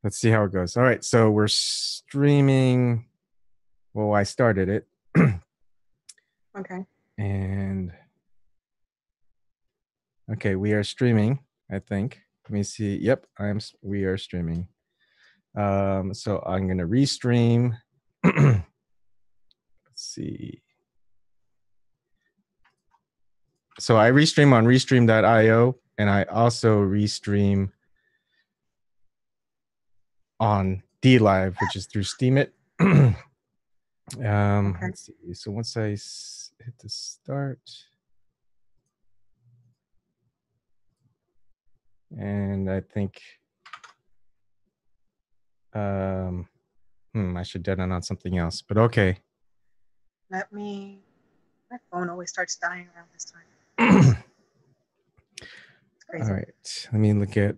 Let's see how it goes. All right, so we're streaming. Well, I started it. Okay. And okay, we are streaming, I think. Let me see. Yep, we are streaming. So I'm gonna restream. Let's see. So I restream on restream.io, and I also restream on DLive, which is through Steemit. Let's see. So once I hit the start, and I think I should dead on something else, but okay. My phone always starts dying around this time. It's crazy. All right, let me look at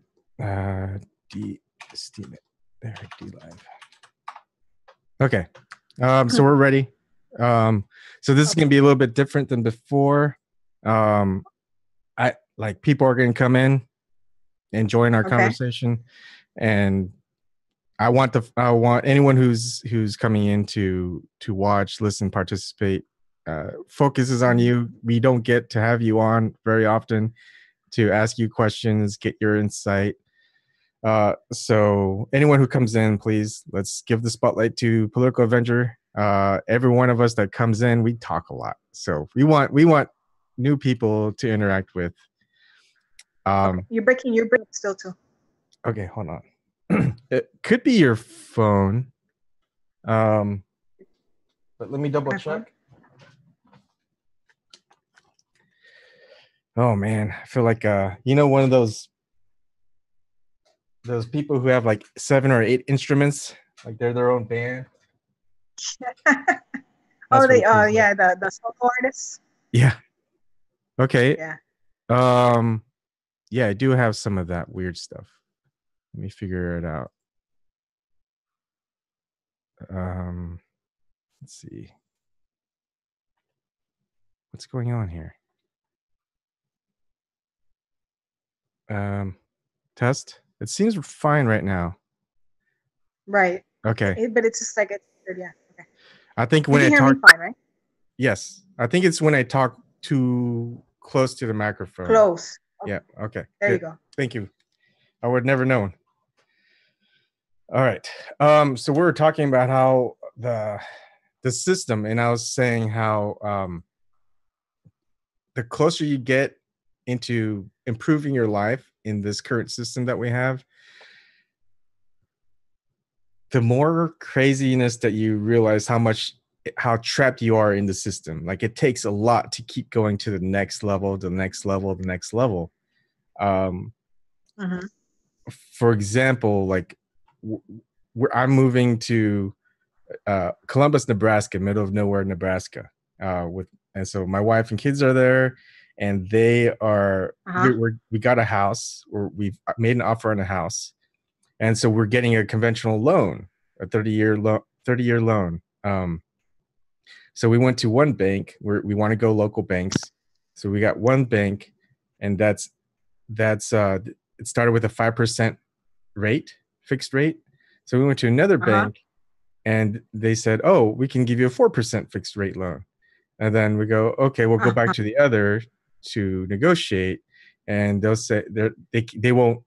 Steemit. There, DLive. Okay, so we're ready. So this is gonna be a little bit different than before. People are gonna come in and join our conversation, and I want anyone who's coming in to watch, listen, participate. Focus is on you. We don't get to have you on very often to ask you questions, get your insight. So anyone who comes in, please, let's give the spotlight to Political Avenger. Every one of us that comes in, we talk a lot. So we want new people to interact with. You're breaking still too. Okay, hold on. It could be your phone. But let me double check. Oh man, I feel like one of those people who have like 7 or 8 instruments, like they're their own band. The solo artists. Yeah. Okay. Yeah. Yeah, I do have some of that weird stuff. Let me figure it out. Let's see. What's going on here? Test. It seems fine right now. Right. Okay. But it's just like it's yeah. Okay. I think when I talk, fine, right? Yes, I think it's when I talk too close to the microphone. Close. Okay. Yeah. Okay. There you go. Thank you. I would never known. All right. So we were talking about how the system, and I was saying how the closer you get into improving your life in this current system that we have, the more craziness that you realize how trapped you are in the system. Like it takes a lot to keep going to the next level, the next level, the next level. For example, like I'm moving to Columbus, Nebraska, middle of nowhere, Nebraska. And so my wife and kids are there, and they are. We got a house, or we've made an offer on a house, and so we're getting a conventional loan, a 30-year loan. So we went to one bank where we want to go local banks. So we got one bank, and that's it started with a 5% rate, fixed rate. So we went to another bank, and they said, "Oh, we can give you a 4% fixed rate loan." And then we go, "Okay, we'll go back to the other to negotiate," and they'll say they won't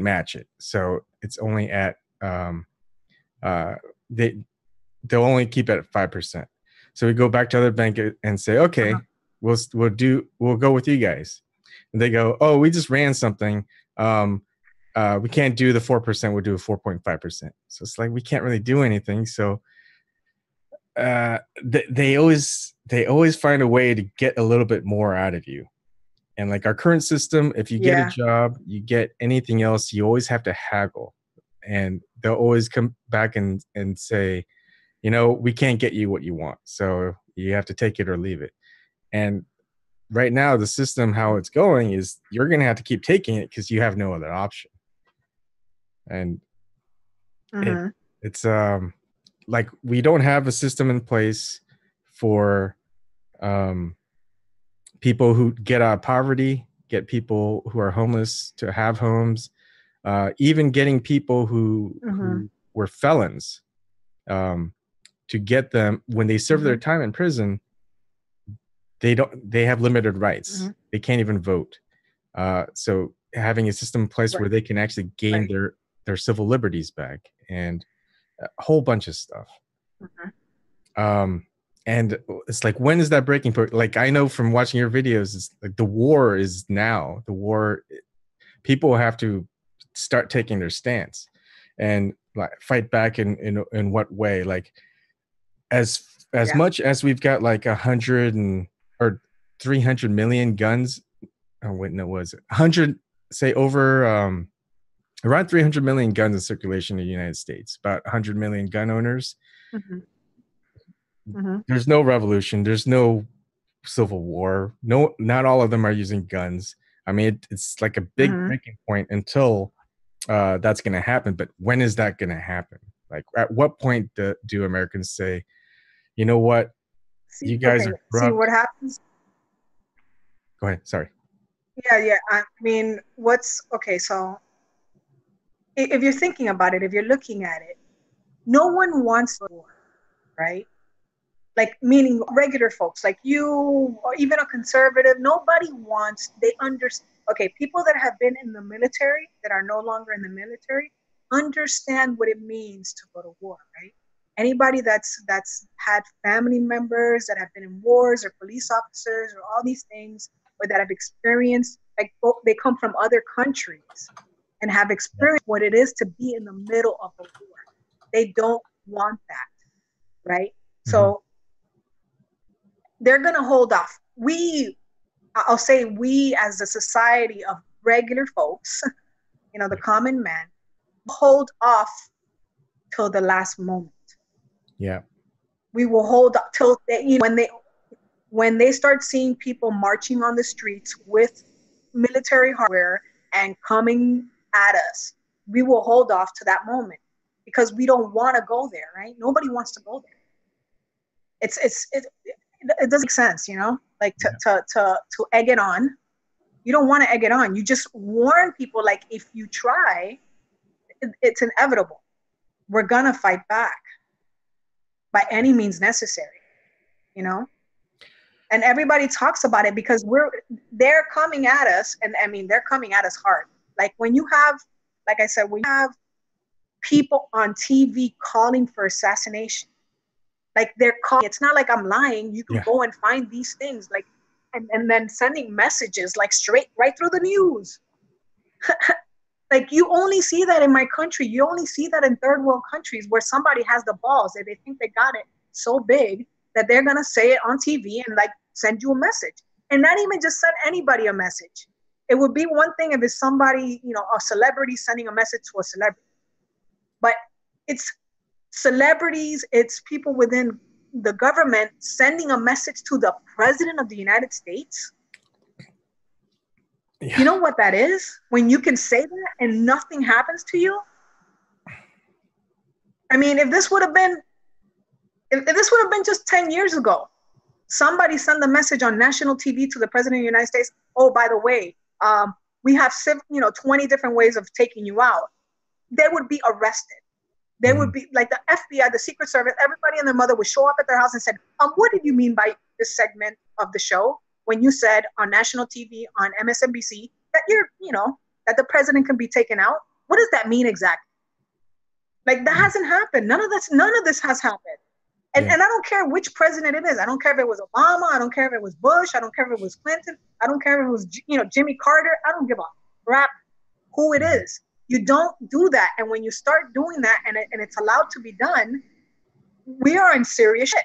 match it. So it's only at they'll only keep it at 5%. So we go back to other bank and say, "Okay, we'll go with you guys." And they go, "Oh, we just ran something. We can't do the 4%. We'll do a 4.5%." So it's like we can't really do anything. So they always find a way to get a little bit more out of you. And like our current system, if you get a job, you get anything else, you always have to haggle. And they'll always come back and say, we can't get you what you want. So you have to take it or leave it. And right now, the system, how it's going is you're going to have to keep taking it because you have no other option. And it's like we don't have a system in place for people who get out of poverty, get people who are homeless to have homes. even getting people who were felons, to get them when they serve their time in prison, they have limited rights. They can't even vote. So having a system in place where they can actually gain their civil liberties back, and a whole bunch of stuff. And it's like, when is that breaking point? Like, I know from watching your videos, it's like the war is now. The war, people have to start taking their stance and like fight back in what way? Like, as much as we've got like 100 or 300 million guns. Oh wait, no, was it 100? Say over around 300 million guns in circulation in the United States. About 100 million gun owners. There's no revolution. There's no civil war. No, not all of them are using guns. I mean, it's like a big breaking point until that's going to happen. But when is that going to happen? Like, at what point do Americans say, you know what, you guys are corrupt? See what happens. Go ahead. Sorry. Yeah. I mean, so if you're thinking about it, if you're looking at it, no one wants war, right? Like, meaning regular folks like you, or even a conservative, nobody wants, they understand. Okay, people that have been in the military, that are no longer in the military, understand what it means to go to war, right? Anybody that's had family members that have been in wars, or police officers, or all these things, or that have experienced, like, they come from other countries and have experienced what it is to be in the middle of a war. They don't want that, right? So they're going to hold off. I'll say we as a society of regular folks, the common man, hold off till the last moment. Yeah. We will hold up till when they start seeing people marching on the streets with military hardware and coming at us, we will hold off to that moment, because we don't want to go there, right? Nobody wants to go there. It doesn't make sense, like to egg it on. You don't want to egg it on. You just warn people, like, if you try, it's inevitable. We're going to fight back by any means necessary, and everybody talks about it because they're coming at us. And I mean, they're coming at us hard. Like, when you have, like I said, when you have people on TV calling for assassination, like, they're calling, it's not like I'm lying. You can go and find these things, like, and then sending messages, like, straight right through the news. Like, you only see that in my country. You only see that in third world countries, where somebody has the balls that they think they got it so big that they're going to say it on TV and, like, send you a message. And not even just send anybody a message. It would be one thing if it's somebody, a celebrity sending a message to a celebrity. But it's celebrities, it's people within the government sending a message to the president of the United States. Yeah. You know what that is? When you can say that and nothing happens to you? I mean, if this would have been just 10 years ago, somebody sent a message on national TV to the president of the United States, oh, by the way, we have 20 different ways of taking you out. They would be arrested. They would be like the FBI, the Secret Service, everybody and their mother would show up at their house and said, what did you mean by this segment of the show when you said on national TV, on MSNBC, that that the president can be taken out? What does that mean exactly? Like, that hasn't happened. None of this has happened. And I don't care which president it is. I don't care if it was Obama. I don't care if it was Bush. I don't care if it was Clinton. I don't care if it was, Jimmy Carter. I don't give a crap who it is. You don't do that. And when you start doing that and it's allowed to be done, we are in serious shit.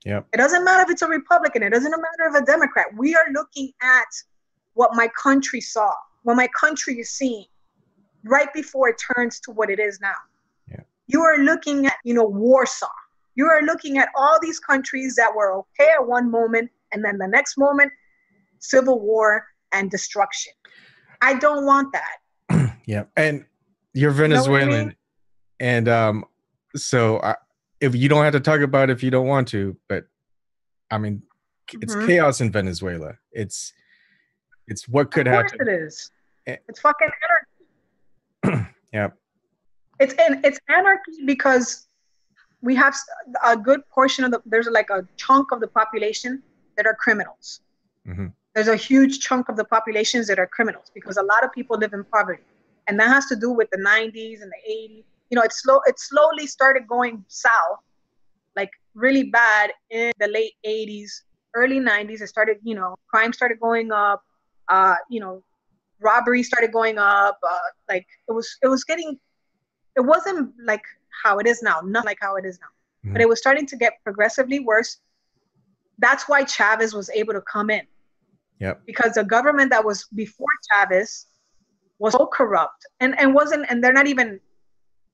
Yep. It doesn't matter if it's a Republican. It doesn't matter if a Democrat. We are looking at what my country saw, what my country is seeing right before it turns to what it is now. Yeah. You are looking at, Warsaw. You are looking at all these countries that were okay at one moment, and then the next moment, civil war and destruction. I don't want that. Yeah, and you're Venezuelan, you know what I mean? And so if you don't have to talk about it if you don't want to, but I mean, it's chaos in Venezuela. It's what could happen. Of course it is. It's fucking Yep. It's anarchy because we have a good portion of there's like a chunk of the population that are criminals. Mm-hmm. There's a huge chunk of the populations that are criminals because a lot of people live in poverty. And that has to do with the 90s and the 80s. It slowly started going south, like really bad in the late 80s, early 90s. It started, crime started going up, uh, you know, robbery started going up. Like it wasn't like how it is now, not like how it is now, Mm-hmm. but it was starting to get progressively worse. That's why Chavez was able to come in, Yep. because the government that was before Chavez was so corrupt and wasn't, and they're not even,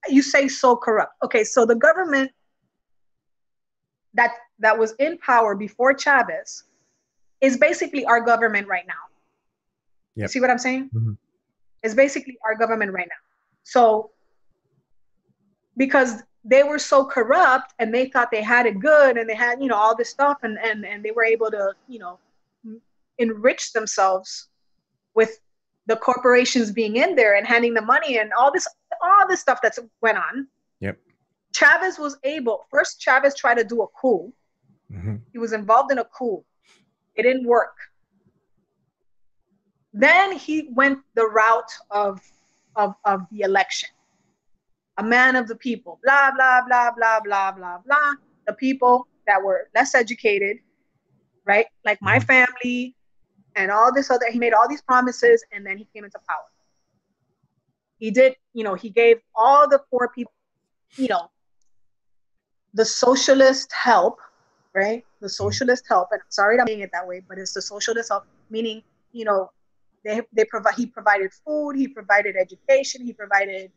you say so corrupt. Okay, so the government that was in power before Chavez is basically our government right now. You Yep. see what I'm saying? Mm-hmm. It's basically our government right now. So because they were so corrupt and they thought they had it good and they had, all this stuff, and they were able to, enrich themselves with the corporations being in there and handing the money and all this stuff that's went on. Yep. Chavez tried to do a coup. Mm-hmm. He was involved in a coup. It didn't work. Then he went the route of the election. A man of the people, blah, blah, blah, blah, blah, blah, blah. The people that were less educated, right? Like my Mm-hmm. family and all this other, he made all these promises and then he came into power. He did, he gave all the poor people, you know, the socialist help, right? The socialist help, and I'm sorry I'm saying it that way, but it's the socialist help, meaning, he provided food, he provided education, he provided,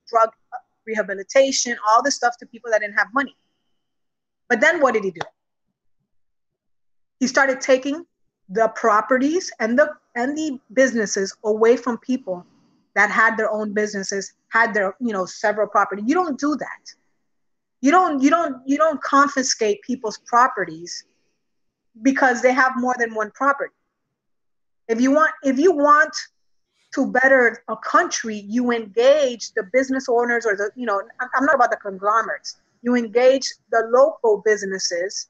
drug rehabilitation, all this stuff to people that didn't have money. But then what did he do? He started taking the properties and the businesses away from people that had their own businesses, had their, several property. You don't do that. You don't confiscate people's properties because they have more than one property. If you want to better a country, you engage the business owners or I'm not about the conglomerates. You engage the local businesses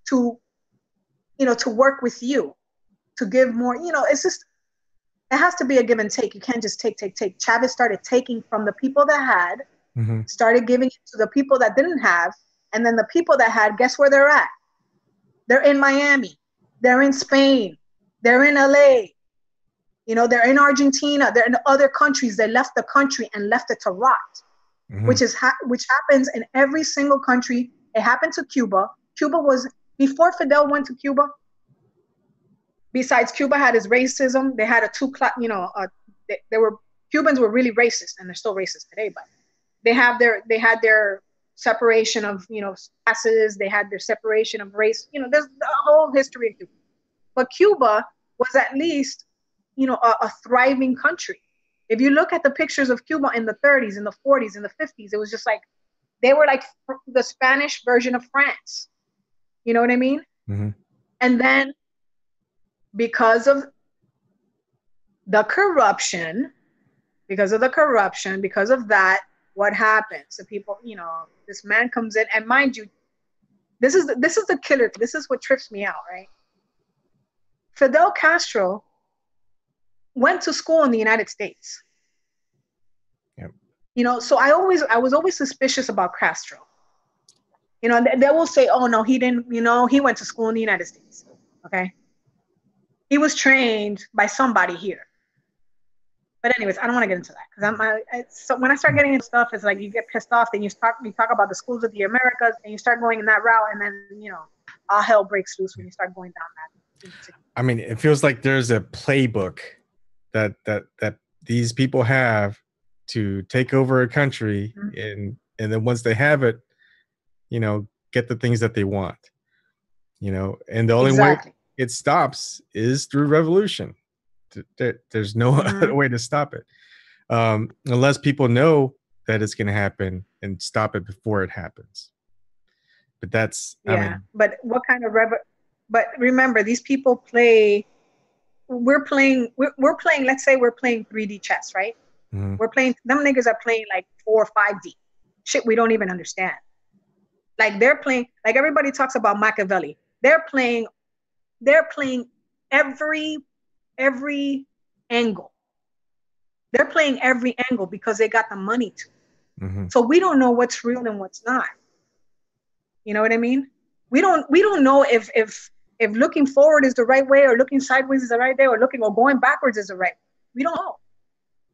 to, to work with you, to give more, it has to be a give and take. You can't just take. Chavez started taking from the people that had, Mm-hmm. started giving it to the people that didn't have, and then the people that had, guess where they're at? They're in Miami, they're in Spain, they're in LA, they're in Argentina, they're in other countries. They left the country and left it to rot, Mm-hmm. which happens in every single country. It happened to Cuba. Cuba was, before Fidel went to Cuba, besides Cuba had his racism, they had a two-class, Cubans were really racist, and they're still racist today, but they had their separation of, classes. They had their separation of race. There's a whole history of Cuba. But Cuba was at least, a thriving country. If you look at the pictures of Cuba in the 30s, in the 40s, in the 50s, it was just like, they were like the Spanish version of France. You know what I mean? Mm-hmm. And then because of the corruption, because of that, what happens? The people, this man comes in, and mind you, this is the killer. This is what trips me out, right? Fidel Castro went to school in the United States. Yep. So I was always suspicious about Castro. They will say, oh no, he didn't, he went to school in the United States. Okay. He was trained by somebody here. But anyways, I don't want to get into that because so when I start getting into stuff, it's like you get pissed off, then you talk about the schools of the Americas, and you start going in that route, and then all hell breaks loose when you start going down that. I mean, it feels like there's a playbook that these people have to take over a country, Mm-hmm. and then once they have it, get the things that they want. And the only way Exactly. it stops is through revolution. There's no Mm-hmm. other way to stop it, unless people know that it's going to happen and stop it before it happens. But that's, Yeah. I mean, but what kind of but remember, these people play. We're playing. Let's say we're playing 3D chess, right? Mhm. We're playing, them niggas are playing like 4 or 5 deep. Shit we don't even understand. Like they're playing, like everybody talks about Machiavelli. They're playing every angle. They're playing every angle because they got the money to. Mhm. So we don't know what's real and what's not. You know what I mean? We don't know if looking forward is the right way or looking sideways is the right way or looking or going backwards is the right way. We don't know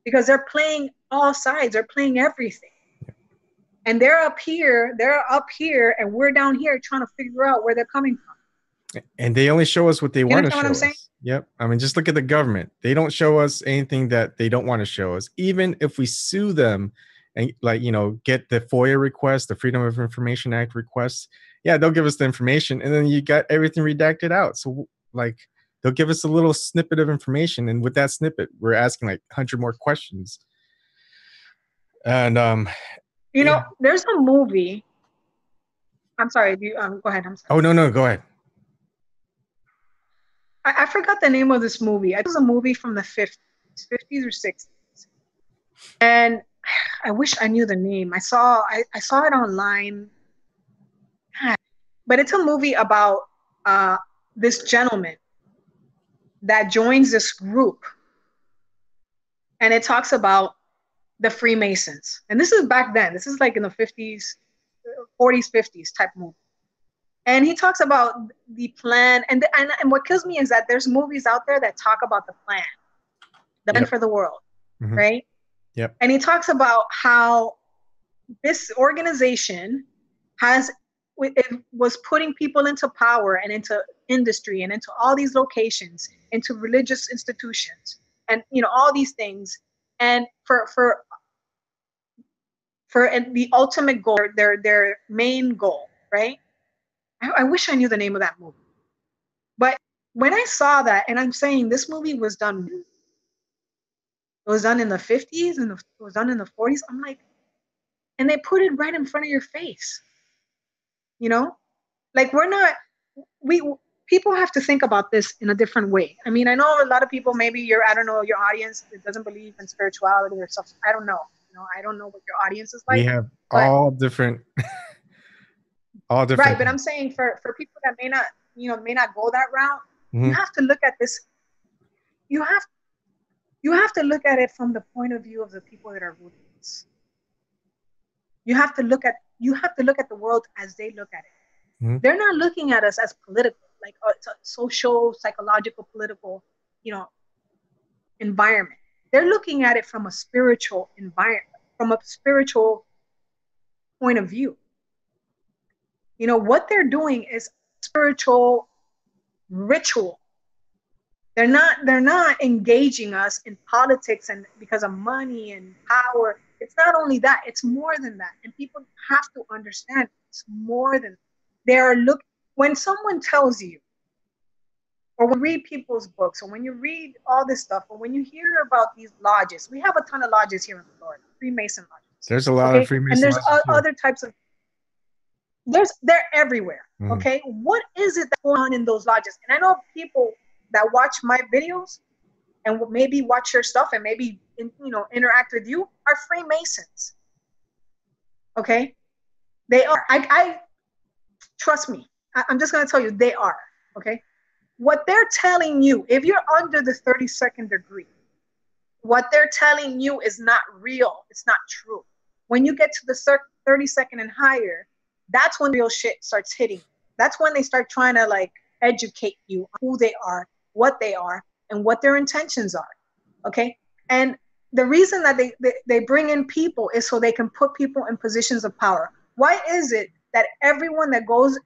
because they're playing all sides. They're playing everything. And they're up here, and we're down here trying to figure out where they're coming from. And they only show us what they You want to understand what show I'm saying? us. Yep. I mean, just look at the government. They don't show us anything that they don't want to show us. Even if we sue them and like, get the FOIA request, the Freedom of Information Act requests, yeah, they'll give us the information and then you got everything redacted out. So like they'll give us a little snippet of information. And with that snippet, we're asking like 100 more questions. And yeah. There's a movie. I'm sorry. Go ahead. I'm sorry. Oh, no, go ahead. I forgot the name of this movie. It was a movie from the 50s or 60s, and I wish I knew the name. I saw it online, but it's a movie about this gentleman that joins this group, and it talks about the Freemasons. And this is back then. This is like in the 50s, 40s, 50s type movie. And he talks about the plan. And what kills me is that there's movies out there that talk about the plan Yep. for the world, Mhm. right? Yep. And he talks about how this organization it was putting people into power and into industry and into all these locations, into religious institutions, and all these things, and for the ultimate goal, their main goal, right? I wish I knew the name of that movie, but when I saw that, and I'm saying this movie was done, it was done in the 50s and it was done in the 40s. I'm like, and they put it right in front of your face, you know, like we people have to think about this in a different way. I mean, I know a lot of people, maybe I don't know, your audience that doesn't believe in spirituality or stuff. I don't know. I don't know what your audience is We like, have but all different right. But I'm saying for people that may not go that route, you Mhm. have to look at this. You have you have to look at it from the point of view of the people that are rooting this. You have to look at the world as they look at it. Mhm. They're not looking at us as political, like it's a social, psychological, political, you know, environment. They're looking at it from a spiritual environment, from a spiritual point of view. What they're doing is spiritual ritual. They're not engaging us in politics and because of money and power. It's not only that, it's more than that. And people have to understand it's more than they are look when someone tells you, or when you read people's books, or when you read all this stuff, or when you hear about these lodges. We have a ton of lodges here in Florida, Freemason lodges. There's a lot of Okay. And Freemason there's lodges here. other types of they're everywhere. Mhm. Okay. What is it that's going on in those lodges? And I know people that watch my videos and maybe watch your stuff and maybe interact with you are Freemasons. Okay. They are. I trust me. I'm just going to tell you they are. Okay. What they're telling you, if you're under the 32nd degree, what they're telling you is not real. It's not true. When you get to the 32nd and higher, that's when real shit starts hitting. That's when they start trying to like educate you on who they are, what they are, and what their intentions are. Okay. And the reason that they bring in people is so they can put people in positions of power. Why is it that everyone that becomes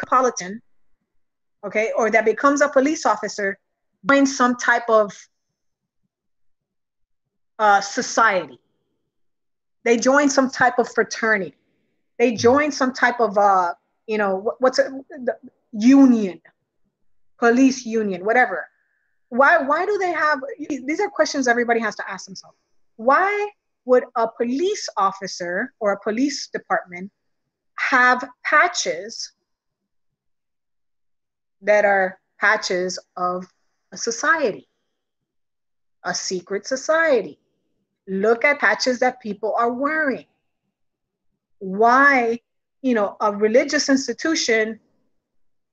a politician, okay, or that becomes a police officer, joins some type of society? They join some type of fraternity. They join some type of what's a union, police union, whatever. Why do they have these? Are questions everybody has to ask themselves. Why would a police officer or a police department have patches that are patches of a society, a secret society? Look at patches that people are wearing. Why, a religious institution,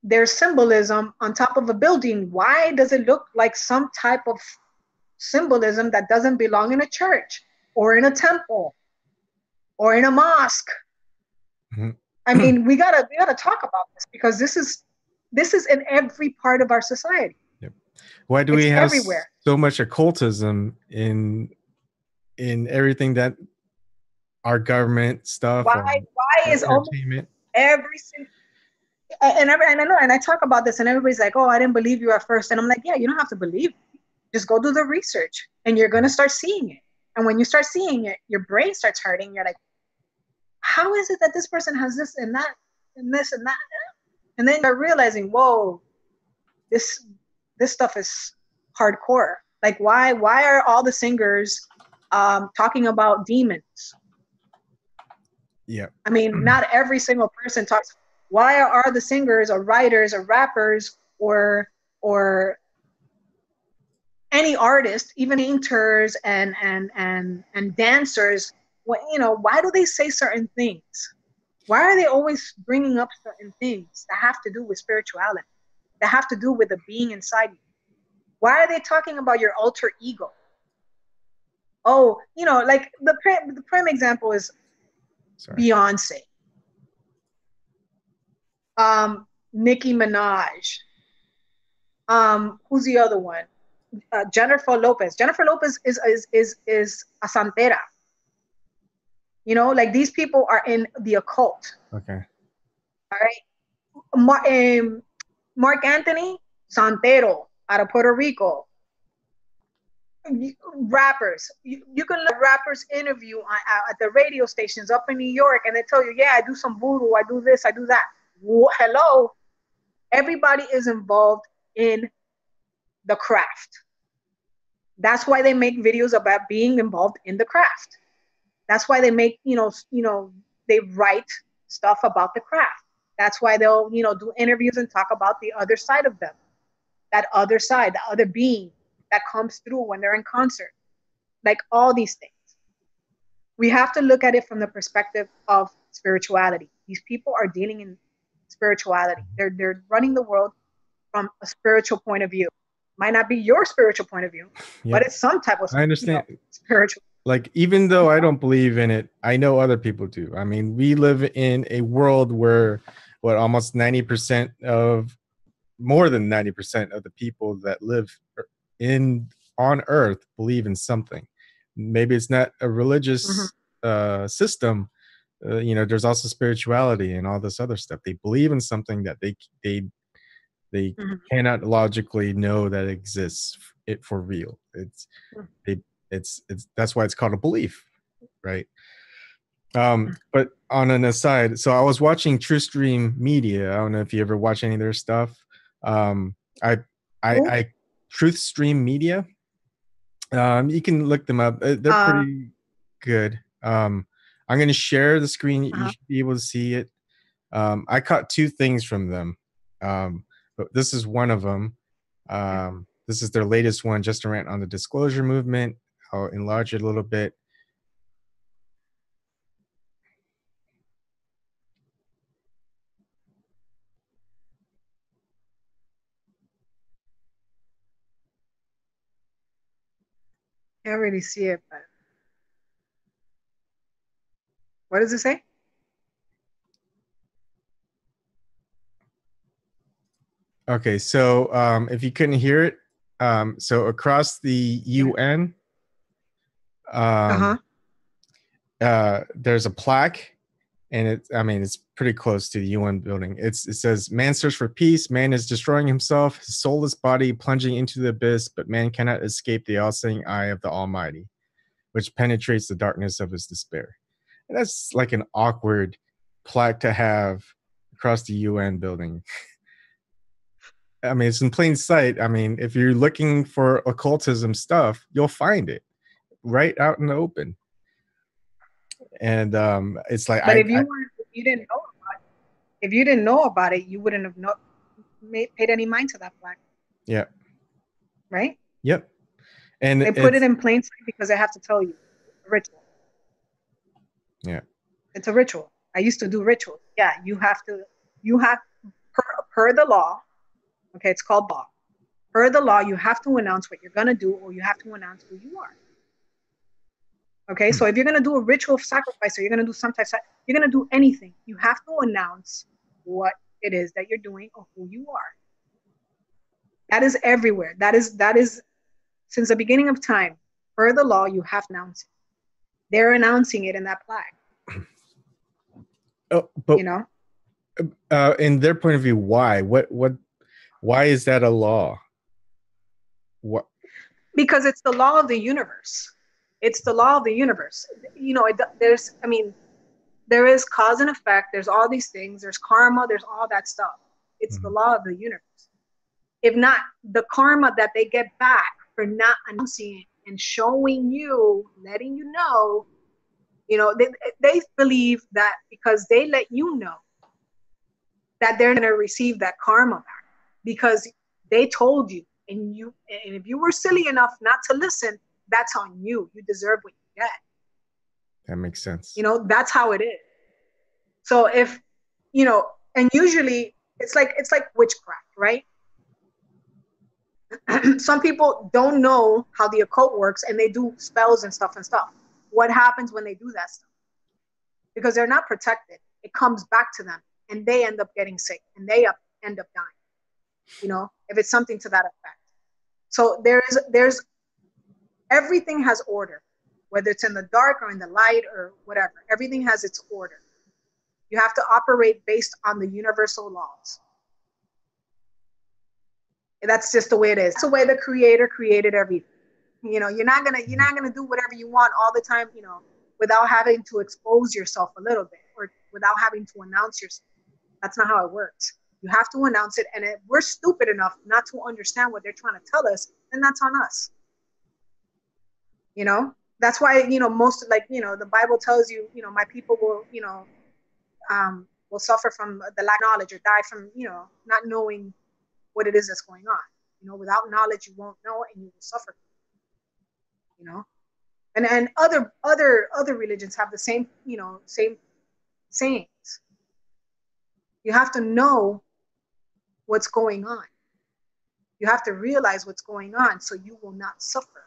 there's symbolism on top of a building. Why does it look like some type of symbolism that doesn't belong in a church or in a temple or in a mosque? Mm-hmm. I mean, we gotta talk about this, because this is in every part of our society. Yep. Why do It's we have everywhere. so much occultism in everything that our government stuff or Why is almost entertainment? every single, and I know, and I talk about this, and everybody's like, "Oh, I didn't believe you at first," and I'm like, "Yeah, you don't have to believe me. Just go do the research, and you're gonna start seeing it. And when you start seeing it, your brain starts hurting. You're like, how is it that this person has this and that and this and that?" And then you're realizing, whoa, this stuff is hardcore. Like, why are all the singers talking about demons? Yeah. I mean, not every single person talks. Why are the singers or writers or rappers or any artist, even painters and dancers, why do they say certain things? Why are they always bringing up certain things that have to do with spirituality, that have to do with the being inside you? Why are they talking about your alter ego? Oh, like the prime example is Sorry. Beyonce, Nicki Minaj. Who's the other one? Jennifer Lopez. Jennifer Lopez is a santera. Like, these people are in the occult. Okay. All right. Mark Anthony, santero, out of Puerto Rico. Rappers, you can let rappers interview at the radio stations up in New York, and they tell you, yeah, I do some voodoo, I do this, I do that. Hello, everybody is involved in the craft. That's why they make videos about being involved in the craft. That's why they make, they write stuff about the craft. That's why they'll, do interviews and talk about the other side of them, that other side, the other being that comes through when they're in concert. Like, all these things. We have to look at it from the perspective of spirituality. These people are dealing in spirituality. They're running the world from a spiritual point of view. Might not be your spiritual point of view, Yep. but it's some type of, I understand. Spiritual. Like, even though I don't believe in it, I know other people do. I mean, we live in a world where almost 90% of more than 90% of the people that live on earth believe in something. Maybe it's not a religious system. There's also spirituality and all this other stuff. They believe in something that they cannot logically know that exists it for real. It's that's why it's called a belief, right? But on an aside, so I was watching True Stream Media. I don't know if you ever watch any of their stuff. I Truth Stream Media. You can look them up. They're pretty good. I'm going to share the screen. You should be able to see it. I caught two things from them. But this is one of them. This is their latest one, just a rant on the disclosure movement. I'll enlarge it a little bit. Can't really see it, but what does it say? Okay, so if you couldn't hear it, so across the UN, there's a plaque, and it's pretty close to the UN building. It says, "Man search for peace. Man is destroying himself, his soulless body plunging into the abyss, but man cannot escape the all-seeing eye of the Almighty, which penetrates the darkness of his despair." And that's like an awkward plaque to have across the UN building. I mean, it's in plain sight. I mean, if you're looking for occultism stuff, you'll find it right out in the open. And it's like, but if you didn't know about it, if you didn't know about it, you wouldn't have paid any mind to that plaque. Yeah. Right. Yep. And they put it in plain sight because they have to tell you. ritual. Yeah. It's a ritual. I used to do rituals. Yeah, you have, per the law, okay, it's called law. Per the law, you have to announce what you're going to do, or you have to announce who you are. Okay, Hmm. so if you're going to do a ritual of sacrifice, or you're going to do some type of, you're going to do anything, you have to announce what it is that you're doing or who you are. That is everywhere. That is since the beginning of time. Per the law, you have to announce it. They're announcing it in that flag. Oh, but You know, in their point of view, why? Why is that a law? What? because it's the law of the universe. It's the law of the universe. You know, there's, I mean, there is cause and effect. There's all these things. There's karma. There's all that stuff. It's the Mhm. law of the universe. If not, the karma that they get back for not announcing it and showing you, letting you know, they believe that because they let you know that they're going to receive that karma back because they told you, and if you were silly enough not to listen, that's on you. You deserve what you get. That makes sense. You know, that's how it is. So if, you know, and usually it's like witchcraft, right? Some people don't know how the occult works and they do spells and stuff. What happens when they do that stuff? Because they're not protected, it comes back to them and they end up getting sick and they end up dying, you know, if it's something to that effect. So there's everything has order, whether it's in the dark or in the light or whatever. Everything has its order. You have to operate based on the universal laws. That's just the way it is. It's the way the creator created everything. You know, you're not gonna do whatever you want all the time, you know, without having to expose yourself a little bit or without having to announce yourself. That's not how it works. You have to announce it, and if we're stupid enough not to understand what they're trying to tell us, then that's on us. You know, that's why, you know, most, like, you know, the Bible tells you, you know, my people will, you know, will suffer from the lack of knowledge or die from, you know, not knowing what it is that's going on. You know, without knowledge, you won't know, and you will suffer. You know, and other religions have the same, you know, same sayings. You have to know what's going on. You have to realize what's going on so you will not suffer.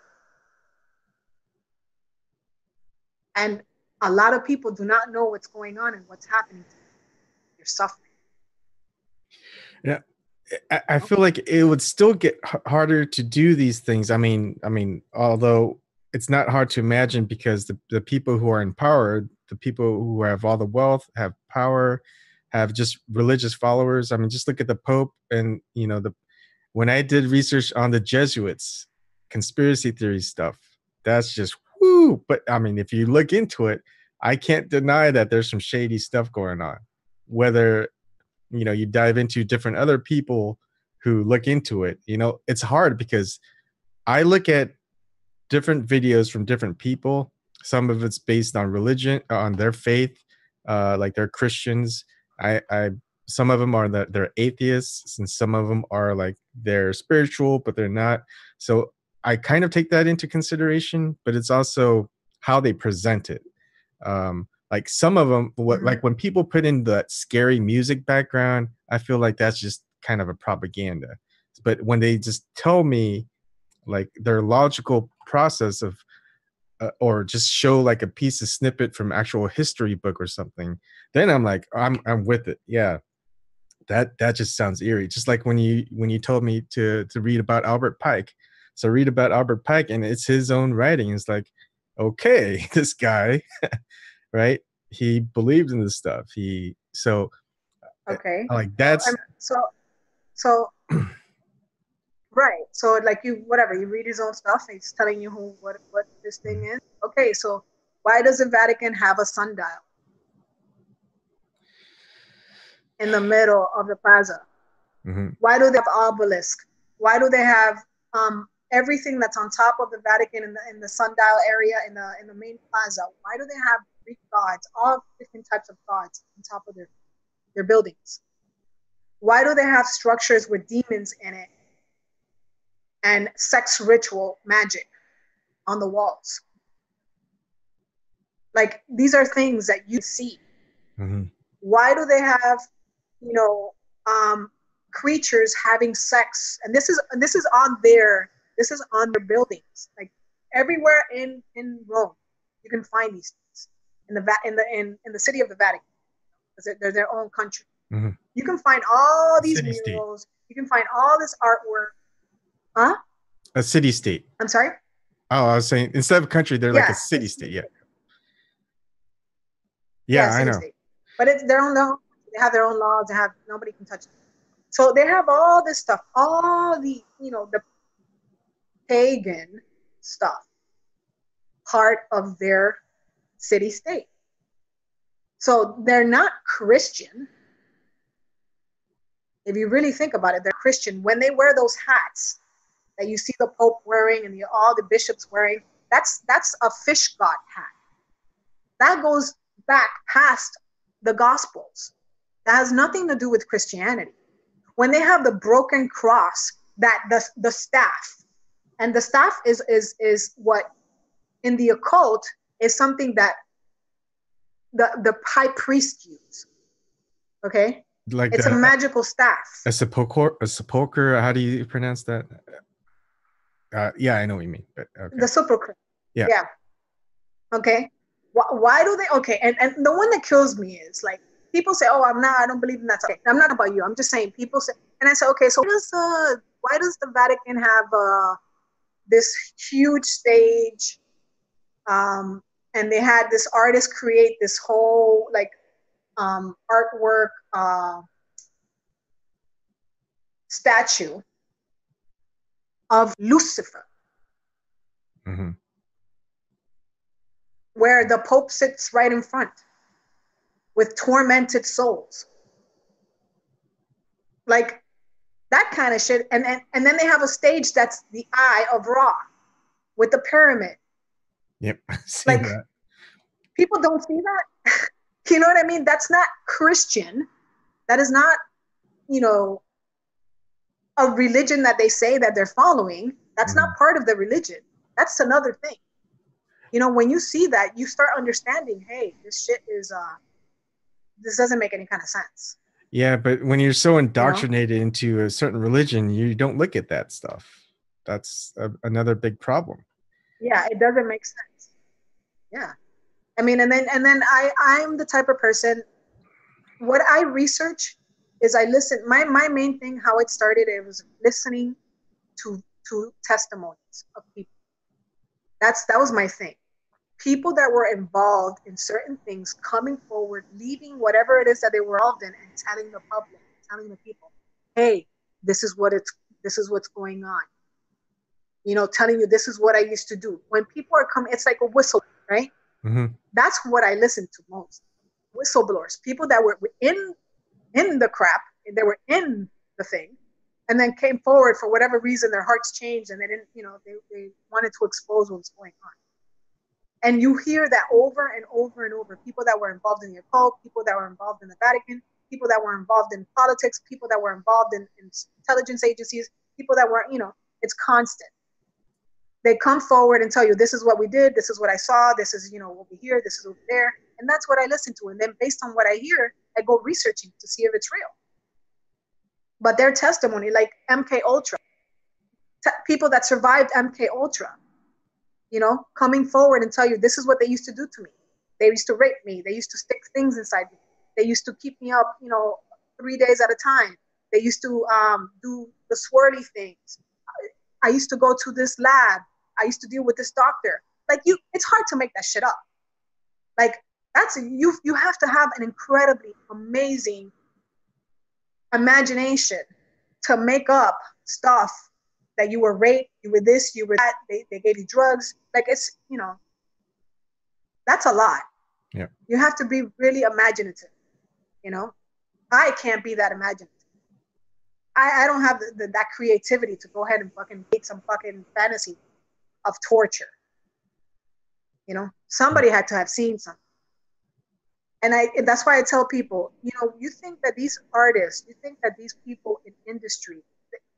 And a lot of people do not know what's going on and what's happening to them. You're suffering. Yeah. I feel like it would still get harder to do these things. I mean, although it's not hard to imagine because the people who are in power, the people who have all the wealth, have power, have just religious followers. I mean, just look at the Pope and, you know, the when I did research on the Jesuits, conspiracy theory stuff, that's just whoo. But I mean, if you look into it, I can't deny that there's some shady stuff going on. Whether, you know, you dive into different other people who look into it, you know, it's hard because I look at different videos from different people. Some of it's based on religion, on their faith, like they're Christians. I some of them are that they're atheists, and some of them are like they're spiritual, but they're not. So I kind of take that into consideration, but it's also how they present it. Like some of them, Mm-hmm. like when people put in that scary music background, I feel like that's just kind of a propaganda. But when they just tell me like their logical process of or just show like a piece of snippet from actual history book or something, then I'm like, I'm with it. Yeah, that just sounds eerie. Just like when you told me to read about Albert Pike. So read about Albert Pike and it's his own writing. It's like, okay, this guy, right? He believed in this stuff. He so Okay. like So that's so right. So like you, whatever, you read his own stuff. He's telling you what this thing is. Okay. So why does the Vatican have a sundial in the middle of the plaza? mhm. Why do they have obelisk? Why do they have everything that's on top of the Vatican in the sundial area in the main plaza? Why do they have Greek gods, all different types of gods on top of their buildings? Why do they have structures with demons in it and sex ritual magic on the walls? Like these are things that you see. Mm-hmm. Why do they have, you know, creatures having sex? And this is on their buildings. Like everywhere in Rome, you can find these things in the city of the Vatican, because they're their own country. Mm-hmm. You can find all A these city state. murals. You can find all this artwork. Huh? A city state. I'm sorry. Oh, I was saying instead of a country, they're like a Yeah, city state. Yeah. yeah, Yeah, I city know. state. But it's their own law. They have their own laws. They have nobody can touch it. So they have all this stuff, all the the pagan stuff, part of their city state. So they're not Christian. If you really think about it, they're Christian. When they wear those hats that you see the Pope wearing and all the bishops wearing, that's a fish god hat. That goes back past the Gospels. That has nothing to do with Christianity. When they have the broken cross, that the staff, and the staff is what in the occult is something that the high priest use. Okay, Like it's a the magical staff. a sepulcher. How do you pronounce that? Yeah, I know what you mean. But okay. The sepulchre. Yeah. Yeah. Okay. Why do they? Okay, and the one that kills me is like people say, "Oh, I don't believe in that." Okay, I'm not about you. I'm just saying people say, and I say, okay, so why does the Vatican have this huge stage? And they had this artist create this whole like artwork statue of Lucifer, Mm-hmm. where the Pope sits right in front with tormented souls. Like that kind of shit. And then they have a stage that's the Eye of Ra with the pyramid. Yep. Seen Like that. people don't see that. You know what I mean? That's not Christian. That is not, you know, a religion that they say that they're following. That's Mm-hmm. not part of the religion. That's another thing. You know, when you see that, you start understanding, hey, this shit is this doesn't make any kind of sense. Yeah, but when you're so You know? indoctrinated into a certain religion, you don't look at that stuff. That's another big problem. Yeah, it doesn't make sense. Yeah. I mean, and then I'm the type of person, what I research is I listen. My main thing, how it started, it was listening to testimonies of people. That was my thing. People that were involved in certain things coming forward, leaving whatever it is that they were involved in, and telling the public, telling the people, hey, this is what's going on. You know, telling you this is what I used to do. When people are coming, it's like a whistle, right? Mm-hmm. That's what I listen to most. Whistleblowers, people that were in the crap, they were in the thing, and then came forward for whatever reason, their hearts changed and they didn't, they wanted to expose what's going on. And you hear that over and over and over. People that were involved in the occult, people that were involved in the Vatican, people that were involved in politics, people that were involved in intelligence agencies, people that were, it's constant. They come forward and tell you, this is what we did, this is what I saw, this is, what we hear, this is over there. And that's what I listen to. And then based on what I hear, I go researching to see if it's real. But their testimony, like MK Ultra, people that survived MK Ultra, coming forward and tell you, this is what they used to do to me. They used to rape me. They used to stick things inside me. They used to keep me up, 3 days at a time. They used to do the swirly things. I used to go to this lab. I used to deal with this doctor. Like it's hard to make that shit up. Like you have to have an incredibly amazing imagination to make up stuff that you were raped, you were this, you were that, they gave you drugs. Like it's, that's a lot. Yeah. You have to be really imaginative, I can't be that imaginative. I don't have that creativity to go ahead and fucking make some fucking fantasy of torture. Somebody had to have seen something. And that's why I tell people, you think that these artists, you think that these people in industry,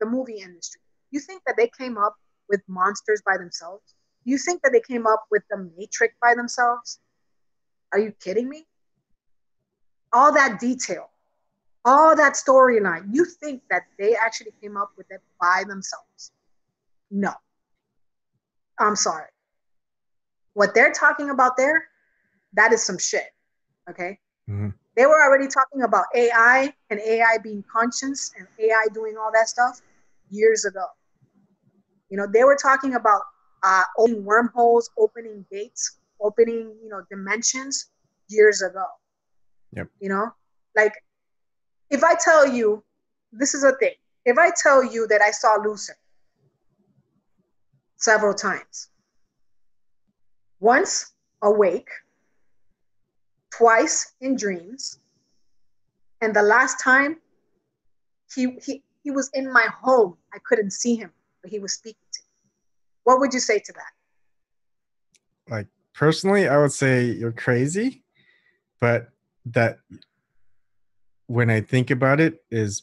the movie industry, you think that they came up with monsters by themselves? You think that they came up with the Matrix by themselves? Are you kidding me? All that detail, all that storyline. You think that they actually came up with it by themselves? No. I'm sorry. What they're talking about there, that is some shit. Okay. Mm-hmm. They were already talking about AI and AI being conscious and AI doing all that stuff years ago. They were talking about opening wormholes, opening gates, opening, dimensions years ago. Yep. Like if I tell you, this is a thing. If I tell you that I saw Lucifer several times, once awake, twice in dreams, and the last time he was in my home, I couldn't see him, but he was speaking to me. What would you say to that? Like personally, I would say you're crazy, but that when I think about it is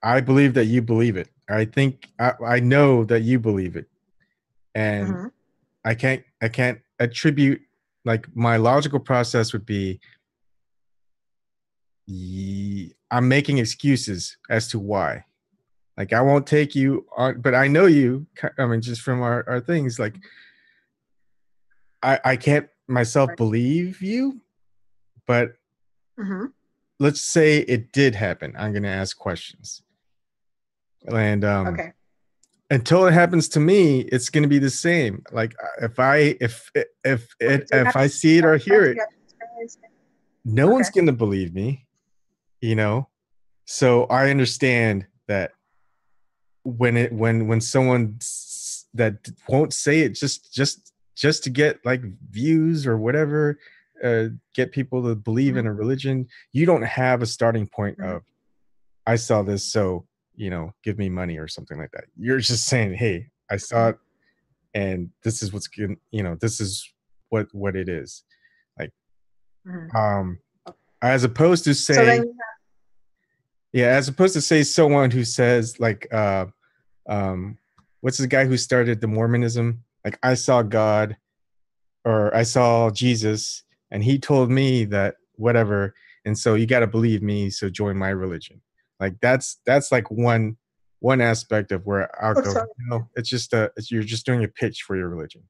I believe that you believe it. I know that you believe it. And Mm-hmm. I can't attribute, like, my logical process would be I'm making excuses as to why. Like I won't take you on, but I know you. I mean, just from our things, like I can't myself Right. believe you, but Mm-hmm. let's say it did happen. I'm gonna ask questions. And Okay. until it happens to me, it's gonna be the same. Like Okay. So you if have I to see it or hear experience. it, You have to experience it. no Okay. one's gonna believe me, you know? So I understand that when someone that won't say it just to get like views or whatever, get people to believe Mm-hmm. in a religion, you don't have a starting point Mm-hmm. of I saw this, so give me money or something like that. You're just saying, hey, I saw Mm-hmm. it, and this is what's good, this is what it is. Like, Mm-hmm. um Okay. as opposed to So then say, you yeah, as opposed to say someone who says like um what's the guy who started the Mormonism, like I saw God or I saw Jesus and he told me that whatever, and so you got to believe me, so join my religion. Like that's like one aspect of where I'll have. go, So it's just you're just doing a pitch for your religion.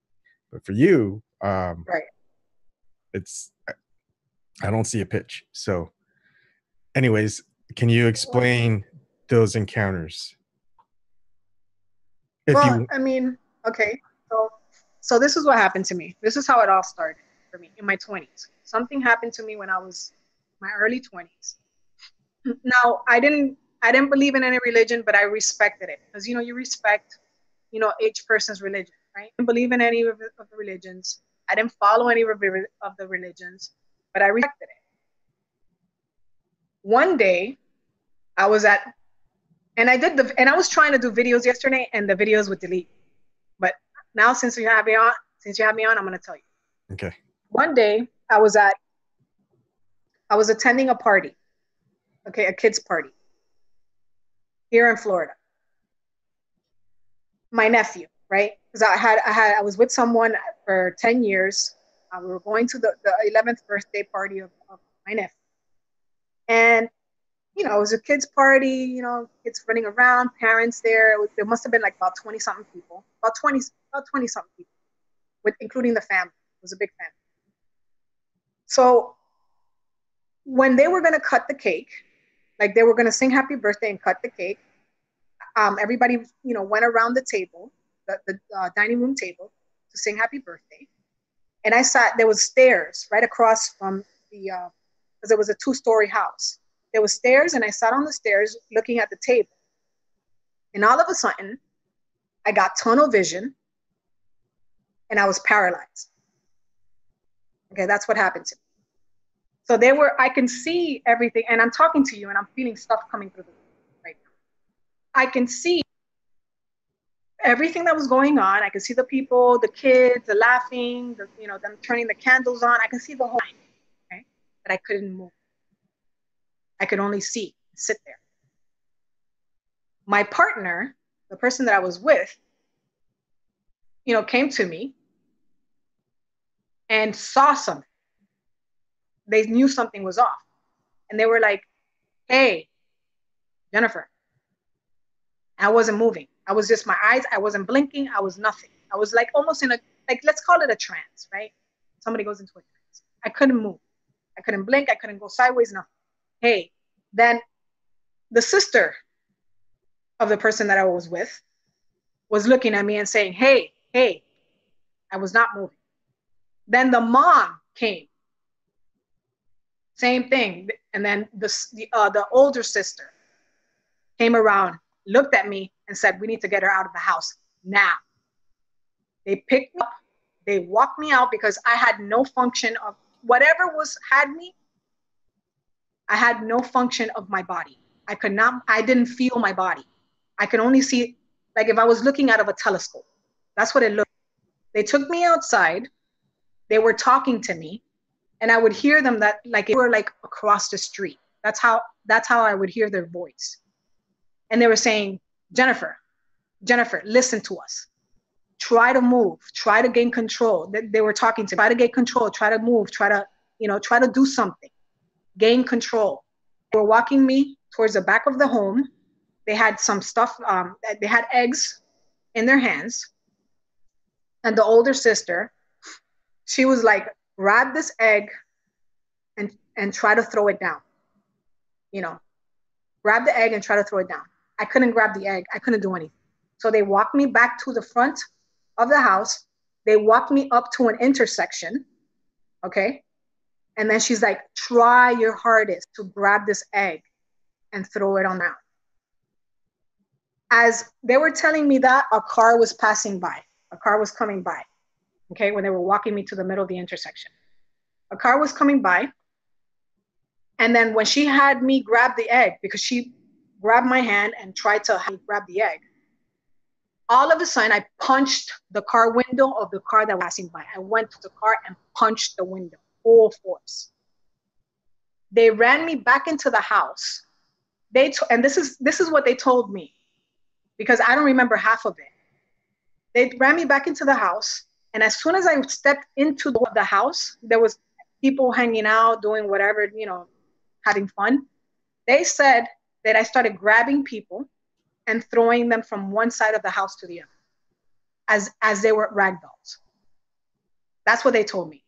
But for you, right. it's I don't see a pitch. So anyways, can you explain those encounters if Well, you I mean, okay. So this is what happened to me. This is how it all started for me in my 20s. Something happened to me when I was my early 20s. Now, I didn't believe in any religion, but I respected it because you respect each person's religion, right? I didn't believe in any of the religions. I didn't follow any of the religions, but I respected it. One day, I was at and I was trying to do videos yesterday, and the videos would delete. But now, since you have me on, I'm going to tell you. okay. One day, I was attending a party, okay, a kids party here in Florida. My nephew, right? Because I was with someone for 10 years. We were going to the 11th birthday party of my nephew, and it was a kids party. Kids running around, parents there. There must have been like about 20 something people, about 20 something people, with including the family. It was a big family. So when they were going to cut the cake, like they were going to sing happy birthday and cut the cake, everybody went around the table, the dining room table, to sing happy birthday. And I sat, there was stairs right across from the because it was a 2-story house. There was stairs, and I sat on the stairs looking at the table. And all of a sudden, I got tunnel vision and I was paralyzed. Okay, that's what happened to me. So I can see everything, and I'm talking to you, and I'm feeling stuff coming through the room right now. I can see everything that was going on. I could see the people, the kids, the laughing, them turning the candles on. I could see the whole thing, okay? But I couldn't move. I could only see, sit there. My partner, the person that I was with, came to me and saw something. They knew something was off. And they were like, hey, Jennifer. I wasn't moving. I was just my eyes. I wasn't blinking. I was nothing. I was like almost in a, like, let's call it a trance, right? Somebody goes into a trance. I couldn't move. I couldn't blink. I couldn't go sideways, nothing. Hey, then the sister of the person that I was with was looking at me and saying, hey, hey, I was not moving. Then the mom came. Same thing. And then the older sister came around, looked at me and said, we need to get her out of the house now. They picked me up. They walked me out because I had no function of whatever had me. I had no function of my body. I didn't feel my body. I could only see, like if I was looking out of a telescope. That's what it looked like. They took me outside. They were talking to me. And I would hear them that like they were like across the street. That's how I would hear their voice. And they were saying, Jennifer, listen to us. Try to move, try to gain control. They were talking to me, try to get control, try to move, try to do something, gain control. They were walking me towards the back of the home. They had some stuff, they had eggs in their hands. And the older sister, she was like, grab this egg and try to throw it down. Grab the egg and try to throw it down. I couldn't grab the egg. I couldn't do anything. So they walked me back to the front of the house. They walked me up to an intersection. Okay. And then she's like, try your hardest to grab this egg and throw it on down. As they were telling me that, a car was passing by. A car was coming by. Okay. When they were walking me to the middle of the intersection, a car was coming by. And then when she had me grab the egg, because she grabbed my hand and tried to grab the egg, all of a sudden I punched the car window of the car that was passing by. I went to the car and punched the window, full force. They ran me back into the house. And this is what they told me, because I don't remember half of it. They ran me back into the house. And as soon as I stepped into the house, there was people hanging out, doing whatever, having fun. They said that I started grabbing people and throwing them from one side of the house to the other, as they were rag dolls. That's what they told me.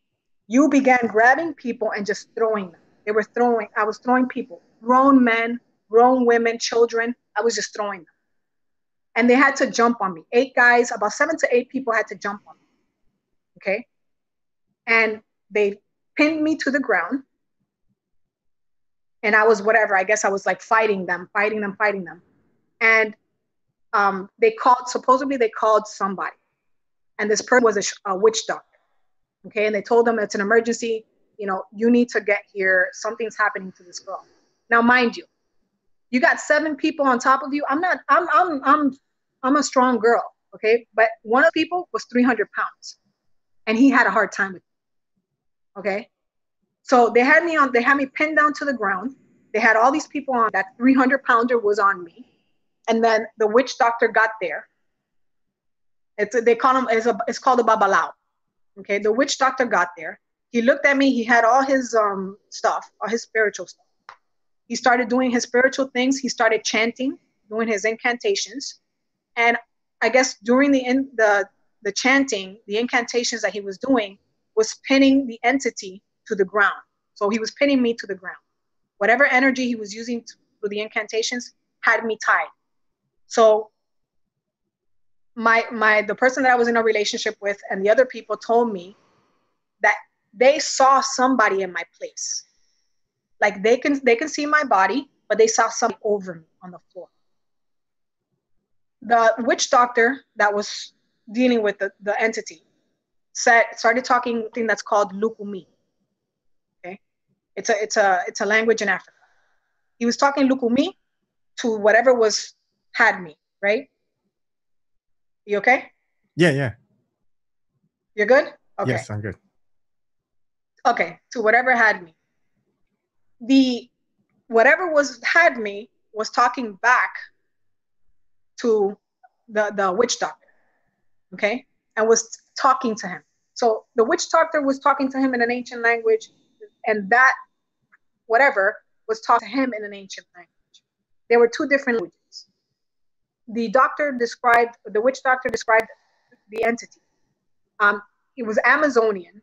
You began grabbing people and just throwing them. I was throwing people, grown men, grown women, children. I was just throwing them. And they had to jump on me. 8 guys, about 7 to 8 people had to jump on me. Okay. And they pinned me to the ground. And I was whatever, I guess I was like fighting them. And supposedly they called somebody. And this person was a witch doctor. Okay. And they told them it's an emergency. You need to get here. Something's happening to this girl. Now, mind you, you got 7 people on top of you. I'm a strong girl. Okay. But one of the people was 300 pounds and he had a hard time with it. Okay. So they had me pinned down to the ground. They had all these people on. That 300-pounder was on me. And then the witch doctor got there. They call him, it's called a babalao. Okay. The witch doctor got there. He looked at me. He had all his stuff, all his spiritual stuff. He started doing his spiritual things. He started chanting, doing his incantations. And I guess during the chanting, the incantations that he was doing was pinning the entity to the ground. So he was pinning me to the ground. Whatever energy he was using for the incantations had me tied. So the person that I was in a relationship with and the other people told me that they saw somebody in my place. Like they can see my body, but they saw somebody over me on the floor. The witch doctor that was dealing with the entity started talking thing that's called lukumi. Okay, it's a language in Africa. He was talking lukumi to whatever had me, right? You okay? Yeah. You're good? Okay. Yes, I'm good. Okay, to whatever had me. Whatever had me was talking back to the witch doctor, okay, and was talking to him. So the witch doctor was talking to him in an ancient language, and that whatever was taught to him in an ancient language. There were two different languages. The witch doctor described the entity. It was Amazonian,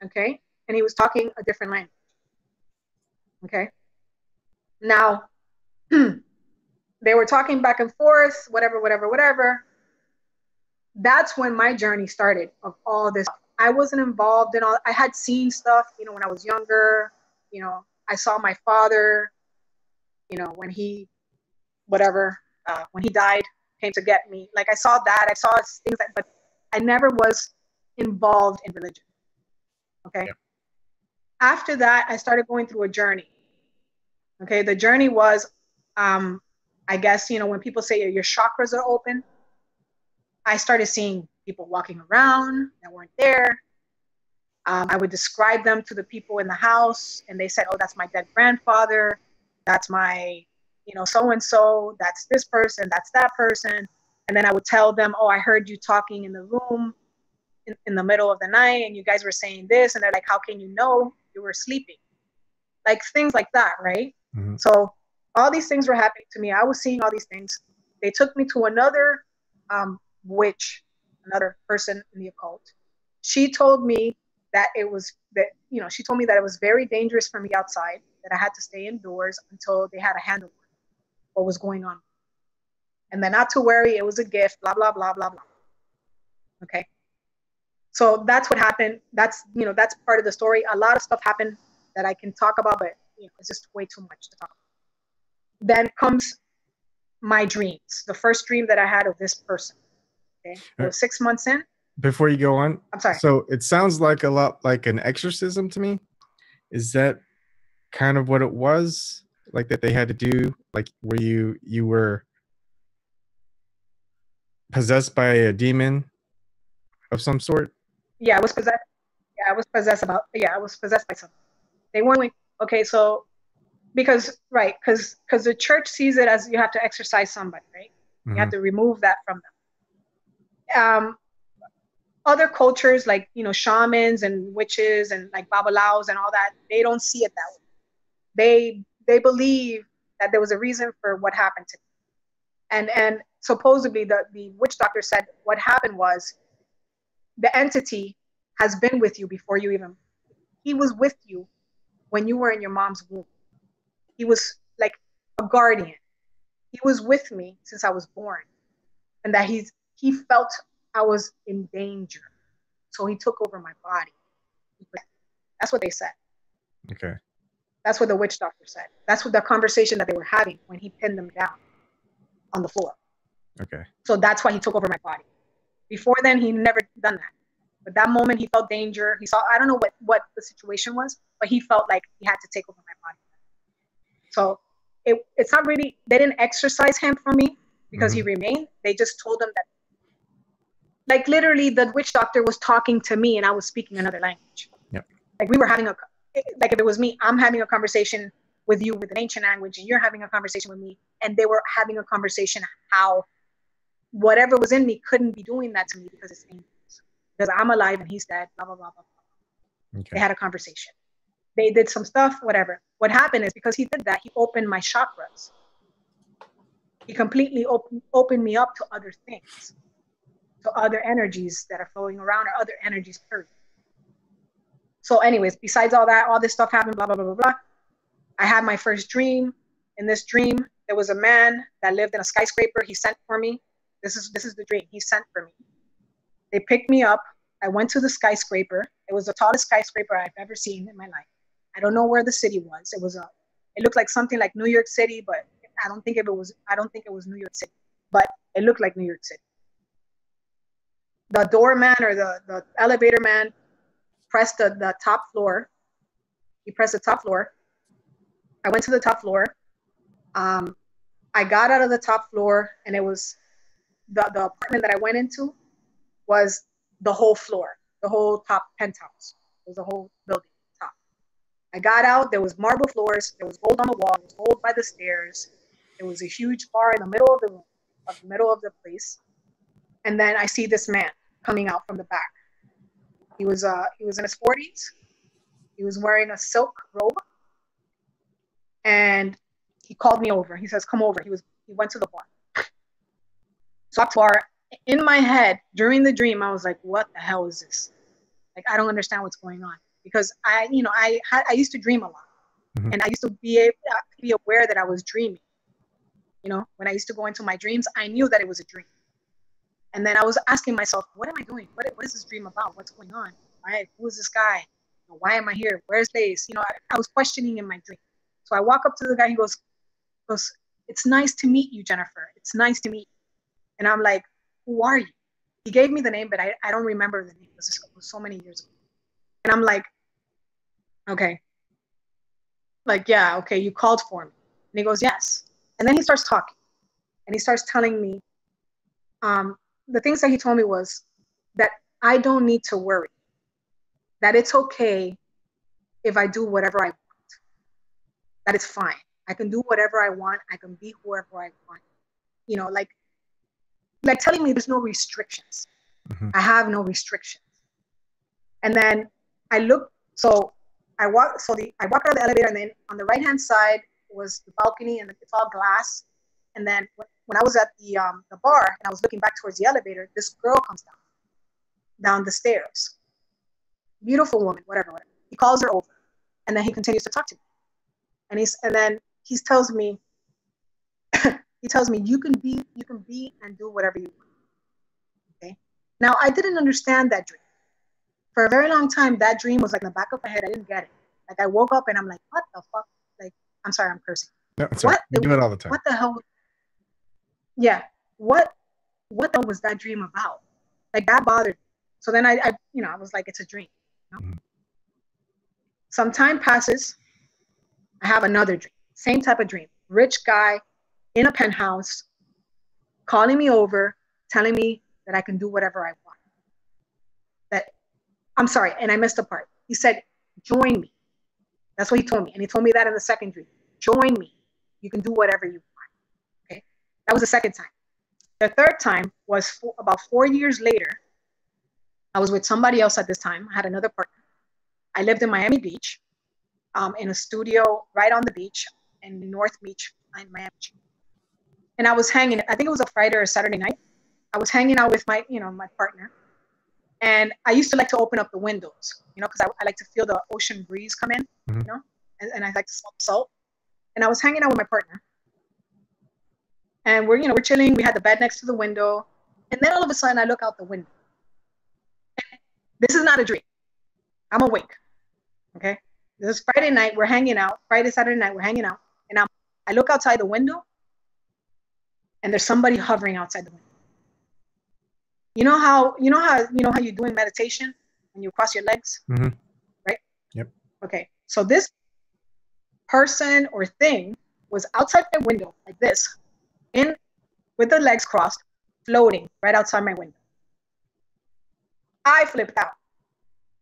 okay, and he was talking a different language, okay. Now, they were talking back and forth, whatever. That's when my journey started of all this. I wasn't involved in all. I had seen stuff, when I was younger. I saw my father, when he, when he died, came to get me. Like I saw that. I saw things, but I never was involved in religion. Okay. Yeah. After that, I started going through a journey. Okay. The journey was, I guess, when people say your chakras are open, I started seeing people walking around that weren't there. I would describe them to the people in the house, and they said, oh, that's my dead grandfather. That's my, so-and-so. That's this person. That's that person. And then I would tell them, oh, I heard you talking in the room in the middle of the night, and you guys were saying this. And they're like, how can you know? You were sleeping. Like things like that, right? Mm-hmm. So all these things were happening to me. I was seeing all these things. They took me to another witch, another person in the occult. She told me that she told me that it was very dangerous for me outside, that I had to stay indoors until they had a handle on what was going on. And then not to worry, it was a gift, blah, blah, blah, blah, blah. Okay. So that's what happened. That's part of the story. A lot of stuff happened that I can talk about, but it's just way too much to talk about. Then comes my dreams. The first dream that I had of this person. Okay. It was 6 months in. Before you go on, I'm sorry. So it sounds like a lot like an exorcism to me. Is that kind of what it was? Like that they had to do, like where you were possessed by a demon of some sort? Yeah, I was possessed. Yeah, I was possessed by something. They weren't okay. So because the church sees it as you have to exorcise somebody, right? Mm-hmm. You have to remove that from them. Other cultures like shamans and witches and like babalaos and all that, they don't see it that way. They believe that there was a reason for what happened to me. And supposedly the witch doctor said what happened was the entity has been with you before he was with you when you were in your mom's womb. He was like a guardian. He was with me since I was born, and that he felt I was in danger. So he took over my body. That's what they said. Okay. That's what the witch doctor said. That's what the conversation that they were having when he pinned them down on the floor. Okay. So that's why he took over my body. Before then, he never done that. But that moment, he felt danger. He saw, I don't know what the situation was, but he felt like he had to take over my body. So it's not really, they didn't exorcise him for me because he remained. They just told him that, like literally the witch doctor was talking to me and I was speaking another language. Yep. Like we were having like if it was me, I'm having a conversation with you with an ancient language and you're having a conversation with me, and they were having a conversation how whatever was in me couldn't be doing that to me because it's angels. Because I'm alive and he's dead, blah, blah, blah, blah, blah. Okay. They had a conversation. They did some stuff, whatever. What happened is because he did that, he opened my chakras. He completely opened me up to other things, to other energies that are flowing around or other energies per. So anyways, besides all that, all this stuff happened, blah, blah, blah, blah, blah. I had my first dream. In this dream, there was a man that lived in a skyscraper. He sent for me. This is the dream. He sent for me. They picked me up. I went to the skyscraper. It was the tallest skyscraper I've ever seen in my life. I don't know where the city was. It looked like something like New York City, but I don't think it was New York City, but it looked like New York City. The doorman or the elevator man pressed the top floor. He pressed the top floor. I went to the top floor. I got out of the top floor, and it was the apartment that I went into was the whole floor, the whole top penthouse. It was the whole building top. I got out. There was marble floors. There was gold on the wall. There was gold by the stairs. There was a huge bar in the middle of the room, middle of the place. And then I see this man coming out from the back. He was in his 40s. He was wearing a silk robe, and he called me over. He says, "Come over." He went to the bar. So far, in my head during the dream, I was like, "What the hell is this? Like, I don't understand what's going on." Because I used to dream a lot, and I used to be aware that I was dreaming. When I used to go into my dreams, I knew that it was a dream. And then I was asking myself, what am I doing? What is this dream about? What's going on? Right? Who is this guy? Why am I here? Where's this? I was questioning in my dream. So I walk up to the guy. He goes, "It's nice to meet you, Jennifer. It's nice to meet you." And I'm like, "Who are you?" He gave me the name, but I don't remember the name. It was so many years ago. And I'm like, "Okay." Like, "Yeah, okay, you called for me." And he goes, "Yes." And then he starts talking. And he starts telling me, the things that he told me was that I don't need to worry. That it's okay if I do whatever I want. That it's fine. I can do whatever I want. I can be whoever I want. Like telling me there's no restrictions. Mm-hmm. I have no restrictions. And then I look, so I walk out of the elevator, and then on the right-hand side was the balcony, and it's all glass. And then when I was at the bar and I was looking back towards the elevator, this girl comes down the stairs. Beautiful woman, whatever. He calls her over, and then he continues to talk to me. And then he tells me, you can be and do whatever you want. Okay. Now, I didn't understand that dream. For a very long time, that dream was like in the back of my head. I didn't get it. Like, I woke up and I'm like, what the fuck? Like, I'm sorry, I'm cursing. No, sorry. You do it all the time. What the hell? Yeah. What the hell was that dream about? Like, that bothered me. So then I was like, it's a dream. Mm-hmm. Some time passes. I have another dream. Same type of dream. Rich guy in a penthouse calling me over, telling me that I can do whatever I want. I'm sorry, and I missed a part. He said, "Join me." That's what he told me. And he told me that in the second dream. "Join me. You can do whatever you want." Okay. That was the second time. The third time was about 4 years later. I was with somebody else at this time. I had another partner. I lived in Miami Beach, in a studio right on the beach in North Beach, in Miami Beach. And I was hanging, I think it was a Friday or a Saturday night. I was hanging out with my partner. And I used to like to open up the windows, because I like to feel the ocean breeze come in, mm-hmm. And I like to smell salt. And I was hanging out with my partner. And we're chilling. We had the bed next to the window. And then all of a sudden I look out the window. And this is not a dream. I'm awake. Okay. This is Friday night. We're hanging out. Saturday night, we're hanging out. And I look outside the window, and there's somebody hovering outside the window. You know how you're doing meditation when you cross your legs, mm-hmm. right? Yep. Okay. So this person or thing was outside my window like this, with the legs crossed, floating right outside my window. I flipped out.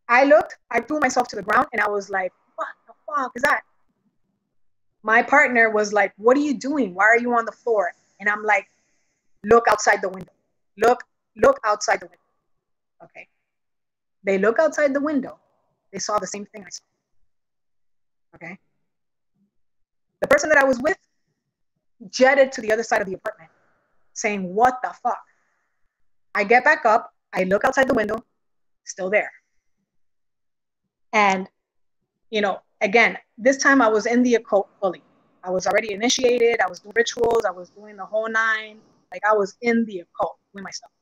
I looked, I threw myself to the ground, and I was like, what the fuck is that? My partner was like, what are you doing? Why are you on the floor? And I'm like, look outside the window. Look outside the window. Okay. They look outside the window. They saw the same thing I saw. Okay. The person that I was with jetted to the other side of the apartment saying, what the fuck? I get back up. I look outside the window, still there. And, again, this time I was in the occult fully. I was already initiated. I was doing rituals. I was doing the whole nine. Like, I was in the occult with myself.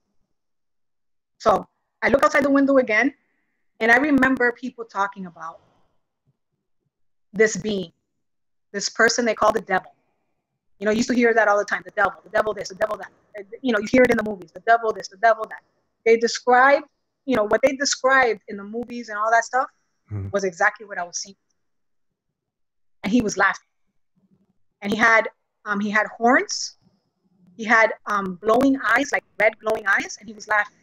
So I look outside the window again, and I remember people talking about this being, this person they call the devil. You used to hear that all the time. The devil this, the devil that. You hear it in the movies. The devil this, the devil that. They described, what they described in the movies and all that stuff was exactly what I was seeing. And he was laughing. And he had horns. He had glowing eyes, like red glowing eyes, and he was laughing.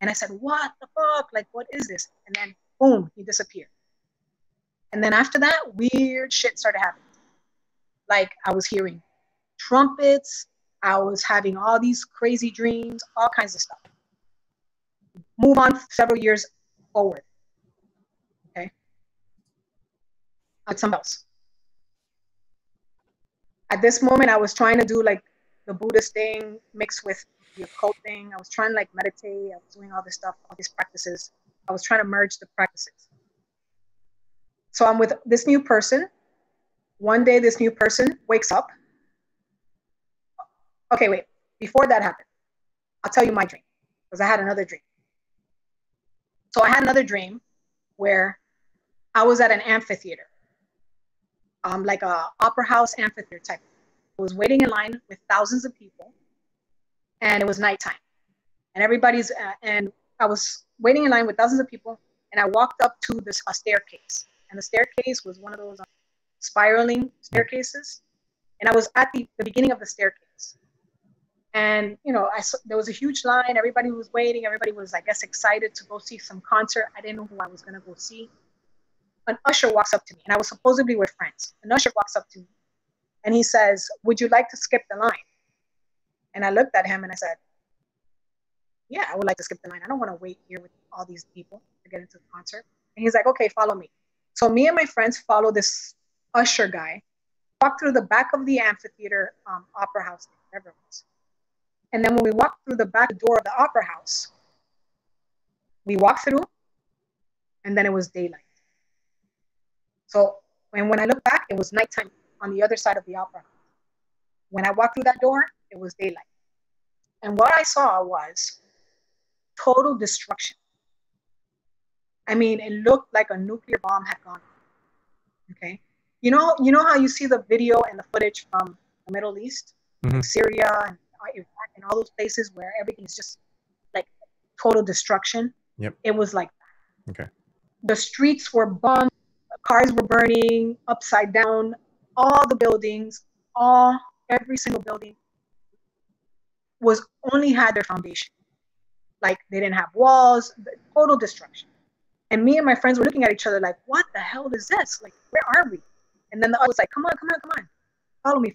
And I said, what the fuck? Like, what is this? And then, boom, he disappeared. And then after that, weird shit started happening. Like, I was hearing trumpets. I was having all these crazy dreams, all kinds of stuff. Move on several years. forward. Okay. With something else. At this moment, I was trying to do like the Buddhist thing mixed with the occult thing. I was trying to like meditate. I was doing all this stuff, all these practices. I was trying to merge the practices. So I'm with this new person. One day, this new person wakes up. Okay, wait. Before that happened, I'll tell you my dream, because I had another dream. So I had another dream where I was at an amphitheater, like a opera house amphitheater type. I was waiting in line with thousands of people, and it was nighttime, and and I was waiting in line with thousands of people, and I walked up to this a staircase, and the staircase was one of those spiraling staircases, and I was at the beginning of the staircase. And there was a huge line. Everybody was waiting. Everybody was, I guess, excited to go see some concert. I didn't know who I was going to go see. An usher walks up to me, and I was supposedly with friends. An usher walks up to me, and he says, "Would you like to skip the line?" And I looked at him, and I said, "Yeah, I would like to skip the line. I don't want to wait here with all these people to get into the concert." And he's like, "Okay, follow me." So me and my friends follow this usher guy, walk through the back of the amphitheater, opera house, whatever it was. And then when we walked through the back door of the opera house, we walked through, and then it was daylight. So when I look back, it was nighttime on the other side of the opera house. When I walked through that door, it was daylight. And what I saw was total destruction. I mean, it looked like a nuclear bomb had gone off. Okay. You know how you see the video and the footage from the Middle East, like Syria and Iraq and all those places where everything is just like total destruction? Yep. It was like that. Okay. The streets were bombed, cars were burning upside down, all the buildings, every single building was only had their foundation. Like they didn't have walls, total destruction. And me and my friends were looking at each other like, what the hell is this? Like, where are we? And then the other was like, come on. Follow me.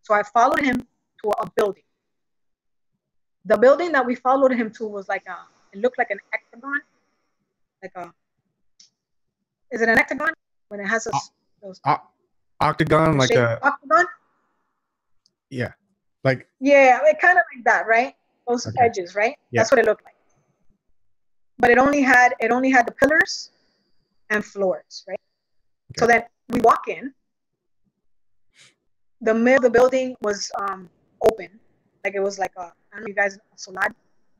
So I followed him to a building. The building that we followed him to was like it looked like an octagon. Is it an octagon? When it has those octagon, like a octagon? Yeah. Like it kind of like that, right? Those edges, right? Yeah. That's what it looked like. But it only had the pillars and floors, right? Okay. So then we walk in. The middle of the building was open. Like it was like I don't know, you guys, solad,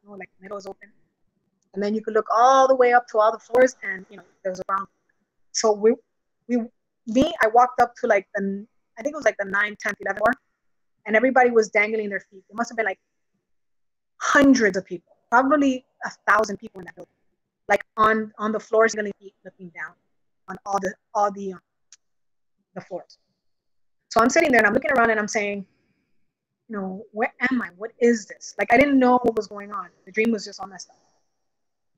like the middle is open. And then you could look all the way up to all the floors, and there was a ground. So I walked up to like I think it was like the 9th, 10th, 11th floor, and everybody was dangling their feet. It must have been like hundreds of people, probably 1,000 people in that building, like on the floors, dangling feet, looking down on all the floors. So I'm sitting there and I'm looking around and I'm saying, where am I? What is this? Like I didn't know what was going on. The dream was just all messed up.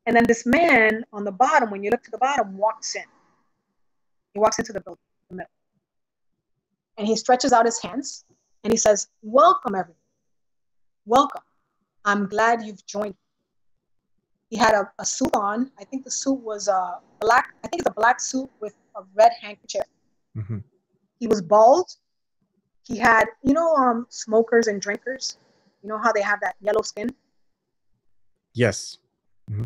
And then this man on the bottom, when you look to the bottom, walks in. He walks into the building, the middle. And he stretches out his hands and he says, "Welcome, everyone. Welcome. I'm glad you've joined me." He had a suit on. I think the suit was black. I think it's a black suit with a red handkerchief. Mm-hmm. He was bald. He had, smokers and drinkers. You know how they have that yellow skin? Yes. Mm-hmm.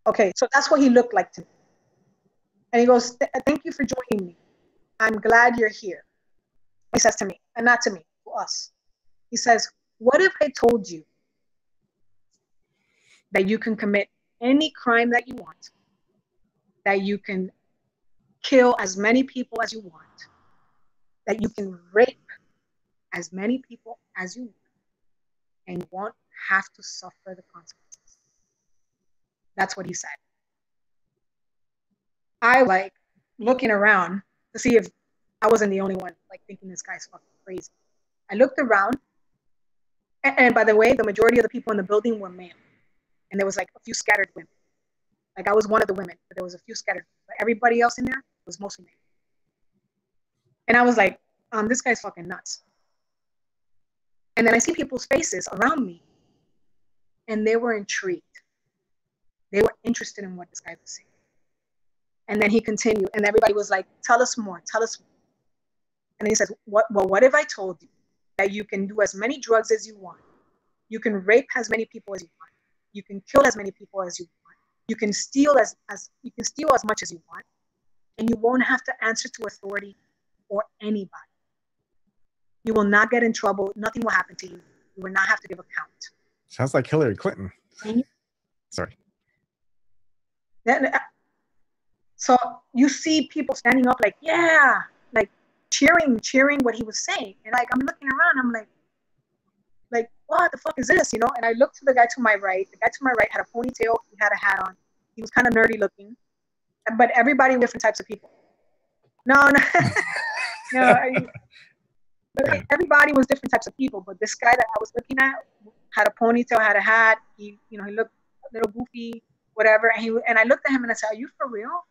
Okay, so that's what he looked like to me. And he goes, "Thank you for joining me. I'm glad you're here." He says to me, and not to me, to us. He says, "What if I told you that you can commit any crime that you want, that you can kill as many people as you want, that you can rape as many people as you want, and you won't have to suffer the consequences?" That's what he said. I like looking around to see if I wasn't the only one like thinking this guy's fucking crazy. I looked around, and by the way, the majority of the people in the building were male, and there was like a few scattered women. Like I was one of the women, but there was a few scattered. But everybody else in there was mostly male. And I was like, this guy's fucking nuts. And then I see people's faces around me, and they were intrigued. They were interested in what this guy was saying. And then he continued, and everybody was like, tell us more, tell us more. And then he says, what if I told you that you can do as many drugs as you want? You can rape as many people as you want. You can kill as many people as you want. You can steal as much as you want, and you won't have to answer to authority or anybody. You will not get in trouble. Nothing will happen to you. You will not have to give account. Sounds like Hillary Clinton. Sorry. So you see people standing up like, yeah, like cheering what he was saying. And like, I'm looking around, I'm like, what the fuck is this, you know? And I looked to the guy to my right. The guy to my right had a ponytail. He had a hat on. He was kind of nerdy looking. But everybody different types of people. No. But everybody was different types of people. But this guy that I was looking at had a ponytail, had a hat. He looked a little goofy, whatever. And I looked at him and I said, "Are you for real?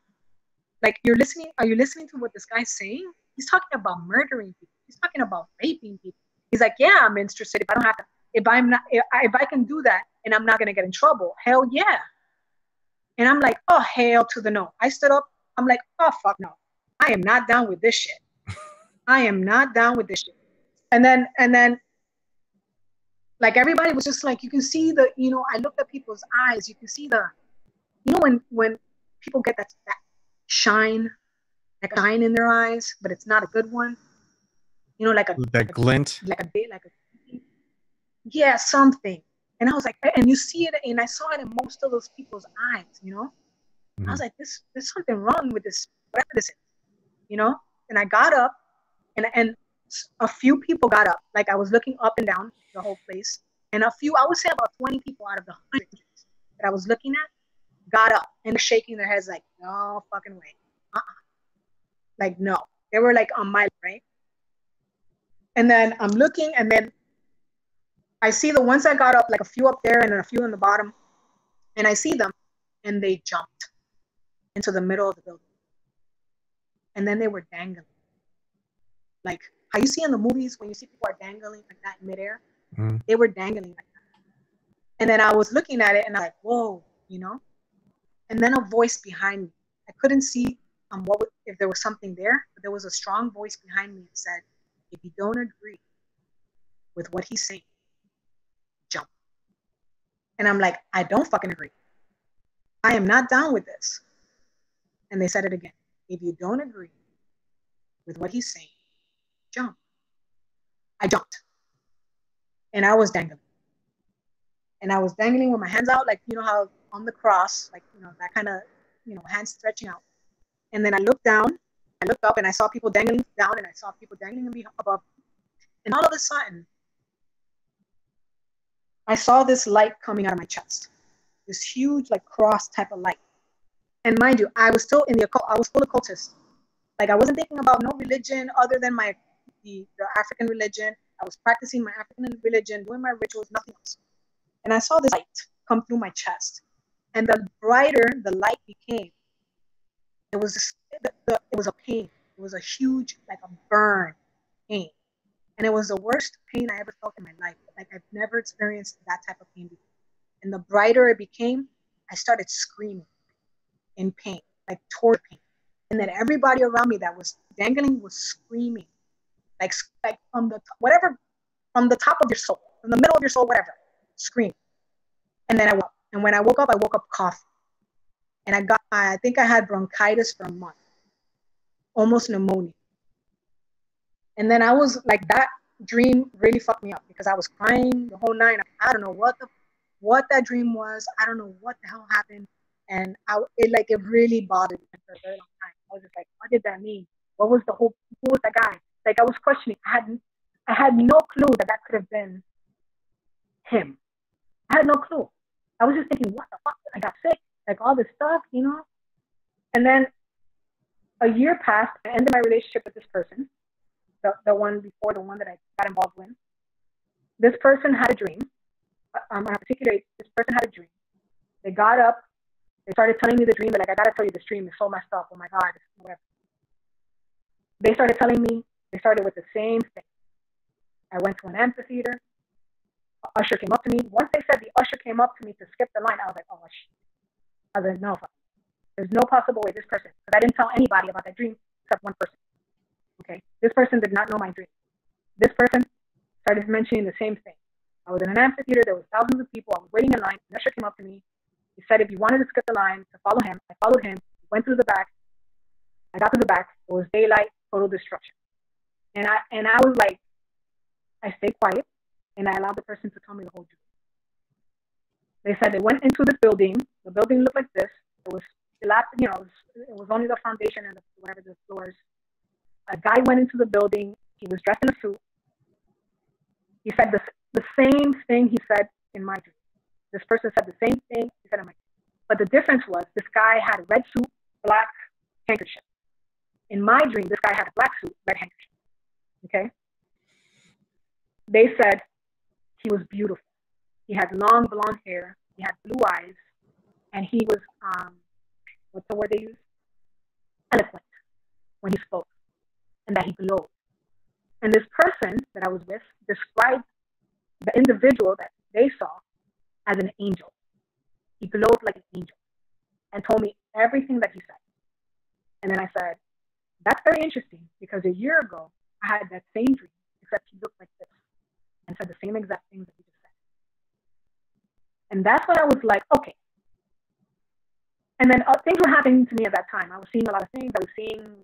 Like, you're listening? Are you listening to what this guy's saying? He's talking about murdering people. He's talking about raping people. He's like, yeah, I'm interested. If I don't have to, if I can do that and I'm not gonna get in trouble, hell yeah." And I'm like, oh, hell to the no. I stood up. I'm like, oh, fuck no. I am not down with this shit. I am not down with this shit. And then, like, everybody was just like, you can see I looked at people's eyes. You can see when people get that shine, like a shine in their eyes, but it's not a good one. Like that glint. Yeah, something. And I was like, and you see it, and I saw it in most of those people's eyes, Mm-hmm. I was like, there's something wrong with this, whatever this is, And I got up, and a few people got up. Like, I was looking up and down the whole place, and I would say about 20 people out of the hundreds that I was looking at got up and they're shaking their heads like, no fucking way. Like, no. They were like on my right. And then I'm looking, and then I see the ones that got up, like a few up there and then a few in the bottom. And I see them, and they jumped into the middle of the building. And then they were dangling. Like how you see in the movies when you see people are dangling like that in midair. Mm-hmm. They were dangling like that. And then I was looking at it, and I'm like, whoa, And then a voice behind me. I couldn't see if there was something there, but there was a strong voice behind me that said, if you don't agree with what he's saying, jump. And I'm like, I don't fucking agree. I am not down with this. And they said it again. If you don't agree with what he's saying, jump. I jumped. And I was dangling. And I was dangling with my hands out, like, how on the cross, like, that kind of, hands stretching out. And then I looked down, I looked up, and I saw people dangling down, and I saw people dangling above. And all of a sudden, I saw this light coming out of my chest. This huge, like, cross type of light. And mind you, I was still in the occult. I was full occultist. Like, I wasn't thinking about no religion other than the African religion. I was practicing my African religion, doing my rituals, nothing else. And I saw this light come through my chest. And the brighter the light became, it was a pain. It was a huge, like a burn pain. And it was the worst pain I ever felt in my life. Like, I've never experienced that type of pain before. And the brighter it became, I started screaming in pain, like torture pain. And then everybody around me that was dangling was screaming, like from the top of your soul, from the middle of your soul, whatever, scream. And then I woke. And when I woke up coughing. And I think I had bronchitis for a month, almost pneumonia. And then I was like, that dream really fucked me up because I was crying the whole night. I don't know what that dream was. I don't know what the hell happened. And it really bothered me for a very long time. I was just like, what did that mean? Who was that guy? Like, I was questioning. I had no clue that could have been him. I had no clue. I was just thinking, what the fuck? I got sick, like all this stuff, And then a year passed. I ended my relationship with this person, the one before, the one that I got involved with. This person had a dream. This person had a dream. They got up. They started telling me the dream. They're like, I gotta tell you, this dream is so messed up. Oh my God, whatever. They started telling me. They started with the same thing. I went to an amphitheater. An usher came up to me. Once they said the usher came up to me to skip the line, I was like, oh shit. I was like, no, there's no possible way this person, because I didn't tell anybody about that dream except one person. Okay, this person did not know my dream. This person started mentioning the same thing. I was in an amphitheater. There was thousands of people. I was waiting in line. An usher came up to me. He said if you wanted to skip the line, to follow him. I followed him. Went through the back. I got to the back. It was daylight, total destruction. And I was like, I stayed quiet, and I allowed the person to tell me the whole truth. They said they went into this building. The building looked like this. It was it was only the foundation and whatever the floors. A guy went into the building. He was dressed in a suit. He said the same thing he said in my dream. This person said the same thing he said in my dream. But the difference was this guy had a red suit, black handkerchief. In my dream, this guy had a black suit, red handkerchief. Okay? They said he was beautiful. He had long blonde hair. He had blue eyes. And he was, what's the word they use? Eloquent when he spoke. And that he glowed. And this person that I was with described the individual that they saw as an angel. He glowed like an angel and told me everything that he said. And then I said, that's very interesting because a year ago, I had that same dream, except he looked like this and said the same exact things that he just said. And that's when I was like, okay. And then things were happening to me at that time. I was seeing a lot of things. I was seeing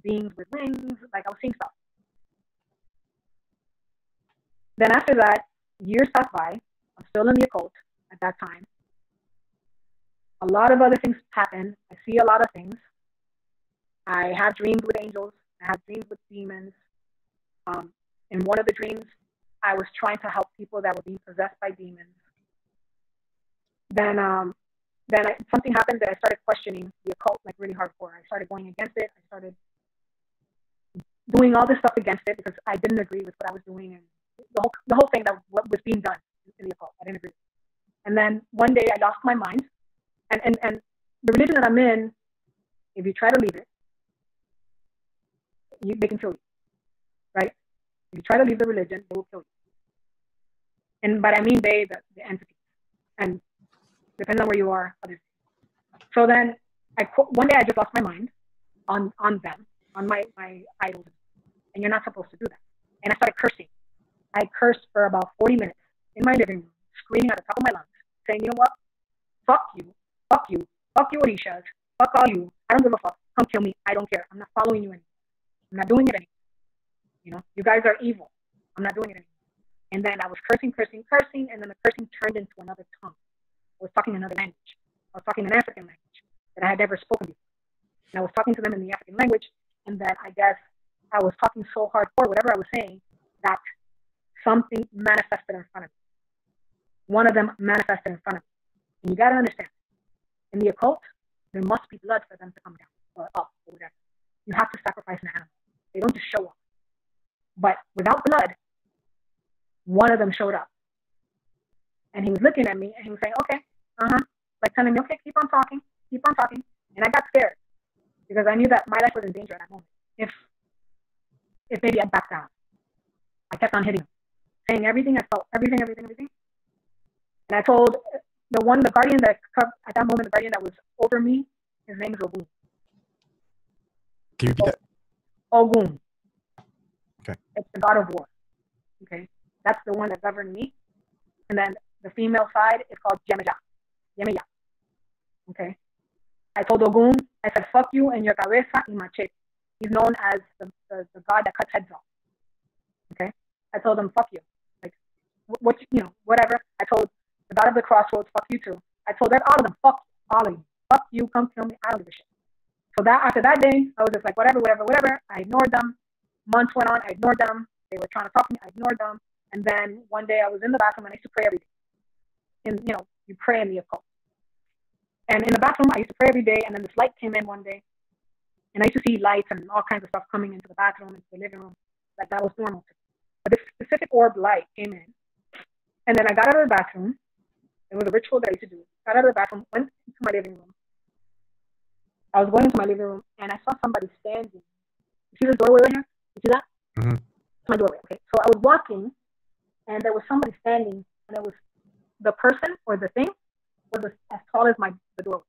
beings with wings. Like I was seeing stuff. Then after that, years passed by. I'm still in the occult at that time. A lot of other things happen. I see a lot of things. I have dreams with angels. I have dreams with demons. In one of the dreams, I was trying to help people that were being possessed by demons. Then something happened that I started questioning the occult like really hardcore. I started going against it. I started doing all this stuff against it because I didn't agree with what I was doing and the whole thing that was being done in the occult. I didn't agree. And then one day I lost my mind. And the religion that I'm in, if you try to leave it, they can kill you, right? If you try to leave the religion, they will kill you. But I mean the entity. And depending on where you are, others. So then one day I just lost my mind on them, on my idols. And you're not supposed to do that. And I started cursing. I cursed for about 40 minutes in my living room, screaming at the top of my lungs, saying, you know what? Fuck you, Orishas, fuck all you. I don't give a fuck. Come kill me. I don't care. I'm not following you anymore. I'm not doing it anymore. You know, you guys are evil. I'm not doing it anymore. And then I was cursing, and then the cursing turned into another tongue. I was talking another language. I was talking an African language that I had never spoken before. And I was talking to them in the African language, and then I guess I was talking so hardcore, whatever I was saying, that something manifested in front of me. One of them manifested in front of me. And you got to understand, in the occult, there must be blood for them to come down or up or whatever. You have to sacrifice an animal. They don't just show up. But without blood, one of them showed up. And he was looking at me and he was saying, okay, like telling me, okay, keep on talking. And I got scared because I knew that my life was in danger at that moment. If maybe I'd back down. I kept on hitting him, saying everything. I felt everything. And I told the guardian that at that moment, the guardian that was over me, his name is Ogun. Can you repeat that? Ogun. Okay. It's the god of war. Okay. That's the one that governed me. And then the female side is called Yemeya. Okay. I told Ogun, I said, fuck you and your cabeza y machete. He's known as the god that cuts heads off. Okay. I told him, fuck you. Like, whatever. I told the god of the crossroads, fuck you too. I told all of them, fuck all of you. Fuck you, come kill me. I don't give a shit. So after that day, I was just like, whatever. I ignored them. Months went on, I ignored them. They were trying to talk to me, I ignored them. And then one day I was in the bathroom and I used to pray every day. And, you pray in the occult. And in the bathroom, I used to pray every day. And then this light came in one day. And I used to see lights and all kinds of stuff coming into the bathroom, into the living room. Like that was normal to me. But this specific orb light came in. And then I got out of the bathroom. It was a ritual that I used to do. Got out of the bathroom, went into my living room. I was going into my living room and I saw somebody standing. You see the doorway right here? You see that? Mm-hmm. It's my doorway. Okay. So I was walking and there was somebody standing and it was the person or the thing was as tall as the doorway.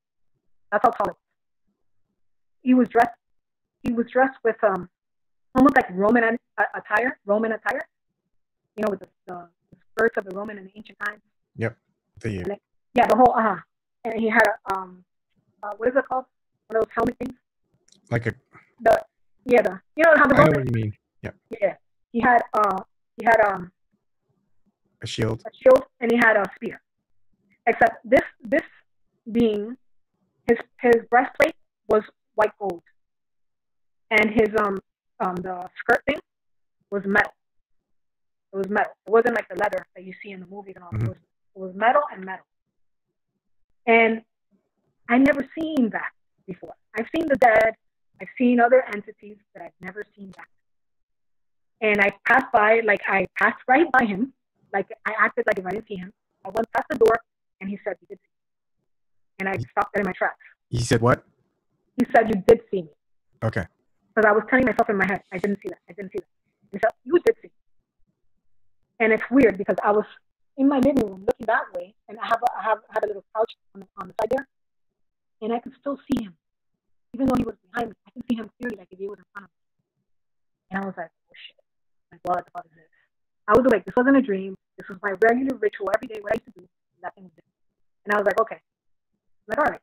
That's how tall it was. He was dressed. He was dressed with almost like Roman attire. Roman attire. You know, with the skirts of the Roman in the ancient times. Yep. Yeah, the whole and he had a what is it called? One of those helmet things. Like a. The you know how the I Roman. know what you mean. Yeah. Yeah. He had a shield. A shield, and he had a spear. Except this being his breastplate was white gold, and his the skirt thing was metal. It was metal. It wasn't like the leather that you see in the movies and all. Mm-hmm. It was metal and metal. And I never seen that before. I've seen the dead. I've seen other entities, but I've never seen that. And I passed right by him. Like I acted like if I didn't see him. I went past the door, and he said, "You did see me." And I stopped dead in my tracks. He said what? He said, "You did see me." Okay. Because I was telling myself in my head, I didn't see that. I didn't see that. He said, "You did see me." And it's weird because I was in my living room looking that way, and I had a little couch on the side there, and I could still see him, even though he was behind me. I could see him clearly, like if he was in front of me. And I was like, "Oh shit! Like what the fuck is this?" I was like, "This wasn't a dream. This was my regular ritual every day. What I used to do, nothing was different." And I was like, "Okay." I'm like, "All right."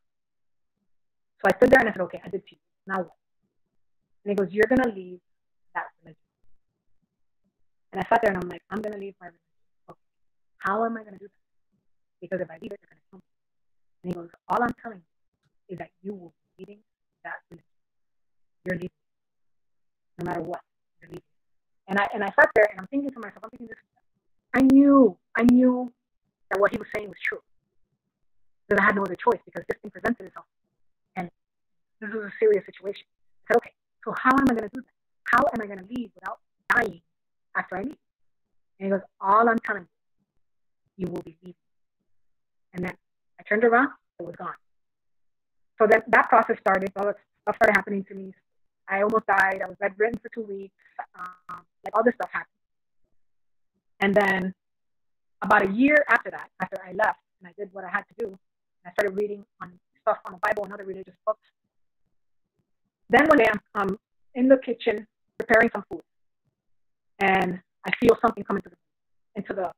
So I stood there and I said, "Okay, I did see you. Now what?" And he goes, "You're gonna leave that religion." And I sat there and I'm like, "I'm gonna leave my religion. Okay. How am I gonna do that? Because if I leave it, they're gonna kill me." And he goes, "All I'm telling you is that you will be leaving that religion. You're leaving, no matter what. You're leaving." And I sat there and I'm thinking to myself, I'm thinking this. I knew that what he was saying was true. Because I had no other choice because this thing presented itself. And this was a serious situation. I said, okay, so how am I going to do that? How am I going to leave without dying after I leave? And he goes, all I'm telling you, you will be leaving. And then I turned around, it was gone. So then that process started. All that stuff started happening to me. I almost died. I was bedridden for 2 weeks. Like all this stuff happened. And then about a year after that, after I left and I did what I had to do, I started reading on stuff on the Bible and other religious books. Then one day I'm in the kitchen preparing some food, and I feel something come into the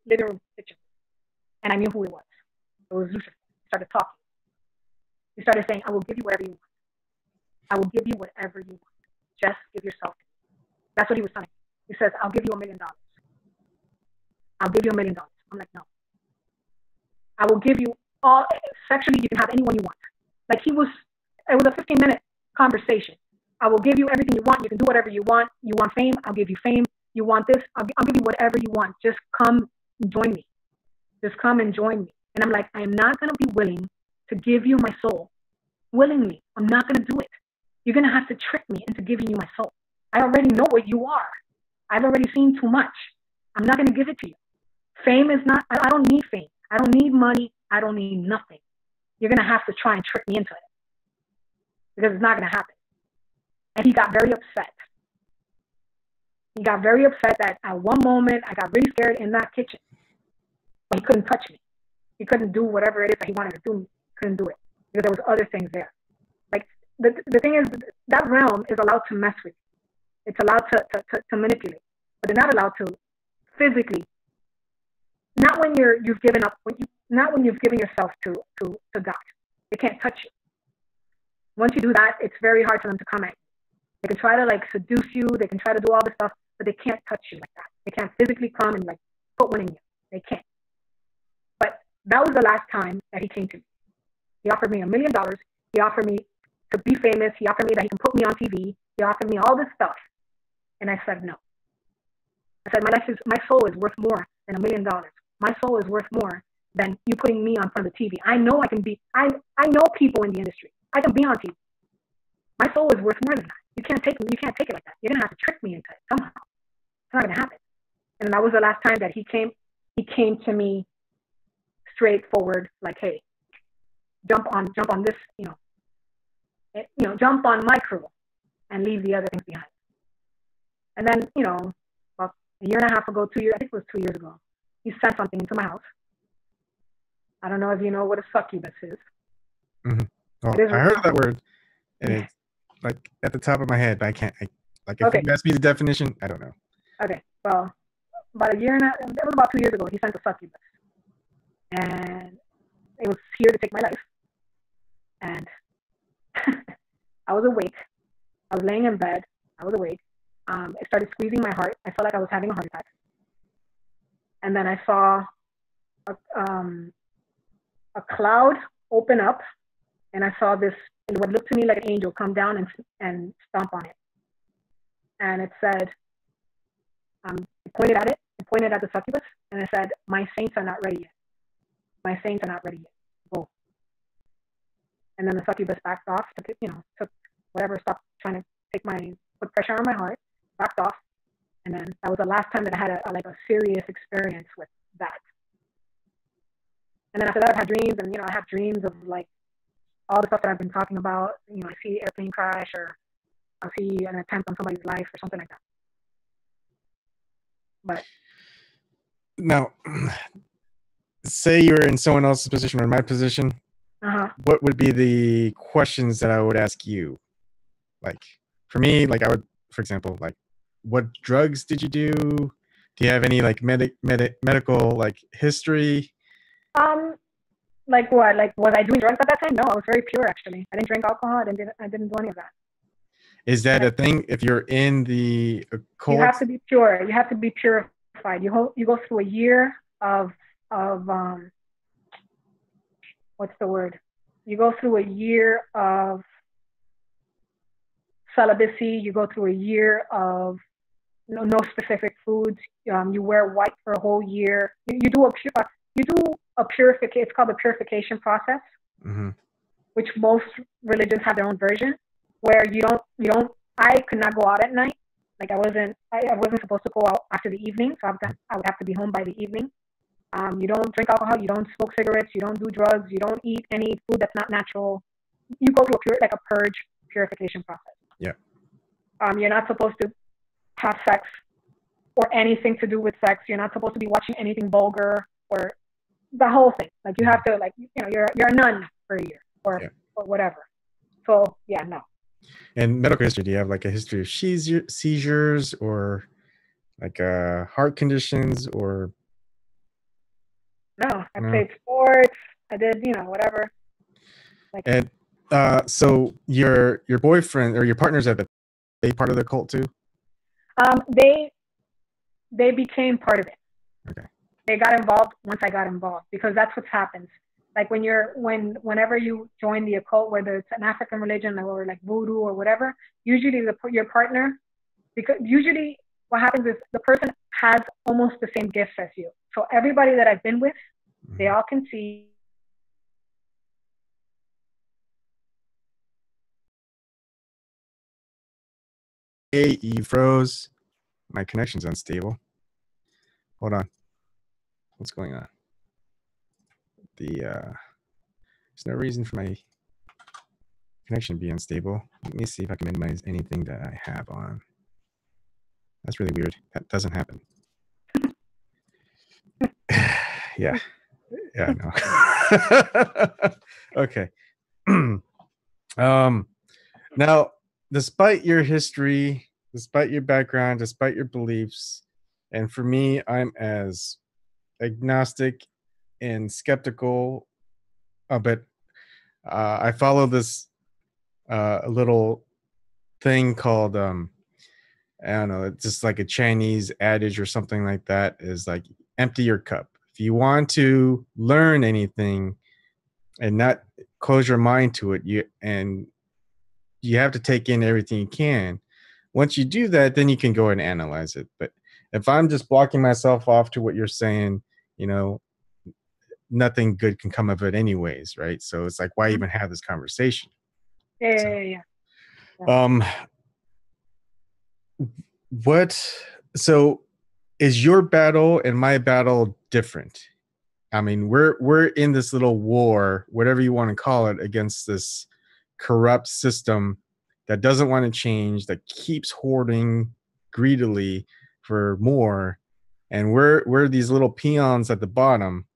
living room kitchen, and I knew who it was. It was Lucifer. He started talking. He started saying, "I will give you whatever you want. I will give you whatever you want. Just give yourself to me." That's what he was telling me. He says, "I'll give you $1 million. I'll give you $1 million." I'm like, "No. I will give you all, sexually, you can have anyone you want." Like it was a 15-minute conversation. I will give you everything you want. You can do whatever you want. You want fame? I'll give you fame. You want this? I'll give you whatever you want. Just come and join me. Just come and join me. And I'm like, I am not going to be willing to give you my soul willingly. I'm not going to do it. You're going to have to trick me into giving you my soul. I already know what you are. I've already seen too much. I'm not going to give it to you. Fame is not, I don't need fame. I don't need money. I don't need nothing. You're going to have to try and trick me into it. Because it's not going to happen. And he got very upset. He got very upset that at one moment I got really scared in that kitchen. But he couldn't touch me. He couldn't do whatever it is that he wanted to do. He couldn't do it. Because there was other things there. Like the thing is, that realm is allowed to mess with you. It's allowed to manipulate. But they're not allowed to physically. Not when you've given up, not when you've given yourself to God. They can't touch you. Once you do that, it's very hard for them to come at you. They can try to like seduce you. They can try to do all this stuff, but they can't touch you like that. They can't physically come and like put one in you. They can't. But that was the last time that he came to me. He offered me $1 million. He offered me to be famous. He offered me that he can put me on TV. He offered me all this stuff. And I said no. I said my soul is worth more than $1 million. My soul is worth more than you putting me on front of the TV. I know I can be. I know people in the industry. I can be on TV. My soul is worth more than that. You can't take it. You can't take it like that. You're gonna have to trick me into it somehow. It's not gonna happen. And that was the last time that he came. He came to me straightforward, like, "Hey, jump on this, jump on my crew, and leave the other things behind." And then, about a year and a half ago, 2 years, I think it was 2 years ago, he sent something into my house. I don't know if you know what a succubus is. Mhm. It Well, is I heard that responsible. word, and it's like at the top of my head, but I can't. Like if Okay, you ask me the definition, I don't know. okay. Well, about a year and a, it was about 2 years ago. He sent a succubus, and it was here to take my life. And I was awake. I was laying in bed. I was awake. It started squeezing my heart. I felt like I was having a heart attack. And then I saw a cloud open up, and I saw this, what looked to me like an angel, come down and stomp on it. And it said, it pointed at it, it pointed at the succubus, and it said, "My saints are not ready yet. My saints are not ready yet. Go." And then the succubus backed off, took whatever, stopped trying to put pressure on my heart, backed off. And then that was the last time that I had a serious experience with that. And then after that, I've had dreams, and I have dreams of like all the stuff that I've been talking about. I see airplane crash, or I see an attempt on somebody's life, or something like that. But Now, say you're in someone else's position or my position. What would be the questions that I would ask you? Like for me, like I would, for example, like what drugs did you do? Do you have any like medical like history? Like what? Like, was I doing drugs at that time? No, I was very pure, actually. I didn't drink alcohol. I didn't do any of that. Is that a thing? If you're in the occult, you have to be pure. You have to be purified. You go through a year of what's the word? You go through a year of celibacy. You go through a year of no specific foods. You wear white for a whole year. You do a purification. It's called the purification process, which most religions have their own version, where you don't. I could not go out at night. Like I wasn't supposed to go out after the evening, so I would have to be home by the evening. You don't drink alcohol. You don't smoke cigarettes. You don't do drugs. You don't eat any food that's not natural. You go through a purge purification process. Yeah. You're not supposed to have sex or anything to do with sex. You're not supposed to be watching anything vulgar or the whole thing. Like you have to you're a nun for a year or whatever. So yeah, no. And medical history, do you have like a history of seizures or like heart conditions or? No, I played sports. I did, whatever. And so your boyfriend or your partners at they part of the cult too? They became part of it. Okay. They got involved once I got involved, because that's what happens. Like whenever you join the occult, whether it's an African religion or like voodoo or whatever, usually your partner, because usually what happens is the person has almost the same gifts as you. So everybody that I've been with, they all can see. Hey, you froze. My connection's unstable. Hold on. What's going on? There's no reason for my connection to be unstable. Let me see if I can minimize anything that I have on. That's really weird. That doesn't happen. Yeah, I know. Okay. Now, despite your history, despite your background, despite your beliefs, and for me, I'm as agnostic and skeptical, but I follow this little thing called I don't know, it's just like a Chinese adage or something like that, is like empty your cup. If you want to learn anything and not close your mind to it, you have to take in everything you can. Once you do that, then you can go and analyze it. But if I'm just blocking myself off to what you're saying, nothing good can come of it anyways, right? So it's like, why even have this conversation? Yeah. So is your battle and my battle different? I mean, we're in this little war, whatever you want to call it, against this corrupt system that doesn't want to change, that keeps hoarding greedily for more, and we're these little peons at the bottom.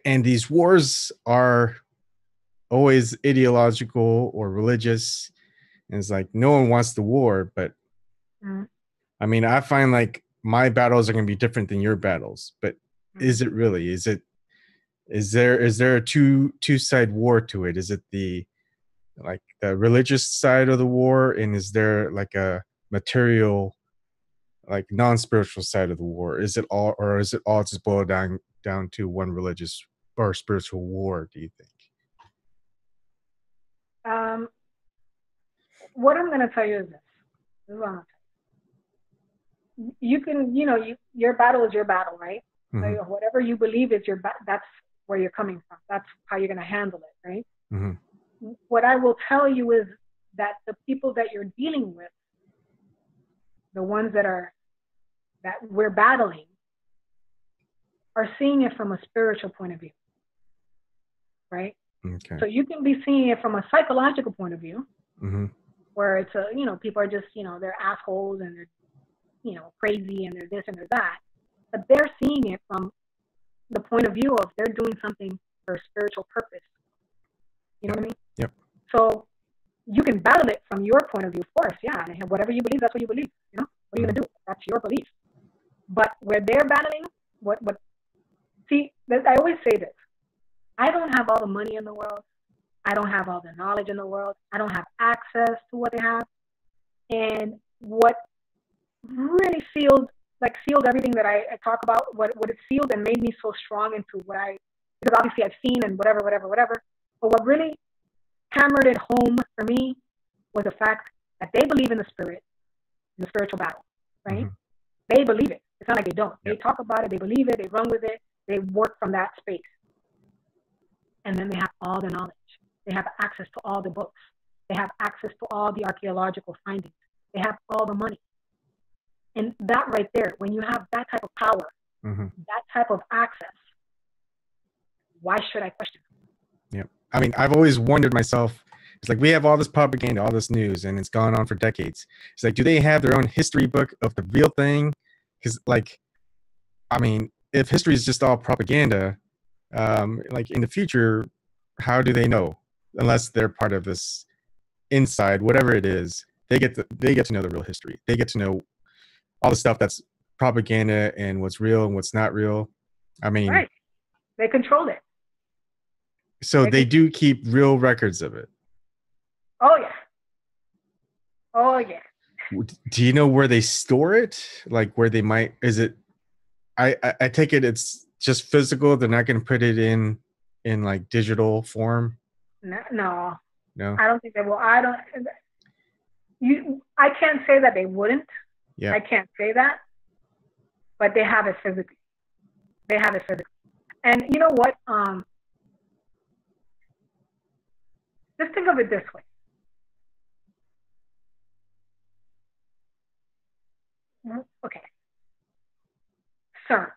and these wars are always ideological or religious, and it's like no one wants the war, but I mean, I find like my battles are going to be different than your battles, but is it really? Is there a two-side war to it? Is it the like the religious side of the war, and is there like a material, like non-spiritual side of the war? Is it all, or is it all just boiled down to one religious or spiritual war, do you think? What I'm going to tell you is this. This is what I'm going to tell you. You can, your battle is your battle, right? Mm-hmm. So whatever you believe is that's where you're coming from. That's how you're going to handle it, right? Mm-hmm. What I will tell you is that the people that you're dealing with, the ones that we're battling, are seeing it from a spiritual point of view, right? Okay. So you can be seeing it from a psychological point of view, mm-hmm. where it's people are just, they're assholes and they're, crazy and they're this and they're that. But they're seeing it from the point of view of they're doing something for a spiritual purpose. You know what I mean? Yep. So you can battle it from your point of view, of course. Yeah, whatever you believe, that's what you believe. What are you gonna do? That's your belief. But where they're battling, I always say this: I don't have all the money in the world. I don't have all the knowledge in the world. I don't have access to what they have. And what really sealed everything that I talk about, what it sealed and made me so strong into because obviously I've seen and whatever. But what really hammered it home for me was the fact that they believe in the spirit, in the spiritual battle, right? Mm-hmm. They believe it. It's not like they don't. Yep. They talk about it. They believe it. They run with it. They work from that space. And then they have all the knowledge. They have access to all the books. They have access to all the archaeological findings. They have all the money. And that right there, when you have that type of power, mm-hmm. that type of access, why should I question? Yeah. I mean, I've always wondered myself, it's like we have all this propaganda, all this news, and it's gone on for decades. It's like, do they have their own history book of the real thing? Because, like, I mean, if history is just all propaganda, like in the future, how do they know? Unless they're part of this inside, whatever it is, they get to know the real history. They get to know all the stuff that's propaganda and what's real and what's not real. I mean, right. They control it. So they do keep real records of it. Oh yeah. Oh yeah. Do you know where they store it? Like where they might? Is it? I take it it's just physical. They're not going to put it in like digital form. No. I don't think they will. I can't say that they wouldn't. Yeah. I can't say that. But they have it physically. And you know what? Just think of it this way. Okay. CERN.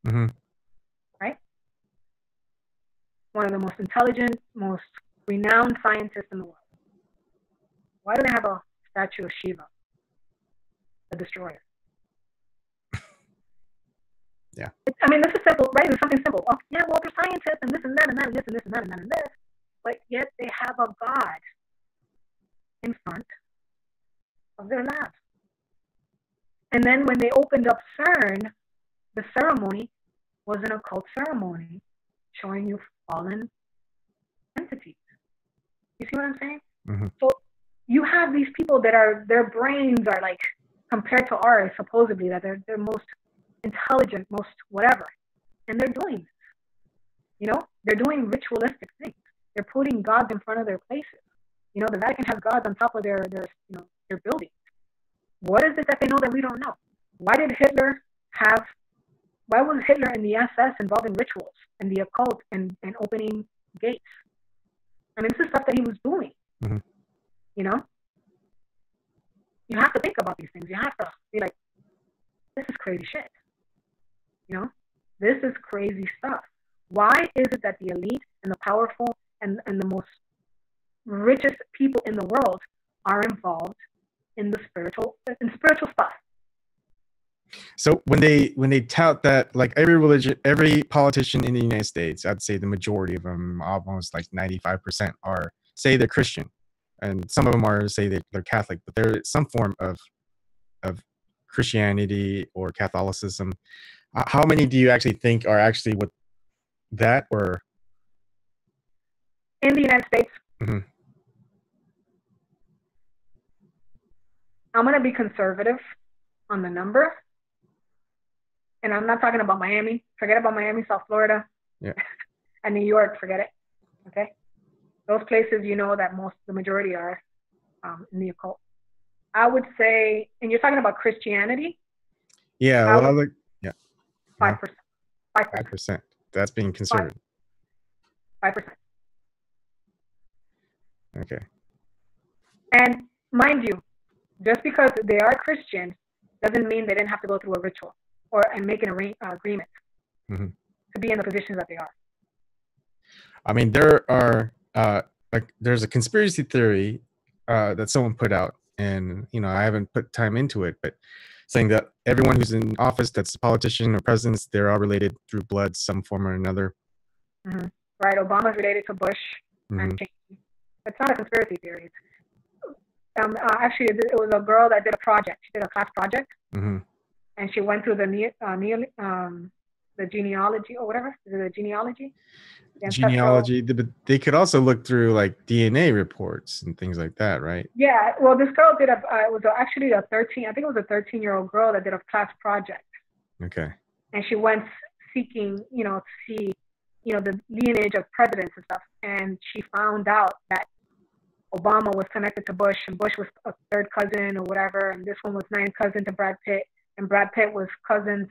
Mm-hmm. Right? One of the most intelligent, most renowned scientists in the world. Why do they have a statue of Shiva, the destroyer? Yeah. I mean, this is simple, right? It's something simple. Oh, yeah, well, they're scientists and this and that and that and this and this and that and that and this. But yet they have a God in front of their lab. And then when they opened up CERN, the ceremony was an occult ceremony showing you fallen entities. You see what I'm saying? Mm-hmm. So you have these people that their brains are like, compared to ours, supposedly, that they're most intelligent, most whatever. And they're doing this. They're doing ritualistic things. They're putting gods in front of their places. The Vatican has gods on top of their buildings. What is it that they know that we don't know? Why was Hitler in the SS involved in rituals and the occult and opening gates? I mean, this is stuff that he was doing. Mm-hmm. You have to think about these things. You have to be like, this is crazy shit. This is crazy stuff. Why is it that the elite and the powerful and the most richest people in the world are involved in spiritual stuff? So when they tout that, like every religion, every politician in the United States, I'd say the majority of them, almost like 95%, are say they're Christian, and some of them are say they're Catholic, but they're some form of Christianity or Catholicism. How many do you actually think are actually with that or In the United States? Mm-hmm. I'm going to be conservative on the number. And I'm not talking about Miami. Forget about Miami, South Florida. Yeah. And New York, forget it. Okay? Those places, that the majority are in the occult. I would say, and you're talking about Christianity? Yeah, a lot of 5%. 5%. That's being conservative. 5%. Okay. And mind you, just because they are Christian doesn't mean they didn't have to go through a ritual and make an agreement mm-hmm. to be in the positions that they are. I mean, there are there's a conspiracy theory that someone put out, and I haven't put time into it, but saying that everyone who's in office, that's a politician or presidents, they're all related through blood, some form or another. Mm-hmm. Right. Obama's related to Bush. Mm-hmm. And it's not a conspiracy theory. Actually, it was a girl that did a project. She did a class project, mm-hmm. and she went through the genealogy or whatever. Is it a genealogy? Genealogy, but they could also look through like DNA reports and things like that, right? Yeah. Well, this girl did it was actually a 13-year-old girl that did a class project. Okay. And she went seeking, to see, the lineage of presidents and stuff. And she found out that Obama was connected to Bush, and Bush was a third cousin or whatever, and this one was ninth cousin to Brad Pitt, and Brad Pitt was cousins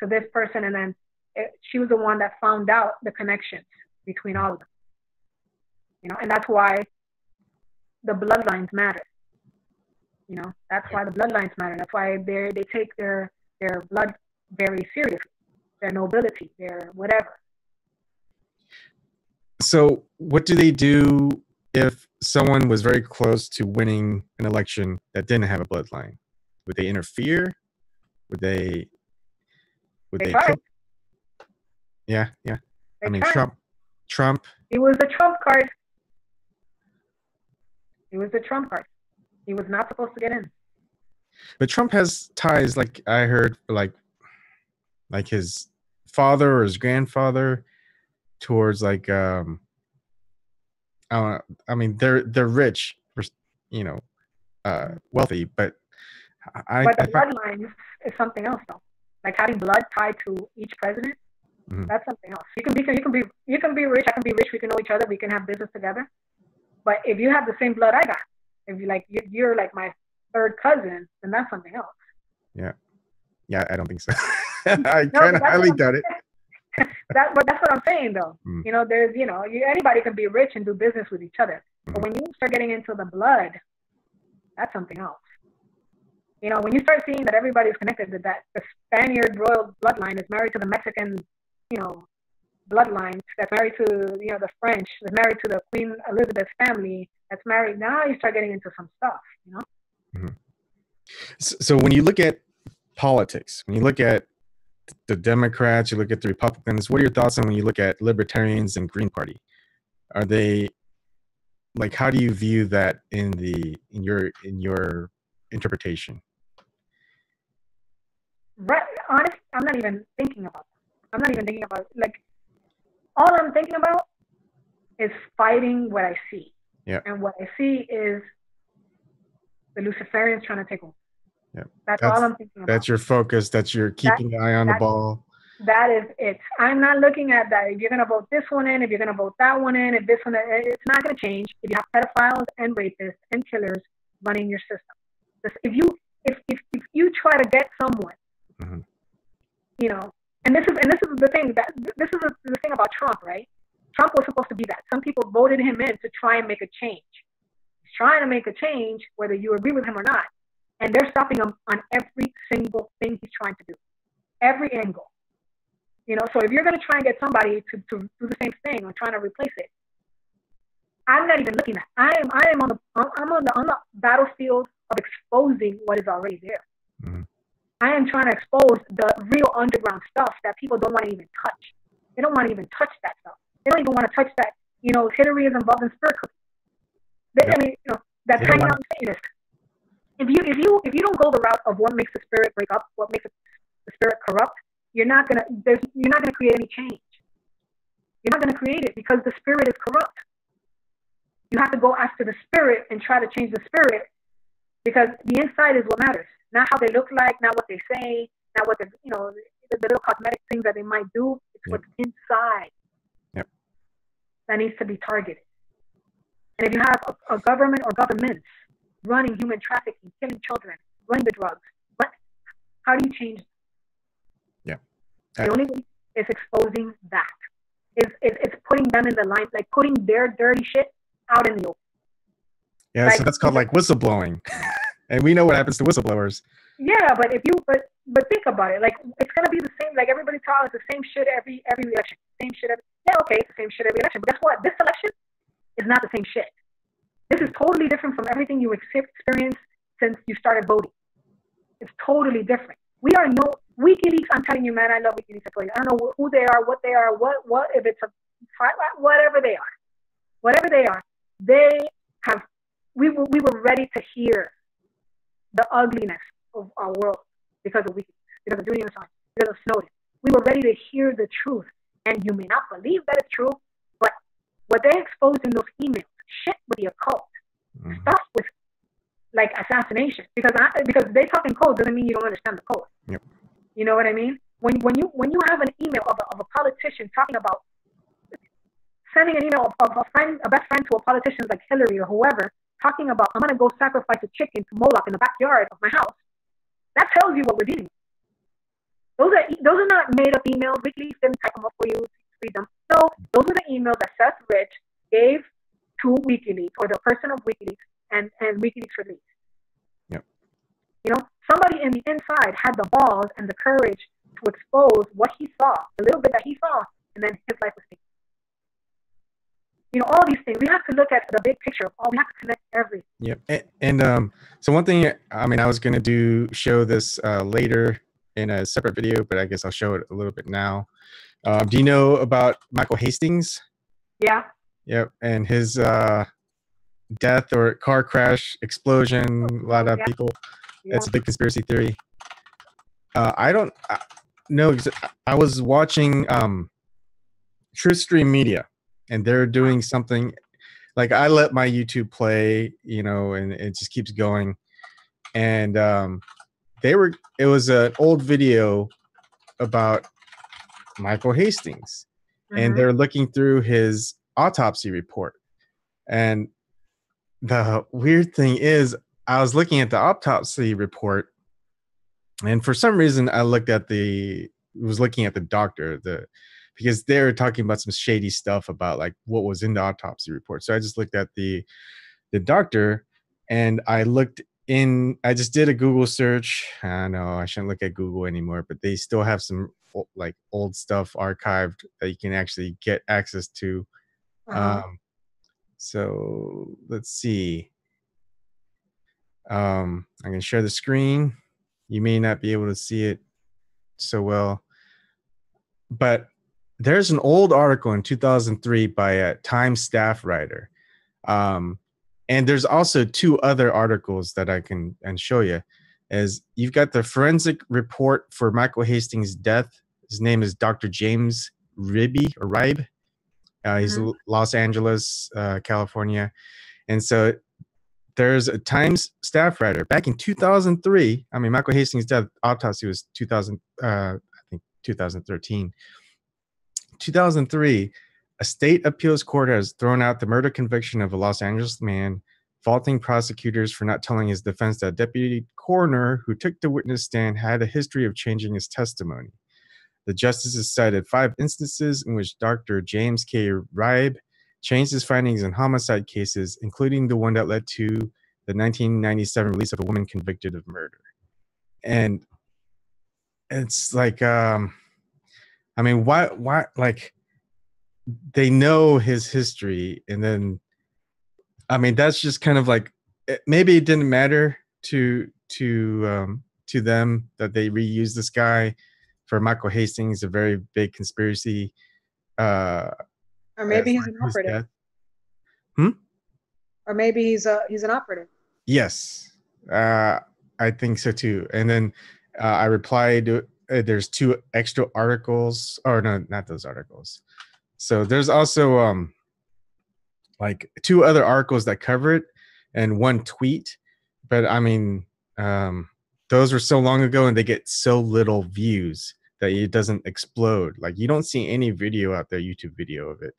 to this person, and then she was the one that found out the connections between all of them. And that's why the bloodlines matter. That's why the bloodlines matter. That's why they take their blood very seriously, their nobility, their whatever. So what do they do if someone was very close to winning an election that didn't have a bloodline? Would they interfere? Would they tried. Yeah. They I mean, tried. Trump. It was the Trump card. He was not supposed to get in. But Trump has ties, like I heard, like his father or his grandfather towards like I don't know. I mean, they're rich, wealthy, but the bloodline is something else, though. Like having blood tied to each president, mm-hmm. That's something else. You can be rich. I can be rich. We can know each other. We can have business together. But if you have the same blood I got, if you're like my third cousin, then that's something else. Yeah, I don't think so. I kind of highly doubt it. But that's what I'm saying, though. Mm. There's anybody can be rich and do business with each other. But when you start getting into the blood, that's something else. When you start seeing that everybody's connected, that the Spaniard royal bloodline is married to the Mexican, bloodline that's married to, the French, that's married to the Queen Elizabeth family, that's married. Now you start getting into some stuff, Mm-hmm. So when you look at politics, when you look at the Democrats, you look at the Republicans, what are your thoughts on when you look at libertarians and Green Party? Are they like, how do you view that in your interpretation? Right. Honest, I'm not even thinking about like, all I'm thinking about is fighting what I see. Yeah. And what I see is the Luciferians trying to take over. Yeah. That's all I'm thinking about. That's your focus. That's your keeping the eye on the ball. That is it. I'm not looking at that. If you're going to vote this one in, if you're going to vote that one in, if this one, it's not going to change. If you have pedophiles and rapists and killers running your system. If you try to get someone, mm-hmm. And this is the thing the thing about Trump, right? Trump was supposed to be that. Some people voted him in to try and make a change. He's trying to make a change, whether you agree with him or not. And they're stopping him on every single thing he's trying to do. Every angle. So if you're going to try and get somebody to do the same thing or trying to replace it, I'm not even looking at. I'm on the battlefield of exposing what is already there. Mm-hmm. I am trying to expose the real underground stuff that people don't want to even touch. They don't want to even touch that stuff. They don't even want to touch that. Hillary is involved in spirit cooking. I mean, that's hanging out in Satanist. If you don't go the route of what makes the spirit break up, what makes the spirit corrupt, you're not gonna create any change. You're not gonna create it because the spirit is corrupt. You have to go after the spirit and try to change the spirit, because the inside is what matters. Not how they look like, not what they say, not what the little cosmetic things that they might do. It's what's inside that needs to be targeted. And if you have a government or governments running human trafficking, killing children, running the drugs, how do you change it? Yeah. The only way is exposing that. It's putting them in the line, like putting their dirty shit out in the open. Yeah, so that's called like whistleblowing. And we know what happens to whistleblowers. Yeah, but but think about it. Like, it's gonna be the same. Like, everybody talks the same shit every election. Same shit it's the same shit every election. But guess what? This election is not the same shit. This is totally different from everything you experienced since you started voting. It's totally different. We are no WikiLeaks. I'm telling you, man, I love WikiLeaks. I don't know who they are, what they are, what if it's whatever they are, whatever they are. They have. We were ready to hear the ugliness of our world because of WikiLeaks, because of Julian Assange, because of Snowden. We were ready to hear the truth, and you may not believe that it's true, but what they exposed in those emails, shit with the occult, stuff with like assassination, because they talk in code doesn't mean you don't understand the code. Yep. You know what I mean? When you have an email of a politician talking about sending an email of a best friend to a politician like Hillary or whoever, talking about, I'm gonna go sacrifice a chicken to Moloch in the backyard of my house, that tells you what we're dealing with. Those are not made up emails. WikiLeaks didn't type them up for you to read them. No, those are the emails that Seth Rich gave to WikiLeaks, or the person of WikiLeaks, and WikiLeaks released. Yep. Somebody in the inside had the balls and the courage to expose what he saw, the little bit that he saw, and then his life was taken. All these things. We have to look at the big picture of all. We have to connect everything. Yep. And so one thing, I mean, I was going to show this later in a separate video, but I guess I'll show it a little bit now. Do you know about Michael Hastings? Yeah. Yep. And his death or car crash, explosion, a lot of people. Yeah. It's a big conspiracy theory. I don't know. I was watching Truth Stream Media, and they're doing something like, I let my YouTube play, and it just keeps going. And it was an old video about Michael Hastings, and they're looking through his autopsy report. And the weird thing is, I was looking at the autopsy report, and for some reason I was looking at the doctor, because they're talking about some shady stuff about like what was in the autopsy report. So I just looked at the doctor, and I just did a Google search. I know I shouldn't look at Google anymore, but they still have some like old stuff archived that you can actually get access to. So let's see. I'm going to share the screen. You may not be able to see it so well, but there's an old article in 2003 by a Time staff writer. And there's also two other articles that I can show you. As you've got the forensic report for Michael Hastings' death. His name is Dr. James Ribe. He's Los Angeles, California. And so there's a Times staff writer back in 2003. I mean, Michael Hastings' death autopsy was 2013. 2003, a state appeals court has thrown out the murder conviction of a Los Angeles man, faulting prosecutors for not telling his defense that a deputy coroner who took the witness stand had a history of changing his testimony. The justices cited 5 instances in which Dr. James K. Ribe changed his findings in homicide cases, including the one that led to the 1997 release of a woman convicted of murder. And it's like, I mean, why, like, they know his history, and then, I mean, that's just kind of like, maybe it didn't matter to to them that they reused this guy for Michael Hastings, a very big conspiracy. Uh, Or maybe as he's like an his operative. death. Hmm? Or maybe he's an operative. Yes, I think so too. And then I replied. There's 2 extra articles, or no, not those articles. So there's also like 2 other articles that cover it, and 1 tweet. But I mean, those were so long ago, and they get so little views that it doesn't explode. Like you don't see any video out there, YouTube video of it,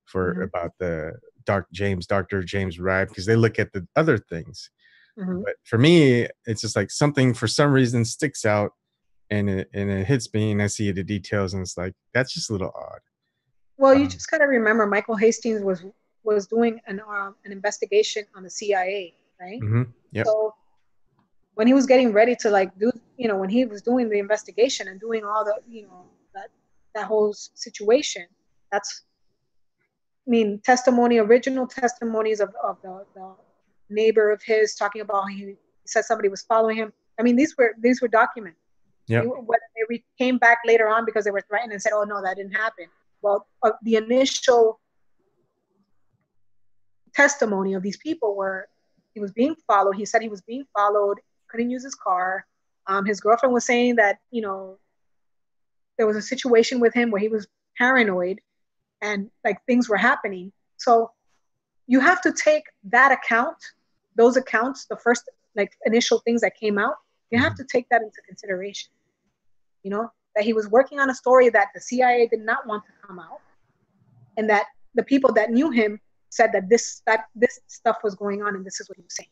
for Mm-hmm. about the Dr. James Ride, because they look at the other things. Mm-hmm. But for me, it's just like something for some reason sticks out, and it hits me, and I see the details, and it's like that's just a little odd. Well, you Um, just got to remember Michael Hastings was doing an investigation on the CIA, right? yep. So when he was getting ready to like do, when he was doing the investigation and doing all the, that whole situation, that's, I mean, original testimonies of the neighbor of his talking about how he said somebody was following him. I mean, these were documented. Yep. When they came back later on because they were threatened and said, "Oh no, that didn't happen." Well, the initial testimony of these people were he was being followed. He said he was being followed, couldn't use his car. His girlfriend was saying that there was a situation with him where he was paranoid and like things were happening. So you have to take those accounts, the first like initial things that came out, you have to take that into consideration. That he was working on a story that the CIA did not want to come out, and that the people that knew him said that this stuff was going on, and this is what he was saying.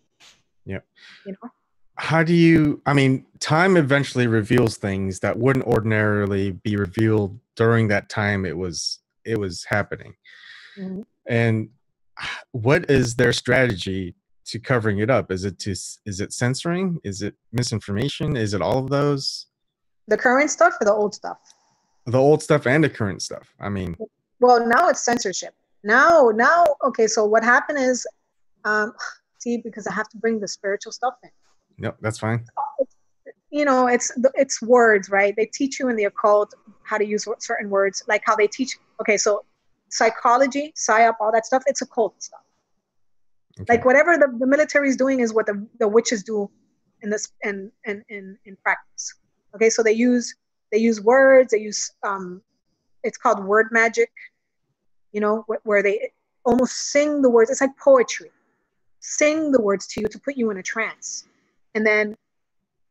Yeah. You know. How do you? I mean, time eventually reveals things that wouldn't ordinarily be revealed during that time it was happening. Mm-hmm. And what is their strategy to covering it up? Is it censoring? Is it misinformation? Is it all of those? The current stuff or the old stuff? The old stuff and the current stuff. I mean, well, now it's censorship. Now, okay. So what happened is, see, because I have to bring the spiritual stuff in. No, that's fine. It's words, right? They teach you in the occult how to use certain words, like how they teach. Okay, so psychology, psyop, all that stuff. It's occult stuff. Okay. Like whatever the military is doing is what the witches do in this in practice. Okay, so they use words. They use it's called word magic. Where they almost sing the words. It's like poetry. Sing the words to you to put you in a trance, and then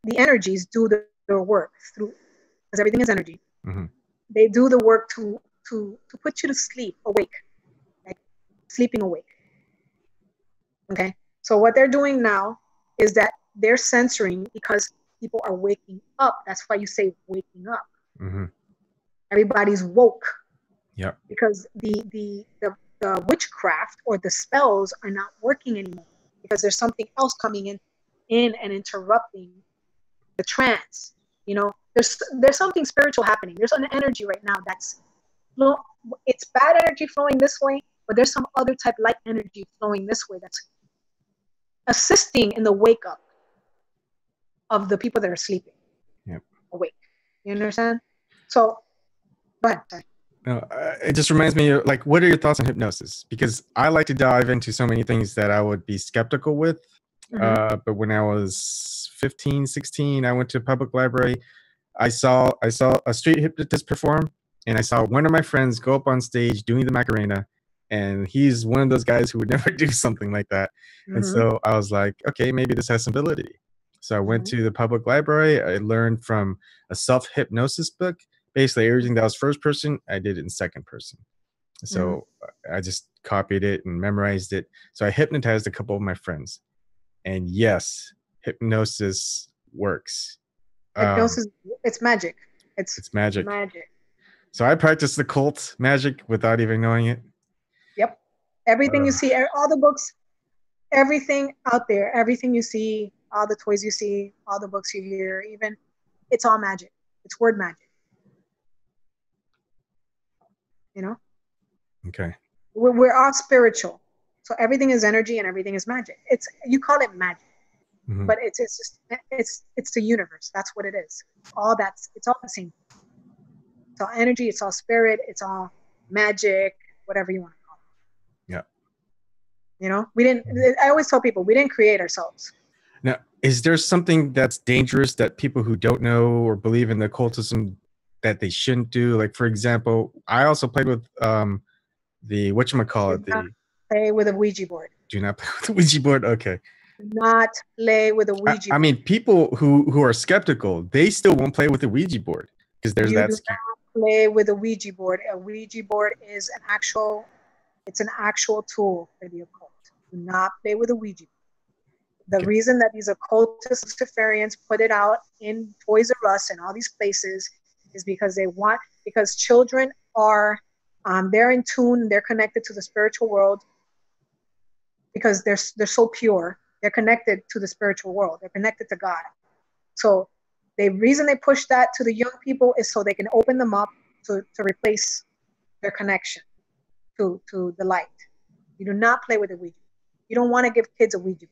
the energies do their work through, because everything is energy. Mm-hmm. They do the work to put you to sleep, awake, like sleeping awake. Okay, so what they're doing now is that they're censoring because people are waking up. That's why you say waking up. Mm-hmm. Everybody's woke. Yep. Because the witchcraft or the spells are not working anymore because there's something else coming in and interrupting the trance. There's something spiritual happening. There's an energy right now it's bad energy flowing this way, but there's some other type light energy flowing this way that's assisting in the wake up of the people that are sleeping. Yep. Awake. You understand? So, go ahead. Sorry. No, it just reminds me of, like, what are your thoughts on hypnosis? Because I like to dive into so many things that I would be skeptical with. Mm-hmm. But when I was 15, 16, I went to a public library. I saw a street hypnotist perform, and I saw one of my friends go up on stage doing the Macarena, and he's one of those guys who would never do something like that. Mm-hmm. And so I was like, okay, maybe this has some validity. So I went to the public library. I learned from a self-hypnosis book. Basically, everything that was first person, I did it in second person. So I just copied it and memorized it. So I hypnotized a couple of my friends. And yes, hypnosis works. Hypnosis, it's magic. It's magic. Magic. So I practiced the cult magic without even knowing it. Yep. Everything you see, all the books, everything out there, everything you see, all the toys you see, all the books you hear, even, it's all magic. It's word magic. Okay. We're all spiritual. So everything is energy and everything is magic. You call it magic. Mhm. but it's just it's the universe. That's what it is. It's all the same. It's all energy. It's all spirit. It's all magic. Whatever you want to call Yeah. it. We didn't. I always tell people we didn't create ourselves. Now, is there something that's dangerous that people who don't know or believe in the occultism that they shouldn't do? Like, for example, I also played with the Do whatchamacallit, not the play with a Ouija board. do not play with the Ouija board. Okay. Do not play with a Ouija I board. mean, people who are skeptical, they still won't play with the Ouija board because there's You that do scare. not play with a Ouija board. A Ouija board is an actual tool for the occult. Do not play with a Ouija board. The Okay. reason that these occultist Luciferians put it out in Toys R Us and all these places is because children are, they're in tune, they're connected to the spiritual world because they're so pure. They're connected to the spiritual world. They're connected to God. So the reason they push that to the young people is so they can open them up to replace their connection to the light. You do not play with a Ouija. You don't want to give kids a Ouija.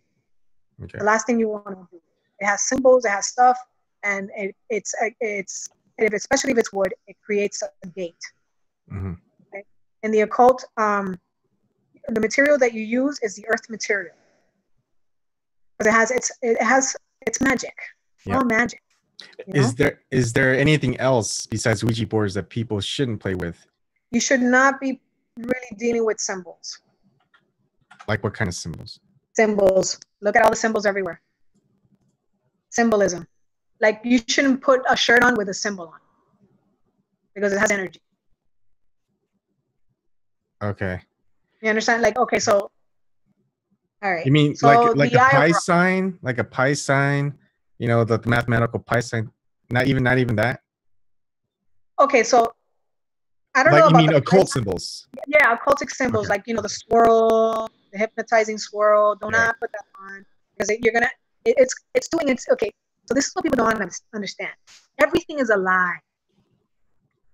Okay. The last thing you want to do. It has symbols, it has stuff, and especially if it's wood, it creates a gate. Mm-hmm. Okay? In the occult, the material that you use is the earth material, but it's magic. It's all magic. Is there anything else besides Ouija boards that people shouldn't play with? You should not be really dealing with symbols. Like what kind of symbols? Symbols. Look at all the symbols everywhere. Symbolism. Like you shouldn't put a shirt on with a symbol on because it has energy. Okay. You understand? Like, okay, so all right. You mean So like the a eye of pi sign, like a pi sign? You know, the mathematical pi sign. Not even that. okay, so I don't Like know you about mean the occult symbols? yeah, occultic symbols Okay. like the swirl, the hypnotizing swirl. Do Yeah. not put that on because it's doing its okay. So this is what people don't understand. Everything is alive.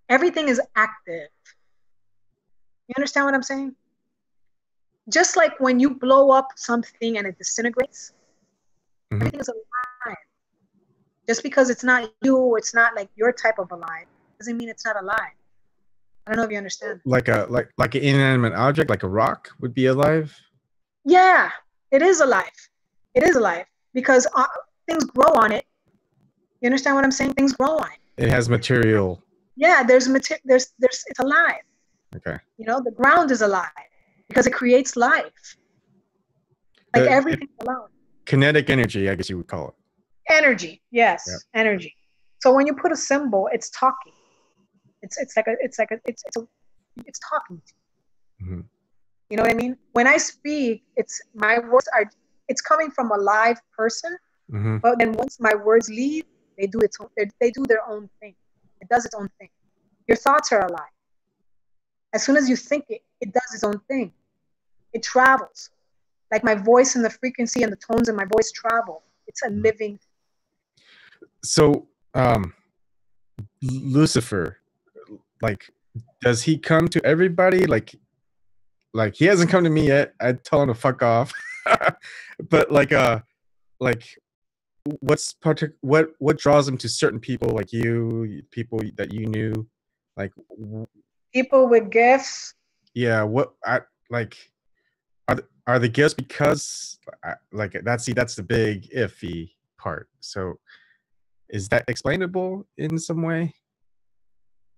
Everything is active. You understand what I'm saying? Just like when you blow up something and it disintegrates, Mm-hmm. everything is alive. Just because it's not you, or it's not like your type of alive, doesn't mean it's not alive. I don't know if you understand. Like an inanimate object, like a rock, would be alive. Yeah, it is alive. It is alive because things grow on it. You understand what I'm saying? Things grow on it. It has material. Yeah, there's it's alive. Okay. The ground is alive because it creates life. Like everything's alive. Kinetic energy, I guess you would call it. Energy, yes, Yeah. energy. So when you put a symbol, it's talking. It's talking to you. Mm-hmm. You know what I mean? When I speak, it's coming from a live person. Mm-hmm. But then once my words leave, they do their own thing. It does its own thing. Your thoughts are alive. As soon as you think it, it does its own thing. It travels. Like my voice and the frequency and the tones in my voice travel. It's a living. So, Lucifer, like, does he come to everybody? Like he hasn't come to me yet. I'd tell him to fuck off. But like what draws him to certain people like you, people that you knew, like People with gifts. yeah, what I like are the gifts because like that's the big iffy part. So is that explainable in some way?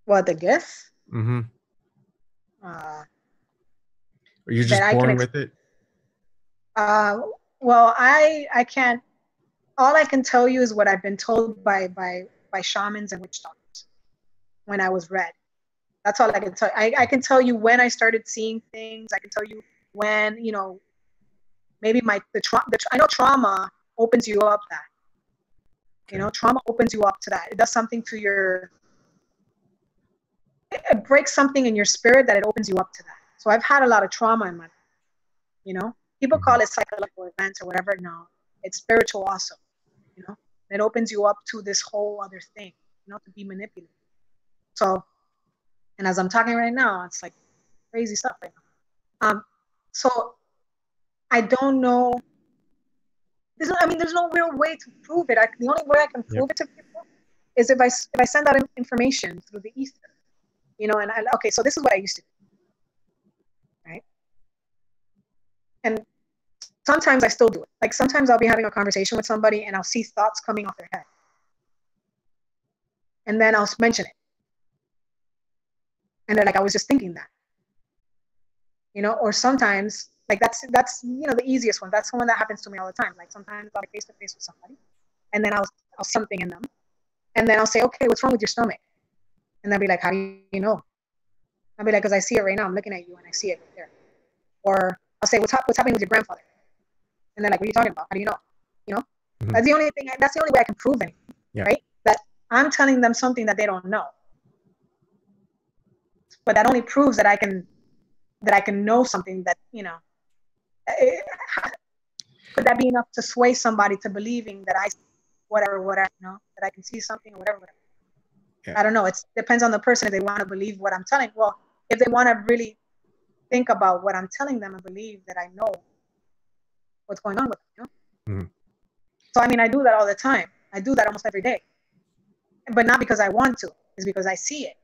What, the gifts? Mm-hmm. Or you're That just I can. born with it? Well, I can't. All I can tell you is what I've been told by shamans and witch doctors when I was read. That's all I can tell. I can tell you when I started seeing things. I can tell you when maybe I know trauma opens you up that. Trauma opens you up to that. It does something to it breaks something in your spirit that it opens you up to that. So I've had a lot of trauma in my life. People call it psychological events or whatever. No, it's spiritual also. It opens you up to this whole other thing, to be manipulated. So, and as I'm talking right now, it's like crazy stuff right now. So I don't know there's no real way to prove it. The only way I can Yep. prove it to people is if I send out information through the ether, and okay, so this is what I used to do, right? And sometimes I still do it. Like sometimes I'll be having a conversation with somebody and I'll see thoughts coming off their head. And then I'll mention it. And they're like, I was just thinking that. Or sometimes, like that's the easiest one. That's the one that happens to me all the time. Like sometimes I'll be face to face with somebody and then I'll something in them. And then I'll say, okay, what's wrong with your stomach? And they'll be like, how do you know? I'll be like, because I see it right now. I'm looking at you and I see it right there. Or I'll say, what's happening with your grandfather? And they're like, what are you talking about? How do you know? Mm-hmm. That's the only way I can prove anything, right? That I'm telling them something that they don't know. But that only proves that I can know something that, could that be enough to sway somebody to believing that I whatever, that I can see something or whatever. Yeah. I don't know. It depends on the person if they want to believe what I'm telling. Well, if they want to really think about what I'm telling them and believe that I know what's going on with them, Mm-hmm. So, I do that all the time. I do that almost every day. But not because I want to. It's because I see it.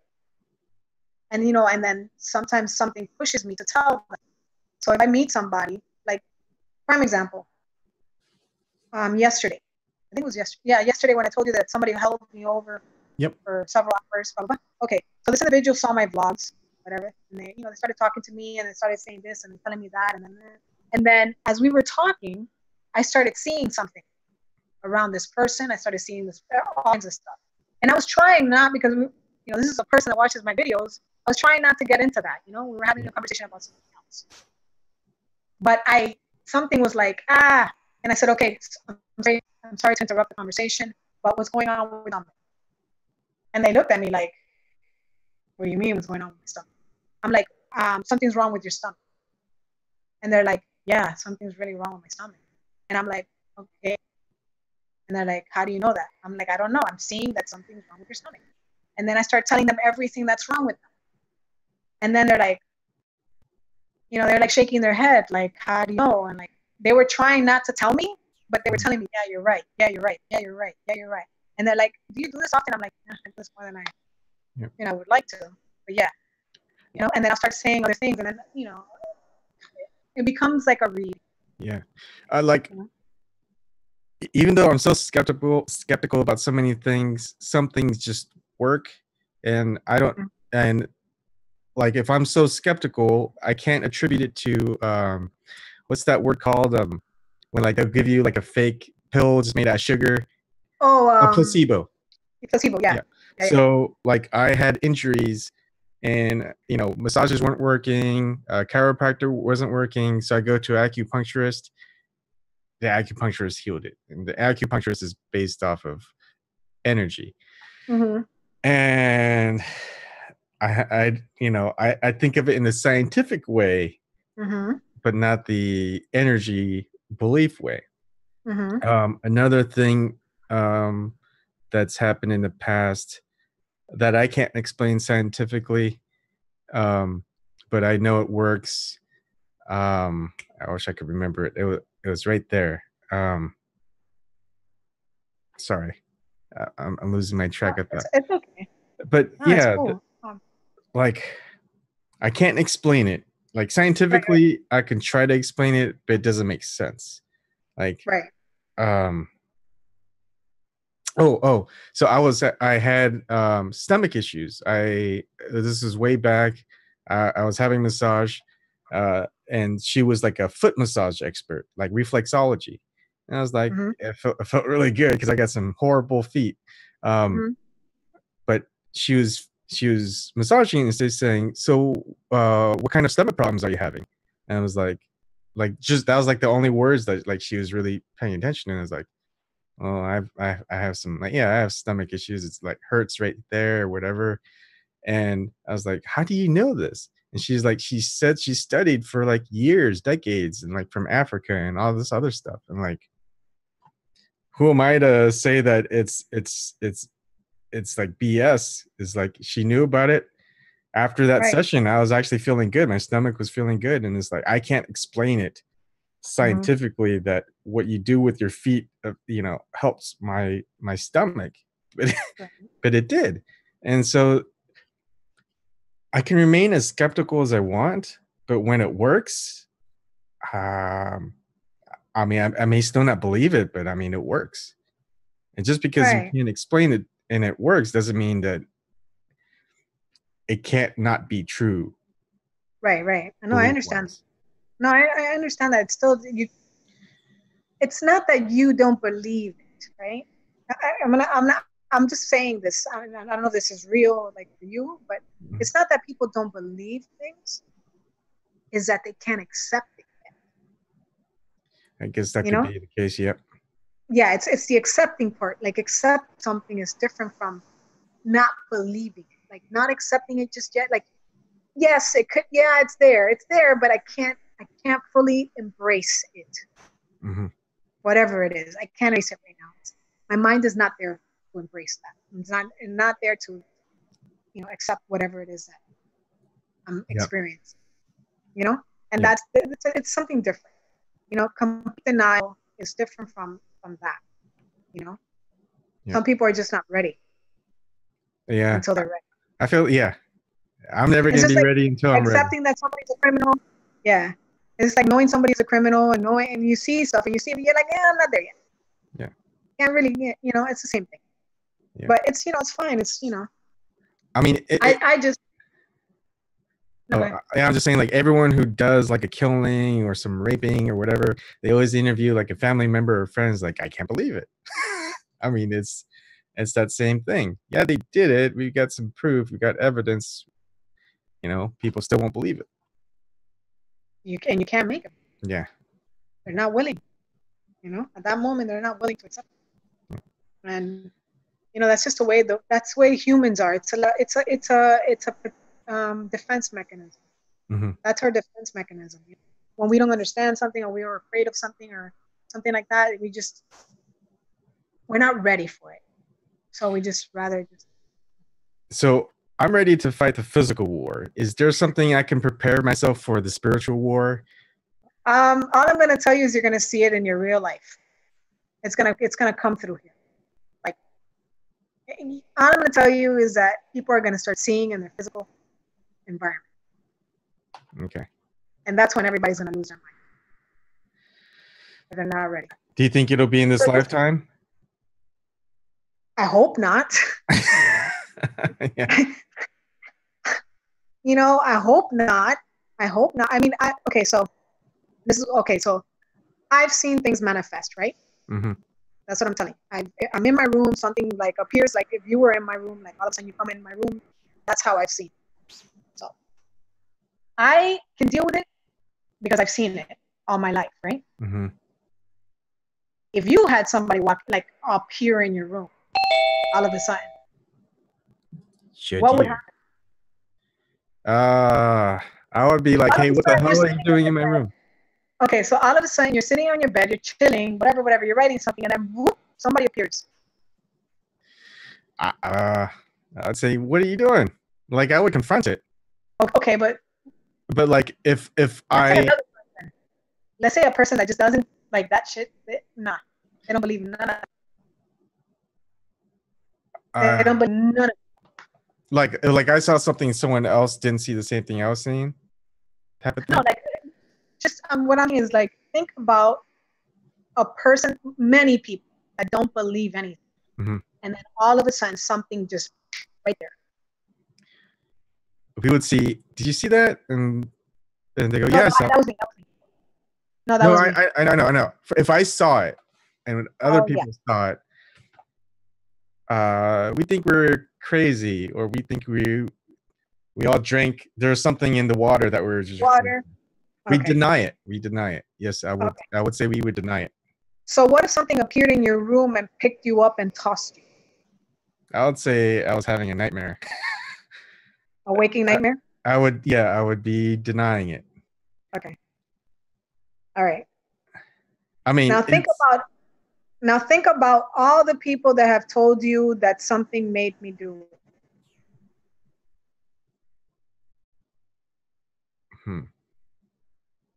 And, and then sometimes something pushes me to tell them. So if I meet somebody, like, prime example, yesterday. I think it was yesterday. Yeah, yesterday when I told you that somebody held me over for several hours. Blah, blah, blah. Okay, so this individual saw my vlogs, whatever, and they, they started talking to me and they started saying this and telling me that and then as we were talking, I started seeing something around this person. I started seeing this all kinds of stuff, and I was trying not because this is a person that watches my videos. I was trying not to get into that. We were having a conversation about something else, but something was like and I said, okay, I'm sorry to interrupt the conversation, but what's going on with them? And they looked at me like, what do you mean what's going on with my stomach? I'm like, something's wrong with your stomach. And they're like, yeah, something's really wrong with my stomach. And I'm like, okay. And they're like, how do you know that? I'm like, I don't know. I'm seeing that something's wrong with your stomach. And then I start telling them everything that's wrong with them. And then they're like, they're like shaking their head, like, how do you know? And like, they were trying not to tell me, but they were telling me, yeah, you're right. Yeah, you're right. Yeah, you're right. Yeah, you're right. And they're like, do you do this often? I'm like, I do this more than I would like to. But yeah, and then I'll start saying other things. And then, it becomes like a read. Yeah. Even though I'm so skeptical about so many things, some things just work. And I don't, and like, if I'm so skeptical, I can't attribute it to, what's that word called? When like they'll give you like a fake pill just made out of sugar. Oh, a placebo. Placebo, yeah. So like I had injuries and massages weren't working, chiropractor wasn't working, so I go to an acupuncturist. The acupuncturist healed it, and the acupuncturist is based off of energy. Mm-hmm. And I think of it in the scientific way, mm-hmm. but not the energy belief way. Mm-hmm. Another thing that's happened in the past that I can't explain scientifically, but I know it works. I wish I could remember it. It was right there. Sorry, I'm losing my track of that. It's okay. But yeah, cool. Like I can't explain it. Like scientifically, I can try to explain it, but it doesn't make sense. Like, so I had stomach issues. This is way back. I was having massage, and she was like a foot massage expert, like reflexology. And I was like, it felt really good because I got some horrible feet. But she was massaging and saying, so what kind of stomach problems are you having? And I was like just that was like the only words that like she was really paying attention. And I was like, oh, I have some I have stomach issues. It's like hurts right there or whatever. And I was like, how do you know this? And she's like, she said she studied for like years, decades, and like from Africa and all this other stuff. And like, who am I to say that it's like BS? Is like she knew about it. After that session, I was actually feeling good. My stomach was feeling good. And it's like, I can't explain it Mhm. scientifically that what you do with your feet, helps my stomach, but Right. but it did. And so I can remain as skeptical as I want, but when it works, um, I mean, I may still not believe it, but I mean, it works. And just because you Right. can't explain it and it works doesn't mean that it can't not be true Right. Right. No, I belief understand. wise. No, I understand that. It's still you. It's not that you don't believe it, right? I'm not. I'm just saying this. I don't know if this is real, like for you, but it's not that people don't believe things. Is that they can't accept it. I guess that You could know? be the case. Yep. Yeah. It's the accepting part. Like accept something is different from not believing it. Like not accepting it just yet. Like yes, it could. Yeah, it's there. It's there, but I can't. I can't fully embrace it. Hmm. Whatever it is. I can't erase it right now. My mind is not there to embrace that. It's not there to accept whatever it is that I'm Yep. experiencing. You know, and Yep. it's something different. Complete denial is different from that. You know, Yep. some people are just not ready Yeah. until they're ready. I feel, yeah, I'm never It's going to just be like ready until I'm ready. accepting that somebody's a criminal. Yeah, it's like knowing somebody's a criminal and knowing and you see stuff and you see it, you're like, yeah, I'm not there yet. Yeah. Can't really, it's the same thing. Yeah. But it's it's fine. It's I mean, I just no, oh, I'm just saying, like everyone who does like a killing or some raping or whatever, they always interview like a family member or friends. Like, I can't believe it. I mean, it's that same thing. Yeah, they did it. We got some proof. We got evidence. People still won't believe it. you can't make them. Yeah. They're not willing. At that moment they're not willing to accept it. And that's just the way that's the way humans are. It's a defense mechanism. Hmm. That's our defense mechanism. When we don't understand something or we are afraid of something or something like that, we're not ready for it. So we just rather just So I'm ready to fight the physical war. Is there something I can prepare myself for the spiritual war? all I'm gonna tell you is you're gonna see it in your real life. It's gonna come through here. Like all I'm gonna tell you is that people are gonna start seeing in their physical environment. Okay. And that's when everybody's gonna lose their mind. If they're not ready. Do you think it'll be in this lifetime? I hope not. Yeah. I hope not. I hope not. I mean, okay, so this is okay. So I've seen things manifest, right? Hmm. That's what I'm telling you. I'm in my room, something like appears like if you were in my room, like all of a sudden you come in my room. That's how I've seen it. So I can deal with it because I've seen it all my life, right? Hmm. If you had somebody walk like appear in your room all of a sudden, Should what would you? happen? I would be like, All of hey, a what the sudden you're hell are you sitting on doing your in my bed. room? Okay, so all of a sudden you're sitting on your bed, you're chilling, whatever, you're writing something, and then whoop, somebody appears. I'd say, what are you doing? Like, I would confront it. Okay, but like, if let's say another person. Let's say a person that just doesn't like that shit. They don't believe none of it. They don't believe none of it. like I saw something someone else didn't see the same thing I was seeing, type of thing. No, like just what I mean is like think about a person, many people that don't believe anything, Mm-hmm. and then all of a sudden something just right there. We would see. Did you see that? And they go, No, yeah, I saw. that was me. No, that No, was me. I know. If I saw it, and when other Oh yeah. people saw it, we think we're crazy, or we think we all drank. There's something in the water that we're just. Water. We Okay. deny it. We deny it. Yes, I would. Okay. I would say we would deny it. So what if something appeared in your room and picked you up and tossed you? I would say I was having a nightmare. A waking nightmare? I would. Yeah, I would be denying it. Okay. All right. I mean, Now think about all the people that have told you that something made me do it.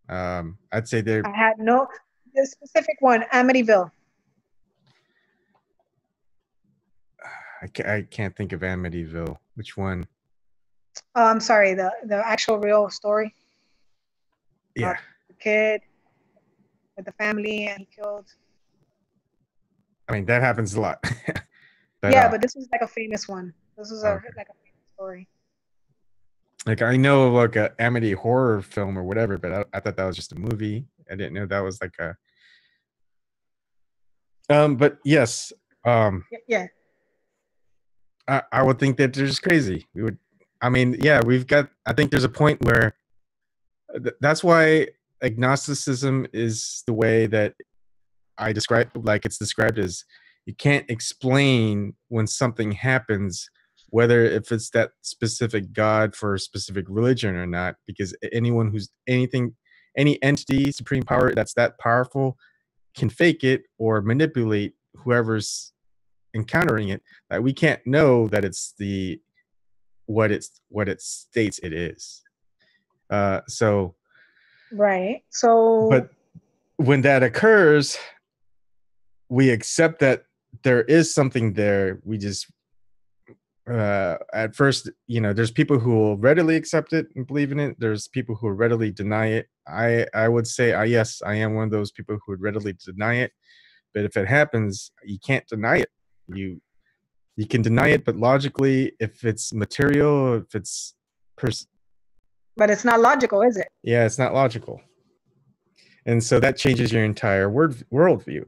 I'd say they're. I had no the specific one, Amityville. I can't think of Amityville. Which one? Oh, I'm sorry, the actual real story Yeah. about the kid with the family and he killed. I mean, that happens a lot. But Yeah, but this was like a famous one. This was a okay. like a famous story. Like I know like a Amity horror film or whatever, but I thought that was just a movie. I didn't know that was like a. But yes, Yeah, I would think that they're just crazy. We would. I mean, yeah, we've got. I think there's a point where that's why agnosticism is the way that I describe, like it's described as you can't explain when something happens, whether if it's that specific God for a specific religion or not, because anyone who's anything, any entity, supreme power that's that powerful can fake it or manipulate whoever's encountering it. That we can't know that it's the what it states it is. So, right. So but when that occurs, we accept that there is something there. We just at first, there's people who will readily accept it and believe in it. There's people who will readily deny it. I would say, yes, I am one of those people who would readily deny it. But if it happens, you can't deny it. You can deny it, but logically, if it's material, if it's but it's not logical, is it? yeah, it's not logical, and so that changes your entire worldview.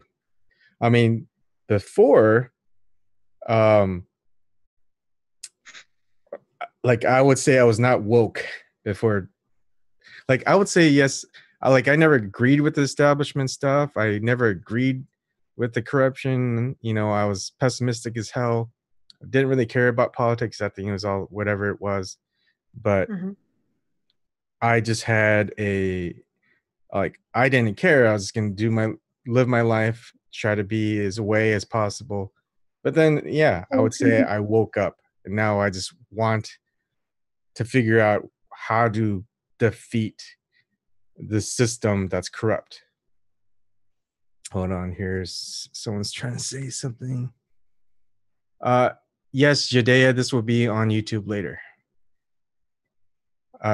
I mean, before, um, like I would say, I was not woke before. Like I would say yes. I never agreed with the establishment stuff. I never agreed with the corruption. I was pessimistic as hell. Didn't really care about politics. I think it was all whatever it was. But Mm-hmm. I just had I didn't care. I was just gonna live my life, try to be as away as possible. But then yeah, I would say I woke up and now I just want to figure out how to defeat the system that's corrupt. Hold on, here's someone's trying to say something. Yes, Judea, this will be on YouTube later.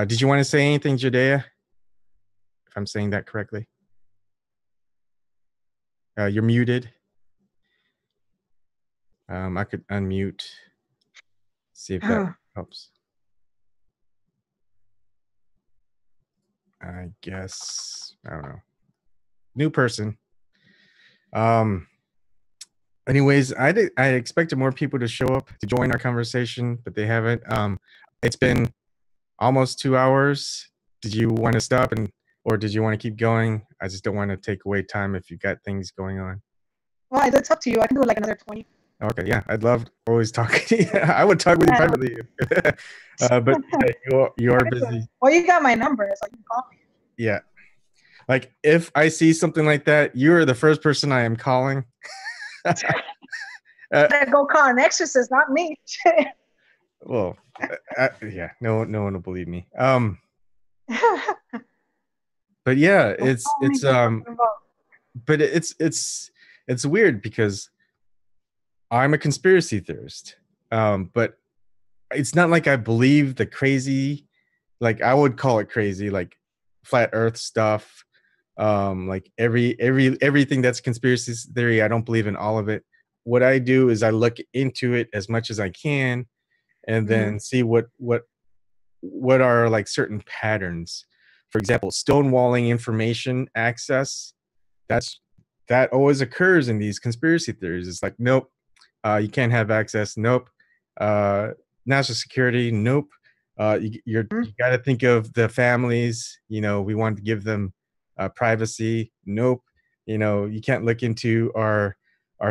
Did you want to say anything, Judea? If I'm saying that correctly. You're muted. I could unmute. See if that helps. I guess I don't know. New person. Anyways, I expected more people to show up to join our conversation, but they haven't. It's been almost 2 hours. Did you want to stop or did you want to keep going? I just don't want to take away time if you've got things going on. Well, it's up to you. I can do like another 20. Okay, yeah, I'd love always talking to you. I would talk with you privately, but you are busy. Well, you got my number, so you can call me. Yeah, like if I see something like that, you are the first person I am calling. Go call an exorcist, not me. Well, yeah, no one will believe me. But yeah, but it's weird because I'm a conspiracy theorist, but it's not like I believe the crazy, like I would call it crazy, like flat Earth stuff, like everything that's conspiracy theory. I don't believe in all of it. What I do is I look into it as much as I can, and then see what are like certain patterns. For example, stonewalling information access. That always occurs in these conspiracy theories. It's like, nope, you can't have access. Nope. National security. Nope. You got to think of the families. We want to give them privacy. Nope. You can't look into our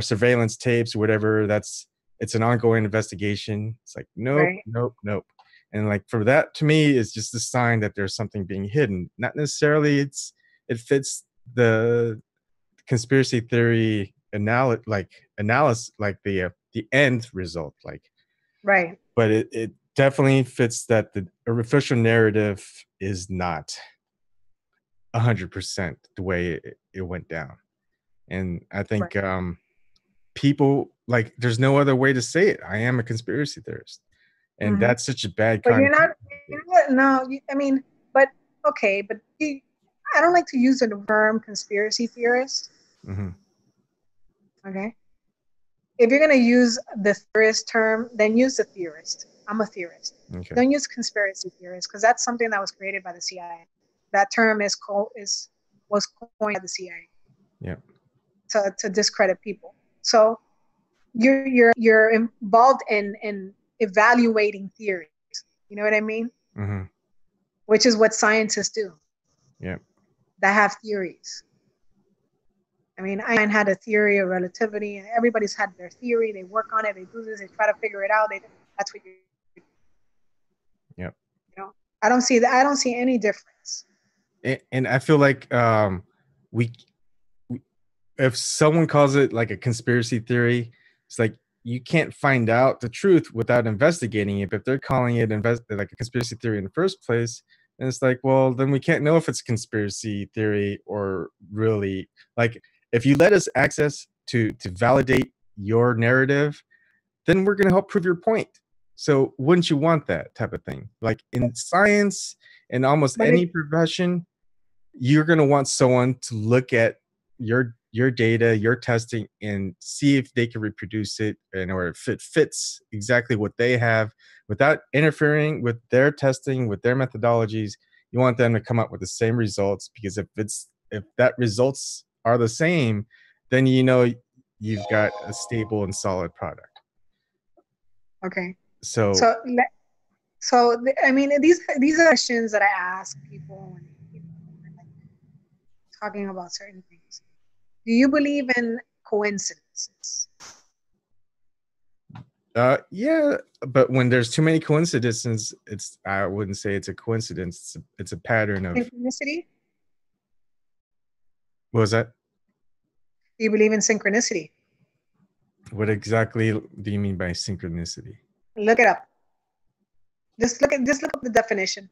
surveillance tapes or whatever. It's an ongoing investigation. It's like, nope, right. nope, nope. And like for that, to me, is just a sign that there's something being hidden. Not necessarily it fits the conspiracy theory analysis, like the end result, like right. But it definitely fits that the official narrative is not 100% the way it went down. And I Right. think people, like, there's no other way to say it. I am a conspiracy theorist, and Mm-hmm. that's such a bad But connotation. no, I mean, but okay, but I don't like to use the term conspiracy theorist. Mm-hmm. Okay. If you're going to use the theorist term, then use the theorist. I'm a theorist. Okay. Don't use conspiracy theorist because that's something that was created by the CIA. That term was coined by the CIA. Yeah. To discredit people. So you're involved in evaluating theories. You know what I mean? Mm-hmm. Which is what scientists do. Yeah. That have theories. I mean, Einstein had a theory of relativity, and everybody's had their theory. They work on it. They do this. They try to figure it out. That's what you Yep. know. I don't see that. I don't see any difference. And I feel like we if someone calls it like a conspiracy theory, it's like you can't find out the truth without investigating it. But if they're calling it like a conspiracy theory in the first place, and it's like, well, then we can't know if it's conspiracy theory or really, like, if you let us access to validate your narrative, then we're going to help prove your point. So wouldn't you want that type of thing? Like in science and almost But any profession, you're going to want someone to look at your data, your testing, and see if they can reproduce it, and or if it fits exactly what they have without interfering with their testing, with their methodologies. You want them to come up with the same results, because if that results are the same, then you know you've got a stable and solid product. okay. So So I mean, these are questions that I ask people when we're like talking about certain things. Do you believe in coincidences? yeah, but when there's too many coincidences, I wouldn't say it's a coincidence. It's a pattern of. Synchronicity? What was that? Do you believe in synchronicity? What exactly do you mean by synchronicity? Look it up. Just look up the definition.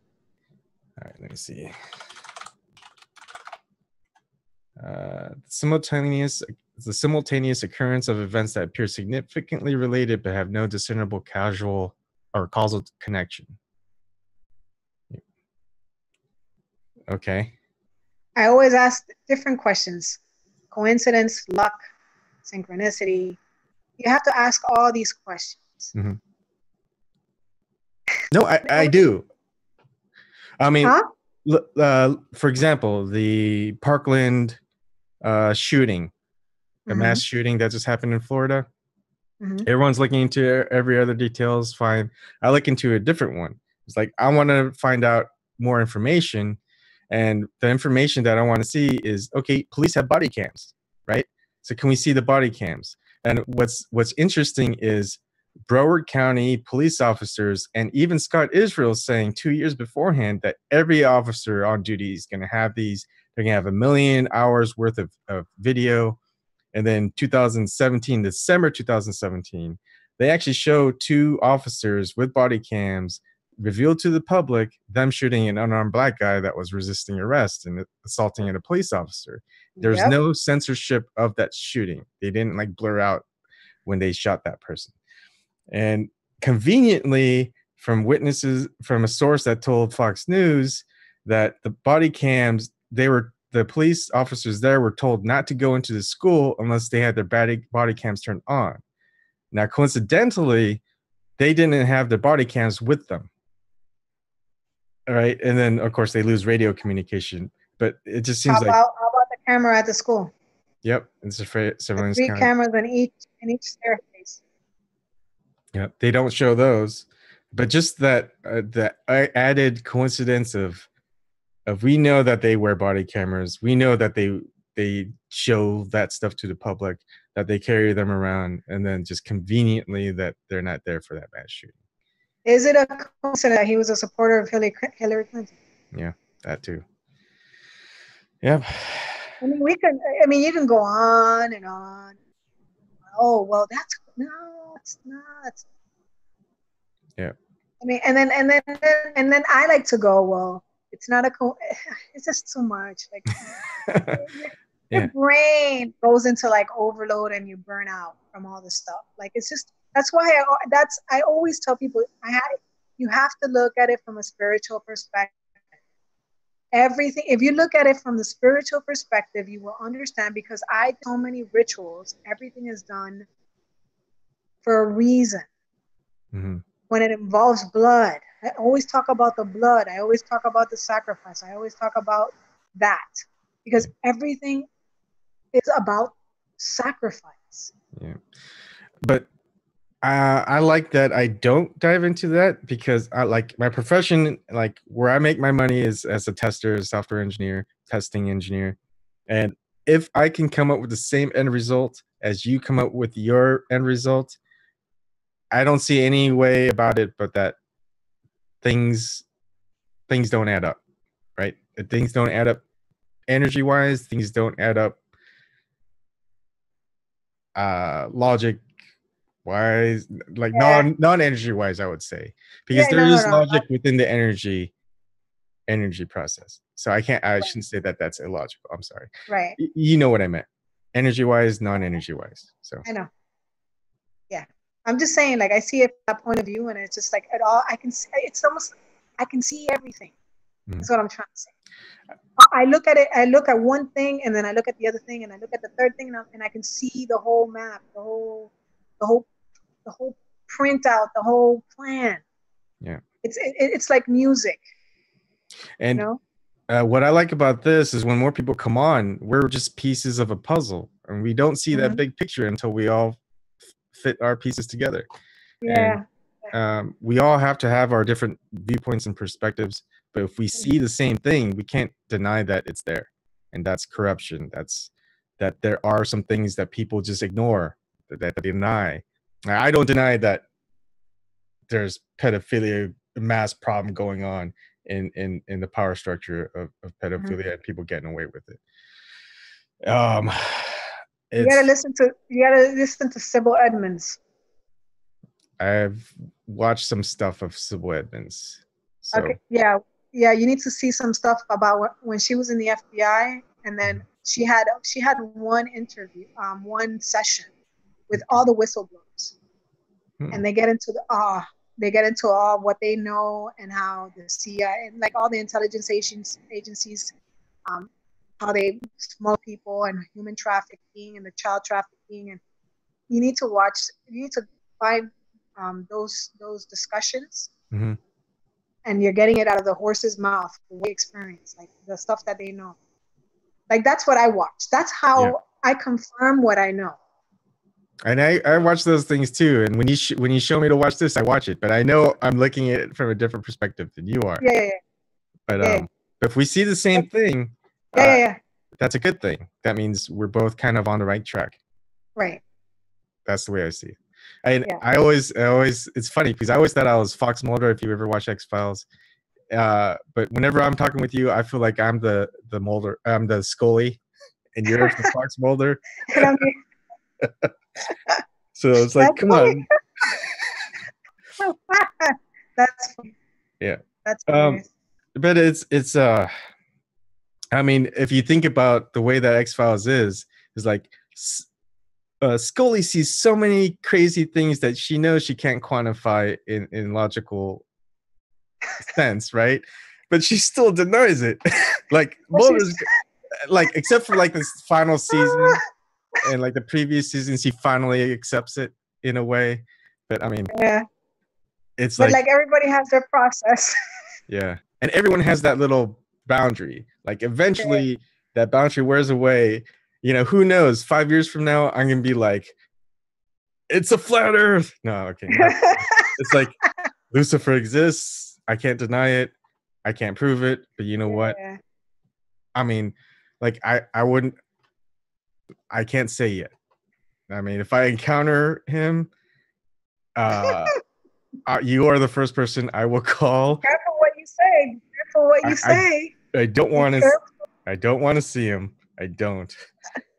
All right, let me see. Simultaneous the simultaneous occurrence of events that appear significantly related but have no discernible causal connection. Okay. I always ask different questions. Coincidence, luck, synchronicity. You have to ask all these questions. Mm-hmm. No, I do. I mean, for example, the Parkland shooting, the mass shooting that just happened in Florida. Mm-hmm. Everyone's looking into every other details. Fine. I look into a different one. It's like, I want to find out more information. And the information that I want to see is, okay, police have body cams, right? So can we see the body cams? And what's interesting is Broward County police officers and even Scott Israel saying 2 years beforehand that every officer on duty is going to have these. They're going to have 1 million hours worth of video. And then 2017, December 2017, they actually showed 2 officers with body cams, revealed to the public them shooting an unarmed black guy that was resisting arrest and assaulting a police officer. There's no censorship of that shooting. They didn't like blur out when they shot that person. And conveniently, from witnesses, from a source that told Fox News that the body cams, the police officers there were told not to go into the school unless they had their body cams turned on. Now, coincidentally, they didn't have their body cams with them. All right. And then, of course, they lose radio communication. But it just seems how about the camera at the school? Yep. It's a surveillance 3 cameras in each staircase. Yep. They don't show those. But just that the added coincidence of we know that they wear body cameras. We know that they show that stuff to the public, that they carry them around, and then just conveniently that they're not there for that mass shooting. Is it a coincidence that he was a supporter of Hillary Clinton? Yeah, that too. Yep. I mean, you can go on and on. Oh, well, it's not. Yeah. I mean, and then I like to go, well, It's not it's just too much. Like your Yeah. brain goes into like overload and you burn out from all this stuff. Like it's just I always tell people you have to look at it from a spiritual perspective. Everything, if you look at it from the spiritual perspective, you will understand, because I do so many rituals. Everything is done for a reason. Mm-hmm. When it involves blood, I always talk about the blood. I always talk about the sacrifice. I always talk about that, because everything is about sacrifice. Yeah. But I like that I don't dive into that, because I like my profession, like where I make my money is as a tester, software engineer, testing engineer. And if I can come up with the same end result as you come up with your end result, I don't see any way about it but that things don't add up, right? Things don't add up energy wise, things don't add up logic wise, like Yeah. non-energy wise, I would say, because Yeah. there No. No. is No. logic within the energy process. So I shouldn't say that that's illogical. I'm sorry. Right. You know what I meant. Energy wise, non-energy wise. So I know. Yeah. I'm just saying, like, I see it from that point of view, and it's just like it all. I can see. It's almost. I can see everything. That's what I'm trying to say. I look at it. I look at one thing, and then I look at the other thing, and I look at the third thing, and I can see the whole map, the whole, the whole printout, the whole plan. yeah. It's like music, you And know. what I like about this is when more people come on, we're just pieces of a puzzle, and we don't see that Mm-hmm. big picture until we all fit our pieces together. And Yeah. we all have to have our different viewpoints and perspectives, but if we see the same thing, we can't deny that it's there. And that's corruption. That's that there are some things that people just ignore, that they deny. I don't deny that there's pedophilia mass problem going on in the power structure of Mm-hmm. pedophilia and people getting away with it. You It's gotta listen to Sybil Edmonds. I've watched some stuff of Sybil Edmonds. Okay, So yeah, yeah. You need to see some stuff about when she was in the FBI, and then she had one interview, one session with all the whistleblowers, and they get into all what they know, and how the CIA, and like all the intelligence agencies, um, how they smuggle people, and human trafficking, and the child trafficking. And you need to watch. You need to find those discussions, mm-hmm. and you're getting it out of the horse's mouth, the way experience, like the stuff that they know. Like that's what I watch. That's Yeah. how I confirm what I know. And I watch those things too. And when you show me to watch this, I watch it. But I know I'm looking at it from a different perspective than you are. Yeah, yeah, But yeah, yeah, if we see the same thing, yeah, uh, yeah, yeah. that's a good thing. That means we're both kind of on the right track. Right. That's the way I see it. And Yeah. I always, it's funny because I always thought I was Fox Mulder. If you ever watch X-Files, but whenever I'm talking with you, I feel like I'm the Mulder, I'm the Scully, and you're the Fox Mulder. And I'm So it's like, that's come on. funny. That's funny. Yeah. That's hilarious. But it's I mean, if you think about the way that X-Files is like Scully sees so many crazy things that she knows she can't quantify in logical sense, right? But she still denies it. Like Mulder's, like, except for like this final season and like the previous seasons, he finally accepts it in a way. But I mean, Yeah. it's But like everybody has their process. yeah, and everyone has that little boundary. Like eventually, that boundary wears away. You know, who knows? 5 years from now, I'm gonna be like, it's a flat Earth. No, okay, it's like Lucifer exists. I can't deny it. I can't prove it. But you know what? I mean, like I wouldn't. I can't say yet. I mean, if I encounter him, you are the first person I will call. Careful what you say. Careful what you say. I don't want to. I don't want to see him. I don't.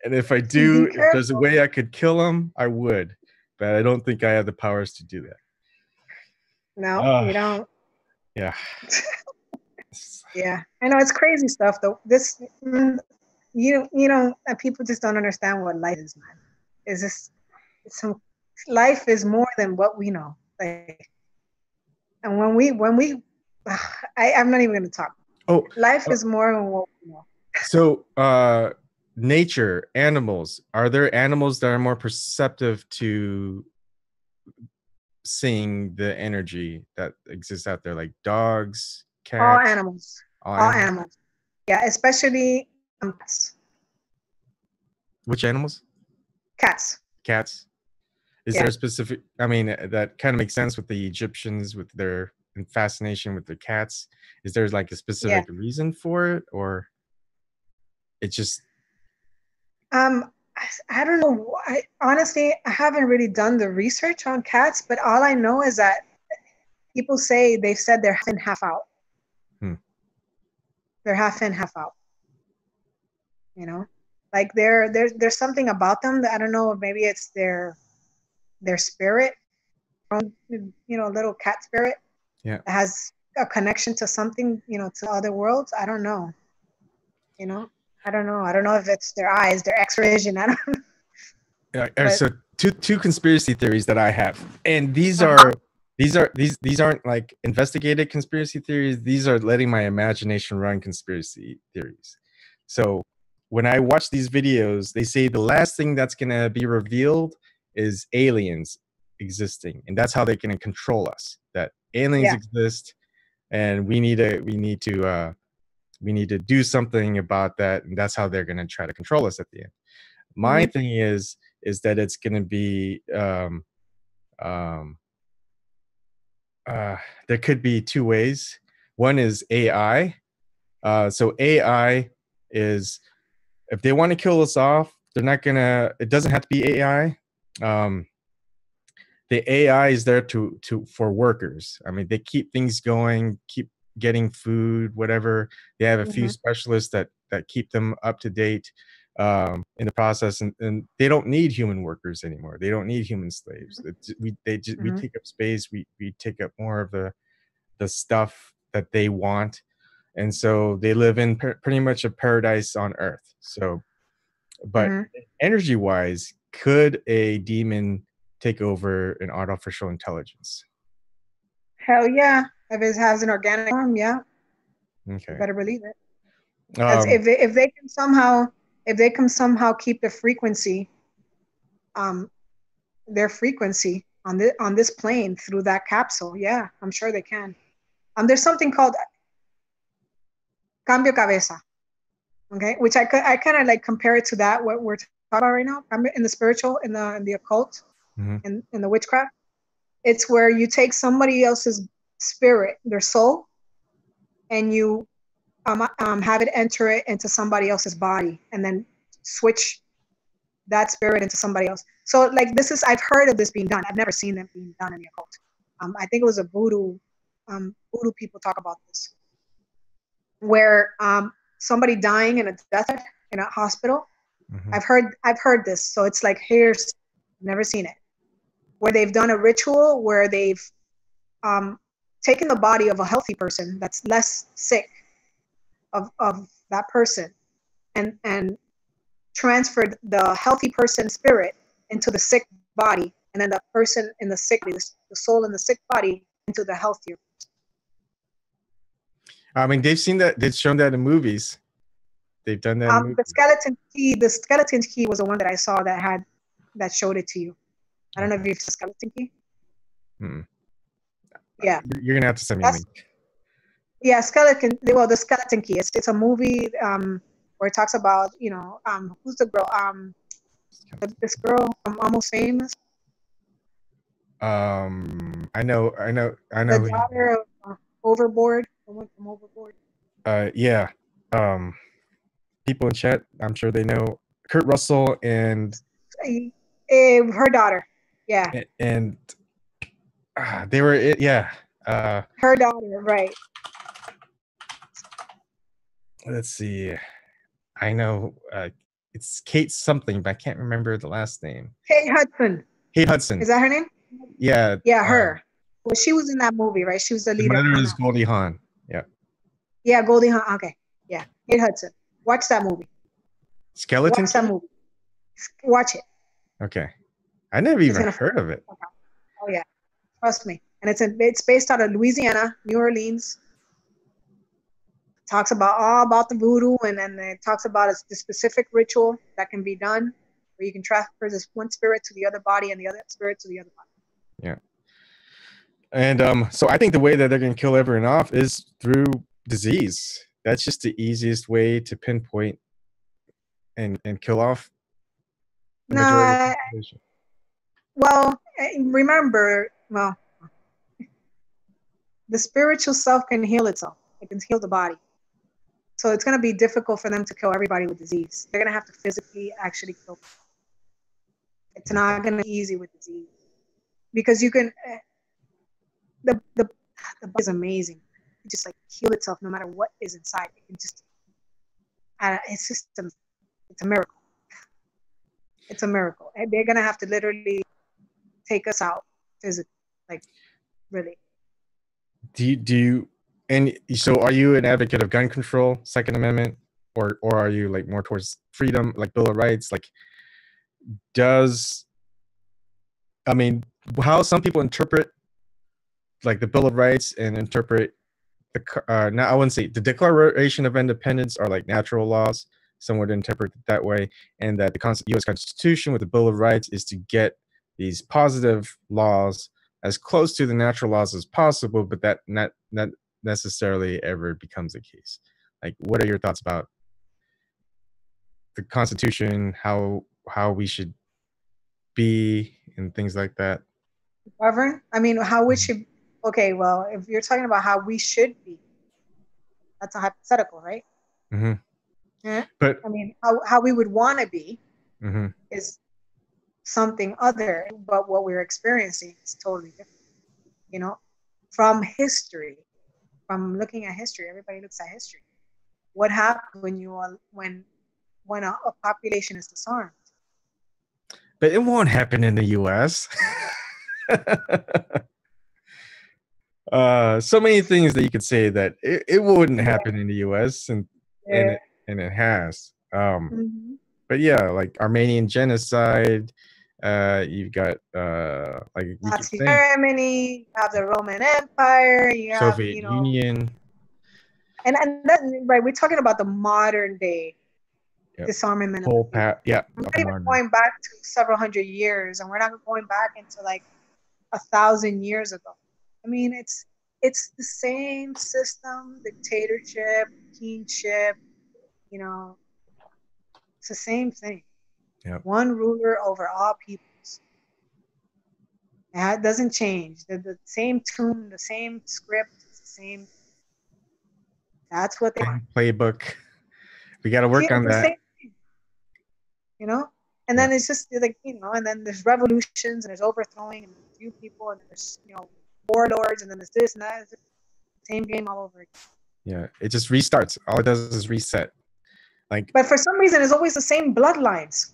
And if I do, if there's a way I could kill him, I would. But I don't think I have the powers to do that. No, you don't. Yeah. Yeah, I know it's crazy stuff though. This, people just don't understand what life is, man. Is this? It's some life is more than what we know. Like, and when we, I'm not even gonna talk. Oh, Life is more than what we know. so nature, animals. Are there animals that are more perceptive to seeing the energy that exists out there, like dogs, All cats, animals, all all animals? animals. Yeah, especially cats. Which animals? Cats. Cats. Is there Yeah, a specific? I mean, that kind of makes sense with the Egyptians with their fascination with the cats. Is there like a yeah. specific reason for it, or it's just Um, I don't know. Honestly, I haven't really done the research on cats, but all I know is that people say they've said they're half in, half out. hmm, They're half in, half out. You know, like there's something about them that I don't know. Maybe it's their spirit, a little cat spirit yeah? that has a connection to something, to other worlds. I don't know. You know, I don't know. I don't know if it's their eyes, their X vision. I don't. But So two conspiracy theories that I have, and uh-huh. these aren't like investigated conspiracy theories. These are letting my imagination run conspiracy theories. So when I watch these videos, they say the last thing that's gonna be revealed is aliens existing, and that's how they're gonna control us. That aliens Yeah. exist, and we need to do something about that, and that's how they're gonna try to control us at the end. My Mm-hmm. thing is that it's going to be um, there could be two ways. One is AI. So AI is, if they want to kill us off, they're not gonna. It doesn't have to be AI. Um, the AI is there to for workers. I mean, they keep things going, keep getting food, whatever. They have a few Mm-hmm. specialists that keep them up to date in the process, and they don't need human workers anymore. They don't need human slaves. We Mm-hmm. take up space. We take up more of the stuff that they want, and so they live in pretty much a paradise on Earth. So, but Mm-hmm. energy wise, could a demon take over an artificial intelligence? Hell yeah! If it has an organic form, yeah, you Okay. better believe it. As Um, if they can somehow keep um, their frequency on this plane through that capsule, yeah, I'm sure they can. There's something called cambio cabeza, okay, which I kind of like compare it to that what we're talking about right now. I'm in the spiritual, in the occult, mhm. in the witchcraft. It's where you take somebody else's spirit, their soul, and you have it enter it into somebody else's body, and then switch that spirit into somebody else. So like I've heard of this being done. I've never seen it being done in the occult. I think it was a voodoo people talk about this, where somebody dying in a death in a hospital. Mhm. I've heard this. So it's like, here's, never seen it, where they've done a ritual where they've um, taken the body of a healthy person that's less sick of that person, and transferred the healthy person's spirit into the sick body, and then the person in the sick body, the soul in the sick body, into the healthier. I mean, they've seen that. They've shown that in movies. They've done that in The movies. skeleton key was the one that I saw that showed it to you. I don't know if Okay. you've seen skeleton key. Mm. Yeah, You're gonna have to send me a that's link. yeah, skeleton. Well, the skeleton key. It's a movie where it talks about who's the girl this girl from Almost Famous, I the know. daughter of Overboard, the one from Overboard. Yeah. Um, people in chat, I'm sure they know Kurt Russell Her daughter. Yeah, and they were it. Yeah. Uh, her daughter. Right. let's see. I know it's Kate something, but I can't remember the last name. Kate Hudson. Kate Hudson. Is that her name? Yeah. Yeah, her. Well, she was in that movie, right? She was the The leader mother in is that. Goldie Hawn. Yeah. Yeah, Goldie Hawn. Okay, yeah, Kate Hudson. Watch that movie. Skeleton Watch that Key? movie. Watch it. Okay. I never It's even gonna. heard of it. Oh yeah, trust me. And it's based out of Louisiana, New Orleans. Talks about all about the voodoo, and then it talks about the specific ritual that can be done where you can transfer this one spirit to the other body and the other spirit to the other body. Yeah. And so I think the way that they're going to kill everyone off is through disease. That's just the easiest way to pinpoint and kill off the majority of the Nah, population. well, remember, well, the spiritual self can heal itself. It can heal the body. So it's going to be difficult for them to kill everybody with disease. They're going to have to physically actually kill people. It's not going to be easy with disease because you can. The body is amazing. It just like heal itself no matter what is inside. It can just. It's just it's a miracle. It's a miracle. And they're going to have to literally take us out physically, like really. Do you and so are you an advocate of gun control, Second Amendment, or are you like more towards freedom, like Bill of Rights? Like, does I mean how some people interpret like the Bill of Rights and interpret the now I wouldn't say the Declaration of Independence are like natural laws. Some would interpret it that way, and that the U.S. Constitution with the Bill of Rights is to get these positive laws as close to the natural laws as possible, but that not necessarily ever becomes the case. Like, what are your thoughts about the Constitution, how we should be, and things like that? Govern? I mean, how we should. Okay, well, if you're talking about how we should be, that's a hypothetical, right? Mm-hmm. Yeah. But I mean, how we would want to be mm-hmm. is something other, but what we're experiencing is totally different. You know, from history, from looking at history, everybody looks at history. What happens when a population is disarmed? But it won't happen in the U.S. So many things that you could say that it wouldn't happen in the U.S. and it has. Mm-hmm. But yeah, like Armenian genocide. You've got like we keep Nazi saying Germany, you have the Roman Empire, you have, Soviet Union. And that, right, we're talking about the modern day disarmament. Whole yeah. We're not even going back to several hundred years, and we're not going back into like 1,000 years ago. I mean, it's the same system, dictatorship, kingship, it's the same thing. Yep. One ruler over all peoples. That doesn't change. The same tune, the same script, it's the same. That's what they want. Playbook. We got to work on that. And then it's just like, and then there's revolutions and there's overthrowing and there's few people and there's, warlords and then there's this and that. It's the same game all over again. Yeah, it just restarts. All it does is reset. But for some reason, it's always the same bloodlines.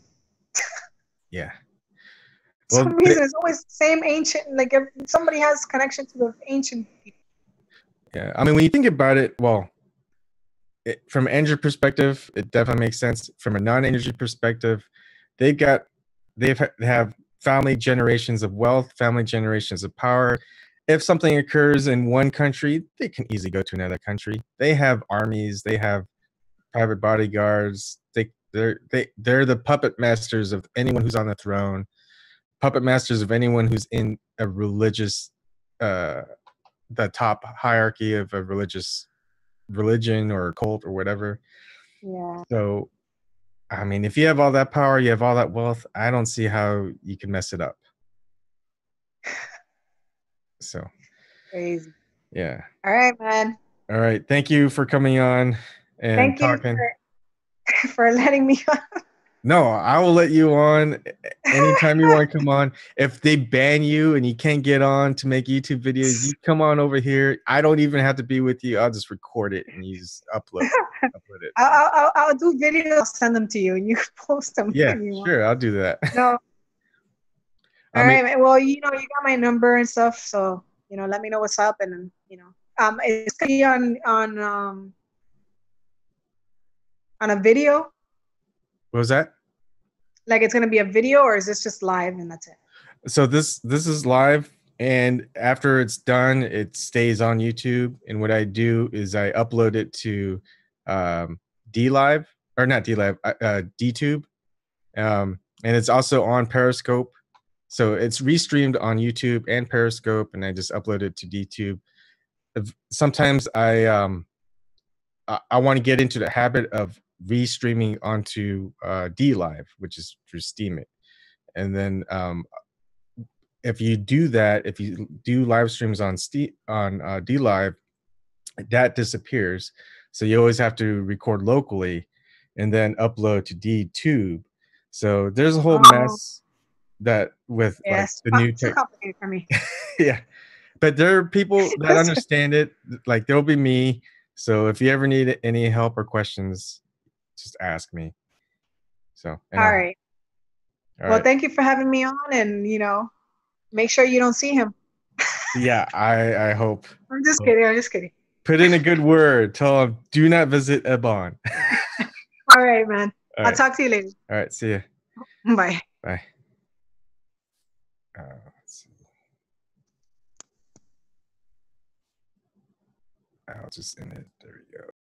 Yeah. For some reason, it's always the same ancient, like if somebody has connection to the ancient people. Yeah, I mean, when you think about it, well, from an energy perspective, it definitely makes sense. From a non-energy perspective, they have family generations of wealth, family generations of power. If something occurs in one country, they can easily go to another country. They have armies, they have private bodyguards. They're the puppet masters of anyone who's on the throne, puppet masters of anyone who's in a religious, the top hierarchy of a religion or cult or whatever. Yeah. So, I mean, if you have all that power, you have all that wealth, I don't see how you can mess it up. So crazy. Yeah. All right, man. All right. Thank you for coming on and talking. For letting me on. No, I will let you on anytime you want to come on. If they ban you and you can't get on to make YouTube videos, you come on over here. I don't even have to be with you. I'll just record it and you just upload it. I'll do videos. I'll send them to you and you can post them. Yeah, sure. I'll do that. No. All right. Well, you got my number and stuff. So, let me know what's up. And, it's going to be on On a video? What was that? Like it's gonna be a video, or is this just live and that's it? So this is live, and after it's done, it stays on YouTube. And what I do is I upload it to D Live, or not D Live, DTube, and it's also on Periscope. So it's restreamed on YouTube and Periscope, and I just upload it to DTube. Sometimes I want to get into the habit of restreaming onto D Live, which is through Steam it, and then if you do that, if you do live streams on D Live, that disappears. So you always have to record locally and then upload to DTube. So there's a whole Oh, mess that with like yes. the new Too tech. complicated for me. Yeah, but there are people that That's understand it. Like there'll be me. So if you ever need any help or questions, just ask me. So and all I'll right. all Well, right. thank you for having me on, and make sure you don't see him. Yeah, I hope. I'm just Well, kidding. I'm just kidding. put in a good word. Tell them do not visit Ebon. All right, man. All I'll right. talk to you later. All right. See ya. Bye. Bye. Let's see. I'll just end it. There we go.